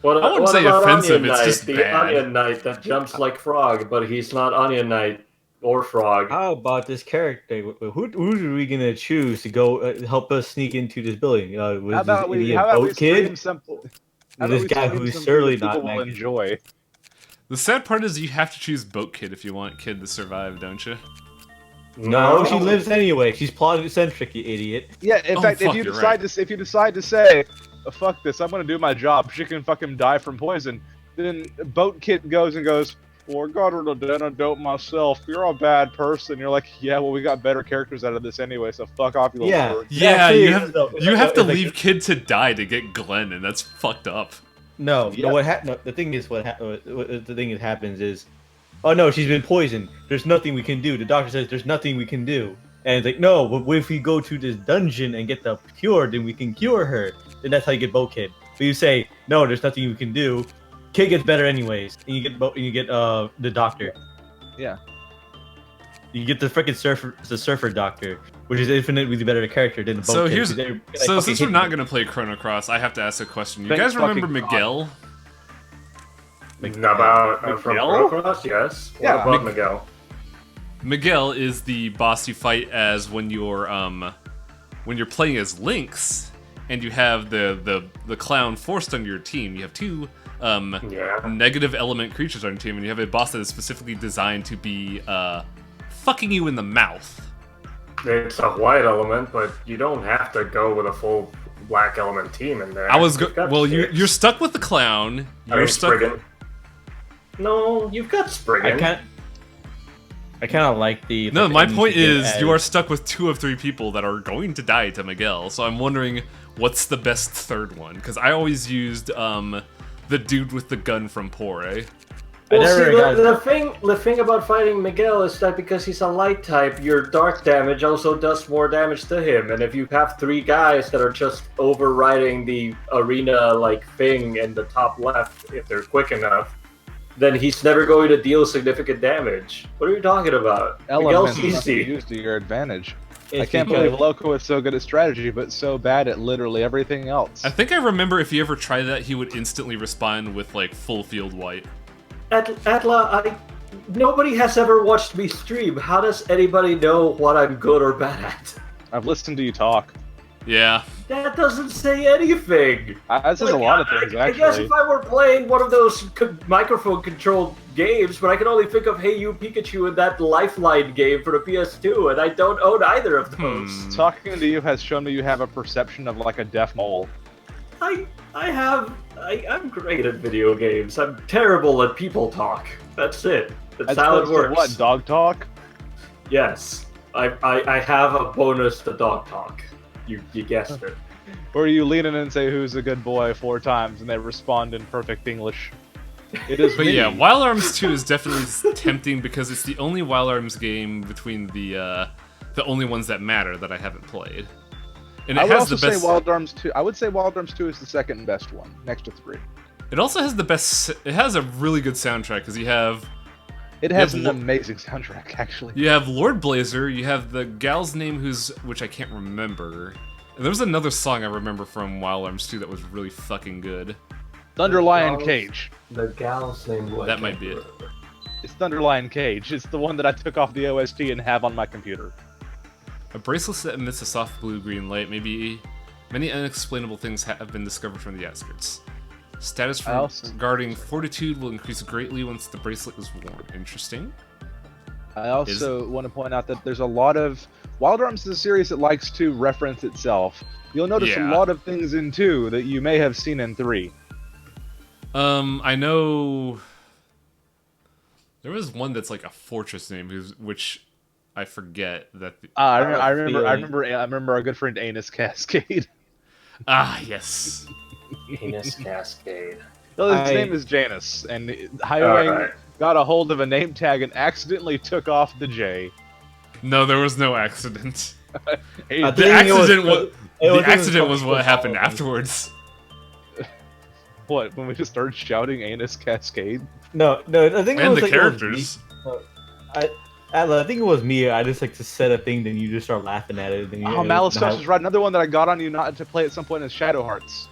What, I wouldn't what say about offensive, Onion it's Knight, just the bad. Onion Knight that jumps like Frog, but he's not Onion Knight or Frog. How about this character? Who are we gonna choose to go help us sneak into this building? Was How about this we? idiot How about we boat kid? stream something? How This about we guy stream who's something certainly that not people will Megan. enjoy. The sad part is you have to choose Boat Kid if you want Kid to survive, don't you? No, she lives anyway. She's plot eccentric, you idiot. Yeah, in Oh, fact, fuck, if you you're decide right. to, if you decide to say, "Oh, "Fuck this, I'm gonna do my job," she can fucking die from poison. Then Boat Kid goes and goes, well, I got her to den a dope myself. You're a bad person. You're like, yeah, well, we got better characters out of this anyway, so fuck off, you little Yeah. pervert. Yeah, Actually, you have to it's like- leave Kid to die to get Glenn, and that's fucked up. No, Yeah. no. No, the thing is, the thing that happens is, oh no, she's been poisoned. There's nothing we can do. The doctor says there's nothing we can do, and it's like, no, but if we go to this dungeon and get the cure, then we can cure her. Then that's how you get Boat Kid. But you say, no, there's nothing you can do. Kid gets better anyways, and you get the doctor. Yeah. You get the freaking surfer doctor, which is infinitely the better character than the Boat So Kid. here's 'cause they're, like, so fucking since we're hitmen. not gonna play Chrono Cross, I have to ask a question. You Thank guys remember fucking God. Miguel? About from Miguel? Chrono Cross, yes. What Yeah. about Miguel? Miguel is the boss you fight as when you're playing as Lynx, and you have the clown forced on your team. You have two Yeah. negative element creatures on your team, and you have a boss that is specifically designed to be fucking you in the mouth. It's a white element, but you don't have to go with a full black element team in there. You've got six. you're stuck with the clown. I You're mean, stuck. Spriggan. No, you've got Spriggan. I kind of like the. No, the my things point you get is as- you are stuck with 2 of 3 people that are going to die to Miguel. So I'm wondering what's the best third one, because I always used the dude with the gun from Pore. I Well, never see, got- the thing about fighting Miguel is that because he's a light type, your dark damage also does more damage to him. And if you have 3 guys that are just overriding the arena like thing in the top left, if they're quick enough, then he's never going to deal significant damage. What are you talking about? Elements Miguel's must be easy. used to your advantage. I It's can't because- believe Loco is so good at strategy, but so bad at literally everything else. I think I remember if he ever tried that, he would instantly respond with like full field white. Atla, nobody has ever watched me stream. How does anybody know what I'm good or bad at? I've listened to you talk. Yeah. That doesn't say anything. That says a lot of things, I guess actually. if I were playing one of those microphone-controlled games, but I can only think of Hey You Pikachu and that Lifeline game for the PS2, and I don't own either of those. Talking to you has shown me you have a perception of like a deaf mole. I'm great at video games. I'm terrible at people talk. That's it. That's how it opposed to works. What, dog talk? Yes. I have a bonus to dog talk. You guessed it. Or you lean in and say, who's a good boy 4 times, and they respond in perfect English. It is But me. yeah, Wild Arms 2 is definitely tempting because it's the only Wild Arms game between the only ones that matter that I haven't played. And it I would has also the best. say Wild Arms 2. I would say Wild Arms 2 is the second best one, next to 3. It also has the best. It has a really good soundtrack because you have It has Yeah, an amazing soundtrack, actually. Lord Blazer. You have the gal's name which I can't remember. And there was another song I remember from Wild Arms 2 that was really fucking good. Thunderlion Wild- Cage. The gal's name was. That might be it. It's Thunderlion Cage. It's the one that I took off the OST and have on my computer. A bracelet that emits a soft blue-green light. Maybe many unexplainable things have been discovered from the outskirts. Status for guarding fortitude will increase greatly once the bracelet is worn. Interesting. I also want to point out that there's a lot of... Wild Arms is a series that likes to reference itself. You'll notice Yeah. a lot of things in 2 that you may have seen in 3. I know there was one that's like a fortress name, which I forget that. I have a remember our good friend Anus Cascade. Yes. Penis Cascade. Well, his I- name is Janus, and Highwing Alright. got a hold of a name tag and accidentally took off the J. No, there was no accident. Hey, I The think it was- accident was it the was- accident was what it happened was- afterwards. what, when we just started shouting Anus Cascade? No, I think it And was the like, it was characters. me. I think it was me. I just like to set a thing, then you just start laughing at it. Then you, Oh, Malice Touch is right. Another one that I got on you not to play at some point is Shadow Hearts.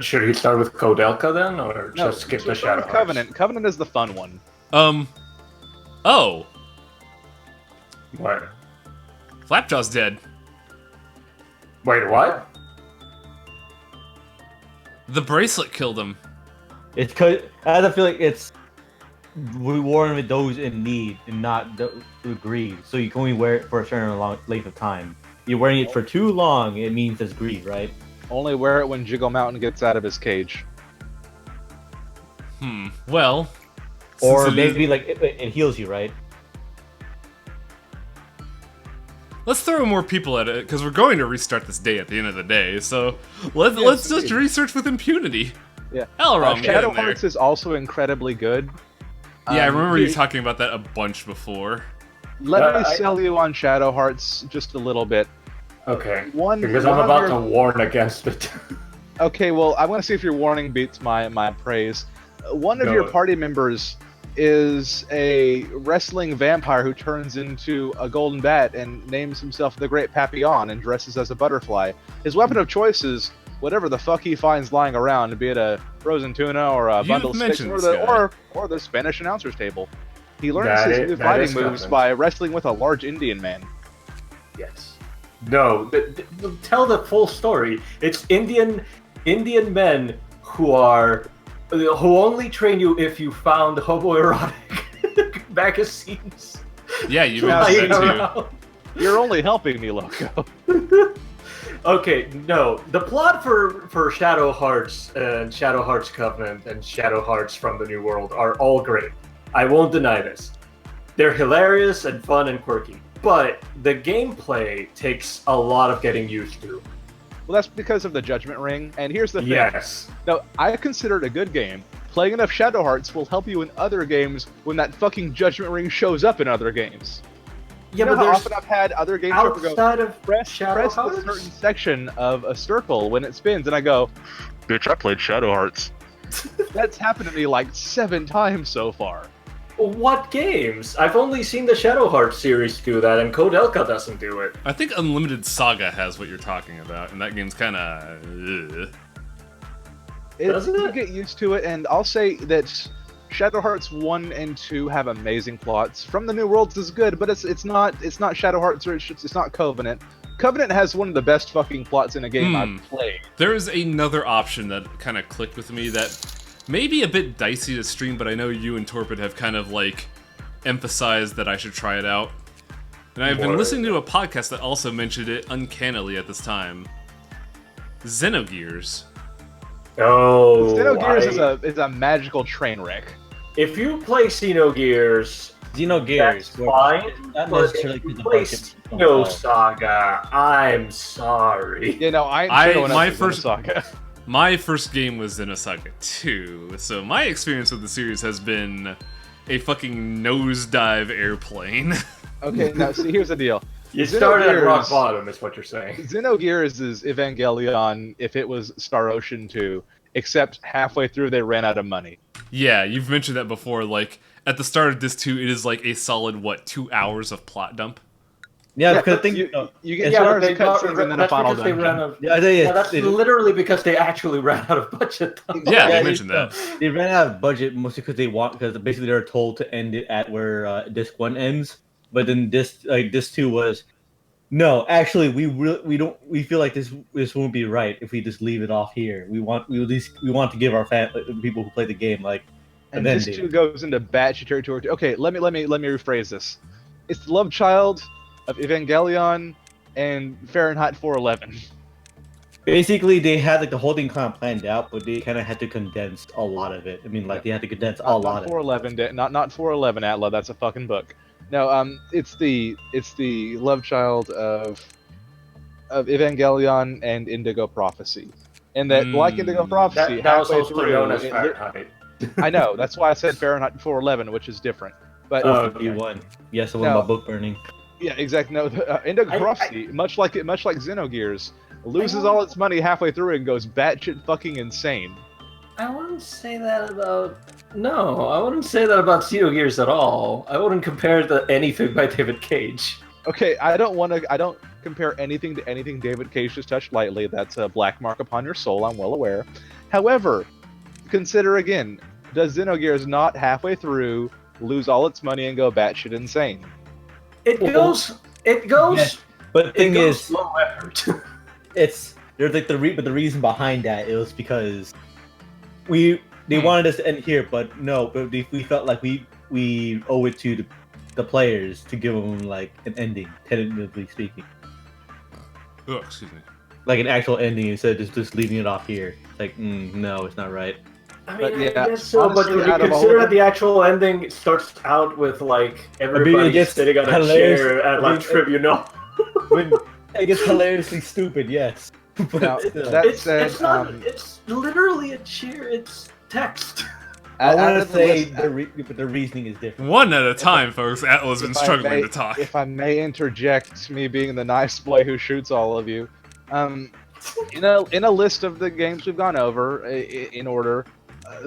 Should he start with Kodelka then, or just skip the Shadow Hearts? Covenant. Covenant is the fun one. Oh, What? Flapjaw's dead. Wait, what? The bracelet killed him. It's cause I feel like it's we worn with those in need and not the greed. So you can only wear it for a certain long length of time. You're wearing it for too long, it means it's greed, right? Only wear it when Jiggle Mountain gets out of his cage. Well, Or since it is- maybe like it heals you, right? let's throw more people at it because we're going to restart this day at the end of the day. So let's just indeed. research with impunity. Yeah. Elrond, get Shadow in there. Hearts is also incredibly good. Yeah, I remember you here- talking about that a bunch before. Let me I- sell you on Shadow Hearts just a little bit. Okay. One Because one I'm of about your- to warn against it. Okay, well, I want to see if your warning beats my praise. One of Go your on. party members is a wrestling vampire who turns into a golden bat and names himself the Great Papillon and dresses as a butterfly. His weapon of choice is whatever the fuck he finds lying around, be it a frozen tuna or a You've bundle of sticks mentioned or this guy. or the Spanish announcer's table. He learns That his is- new that fighting is moves covered. by wrestling with a large Indian man. Yes. No. Tell the full story. It's Indian men who only train you if you found homoerotic magazines. Yeah, you lying mentioned that too. around. You're only helping me, Loco. Okay, no. The plot for Shadow Hearts and Shadow Hearts Covenant and Shadow Hearts from the New World are all great. I won't deny this. They're hilarious and fun and quirky. But the gameplay takes a lot of getting used to. Well, that's because of the Judgment Ring. And here's the thing. Yes. No, I consider it a good game. Playing enough Shadow Hearts will help you in other games when that fucking Judgment Ring shows up in other games. Yeah, You know but how there's often I've had other games where people go, outside of press Shadow a Hearts? certain section of a circle when it spins, and I go, bitch, I played Shadow Hearts. That's happened to me like 7 times so far. What games? I've only seen the Shadow Hearts series do that, and Code Elka doesn't do it. I think Unlimited Saga has what you're talking about, and that game's kind of. Doesn't You it? get used to it, and I'll say that Shadow Hearts 1 and 2 have amazing plots. From the New Worlds is good, but it's not Shadow Hearts or it's not Covenant. Covenant has one of the best fucking plots in a game I've played. There is another option that kind of clicked with me that may be a bit dicey to stream, but I know you and Torpid have kind of like emphasized that I should try it out. And I've been What? listening to a podcast that also mentioned it uncannily at this time. Xenogears. Oh, Xenogears is a magical train wreck. If you play Xenogears, Xenogears. that's fine. Not But necessarily if you because the play budget. Xeno Saga, I'm sorry. You know, I ain't showing my up to first- Saga. My first game was Xenosaga 2, so my experience with the series has been a fucking nosedive airplane. Okay, now see, here's the deal. You started at rock Xenogears- bottom, is what you're saying. Xenogears is Evangelion if it was Star Ocean 2, except halfway through they ran out of money. Yeah, you've mentioned that before, like, at the start of this 2, it is like a solid, 2 hours of plot dump? Yeah, Yeah, because I think you get Yeah, 2 but hours they of cutscenes and then a that's final because they dungeon. ran out. yeah, they, Yeah, that's they, literally because they actually ran out of budget. though. Yeah, they they- mentioned that. They ran out of budget mostly because basically they were told to end it at where disc 1 ends, but then disc 2 was no. Actually, we feel like this won't be right if we just leave it off here. We want to give our people who play the game like And an this ending. 2 goes into batshit territory. Okay, let me rephrase this. It's the love child of Evangelion and Fahrenheit 411. Basically, they had like the whole thing kind of planned out, but they kind of had to condense a lot of it. I mean, like they had to condense a lot Not of it. 411, not 411 Atla. That's a fucking book. No, it's the love child of Evangelion and Indigo Prophecy, and that like Indigo Prophecy, That was halfway also through, known as it- Fahrenheit. I know that's why I said Fahrenheit 411, which is different. But Oh, You okay. won. Yes, the one No. about book burning. yeah, exactly. No, Indigo I- Prophecy, much like Xenogears, loses all its money halfway through and goes batshit fucking insane. I wouldn't say that about. No, I wouldn't say that about Xenogears at all. I wouldn't compare it to anything by David Cage. Okay, I don't compare anything to anything David Cage just touched lightly. That's a black mark upon your soul, I'm well aware. However, consider again, does Xenogears not halfway through lose all its money and go batshit insane? It Well, goes. It goes. Yes, but the It thing goes is, low effort. it's there's like but the reason behind that it was because they wanted us to end here, but no, but we felt like we owe it to the players to give them like an ending, tentatively speaking, Oh, excuse me. like an actual ending instead of just leaving it off here. It's like, no, it's not right. I But mean, yeah, I guess so, but honestly, when you out of all consider of that the actual ending starts out with, like, everybody gets sitting on a hilarious. chair at, like, Tribunal. When it gets hilariously stupid, yes. But Now, still. that It's, said, it's not, it's literally a chair, it's text. I out want of to the say list- the reasoning is different. One at a time, folks. Atla's been if I struggling may- to talk. If I may interject, me being the nice boy who shoots all of you, in a list of the games we've gone over in order,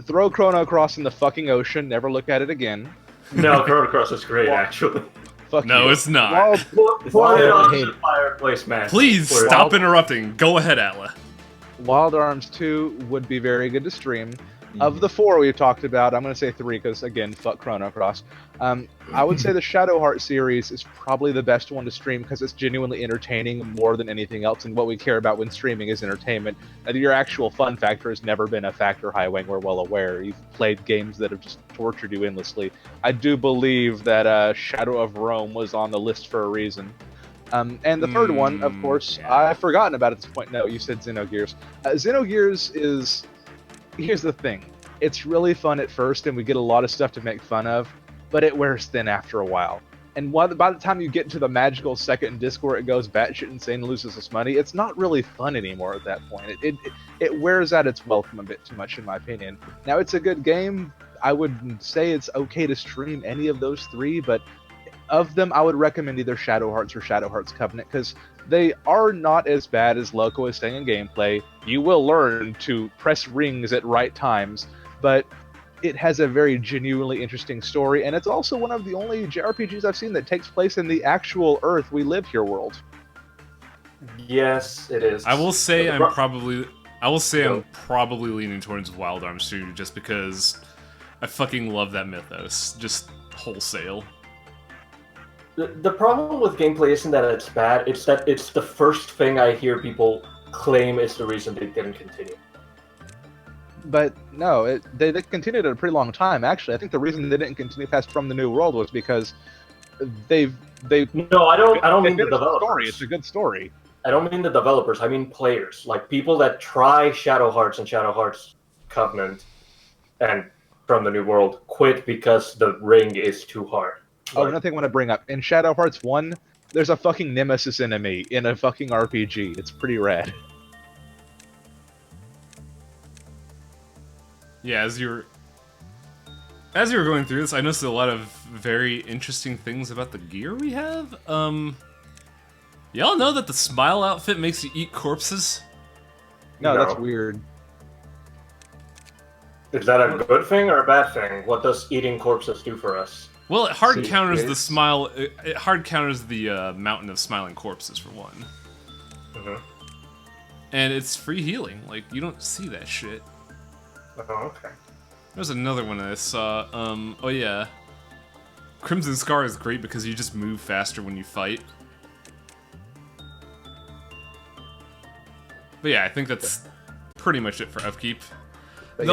throw Chrono Cross in the fucking ocean. Never look at it again. No, Chrono Cross is great, Well, actually. Fuck No, you. it's not. Wild, Pour it I on hate the it. fireplace, man. Please Pour it stop on. interrupting. Go ahead, Atla. Wild Arms 2 would be very good to stream. Of the 4 we've talked about, I'm going to say 3 because, again, fuck Chrono Cross. I would say the Shadow Heart series is probably the best one to stream because it's genuinely entertaining more than anything else, and what we care about when streaming is entertainment. Your actual fun factor has never been a factor, Highwing, we're well aware. You've played games that have just tortured you endlessly. I do believe that Shadow of Rome was on the list for a reason. And the third one, of course, yeah. I've forgotten about at this point. No, you said Xenogears. Xenogears is... Here's the thing. It's really fun at first, and we get a lot of stuff to make fun of, but it wears thin after a while. And by the time you get into the magical second disc where it goes batshit insane and loses its money, it's not really fun anymore at that point. It wears out its welcome a bit too much, in my opinion. Now, it's a good game. I would say it's okay to stream any of those 3, but of them, I would recommend either Shadow Hearts or Shadow Hearts Covenant, because they are not as bad as Loco is saying in gameplay. You will learn to press rings at right times, but it has a very genuinely interesting story, and it's also one of the only JRPGs I've seen that takes place in the actual Earth we live here world. Yes, it is. I will say But I'm the pro- probably. I will say I'm probably leaning towards Wild Arms 2 just because I fucking love that mythos, just wholesale. The problem with gameplay isn't that it's bad, it's that it's the first thing I hear people claim is the reason they didn't continue. But no, they continued it a pretty long time, actually. I think the reason they didn't continue past From the New World was because they No, I don't mean the finished the developers. story. It's a good story. I don't mean the developers, I mean players. Like people that try Shadow Hearts and Shadow Hearts Covenant and From the New World quit because the ring is too hard. Oh, another thing I want to bring up. In Shadow Hearts 1, there's a fucking nemesis enemy in a fucking RPG. It's pretty rad. Yeah, as you were going through this, I noticed a lot of very interesting things about the gear we have. Y'all know that the Smile outfit makes you eat corpses? No, No. that's weird. Is that a good thing or a bad thing? What does eating corpses do for us? Well, it hard See, counters the it's- smile. It hard counters the mountain of smiling corpses for one, Mhm. and it's free healing. Like you don't see that shit. Oh, okay. There's another one I saw. Oh yeah, Crimson Scar is great because you just move faster when you fight. But yeah, I think that's pretty much it for upkeep.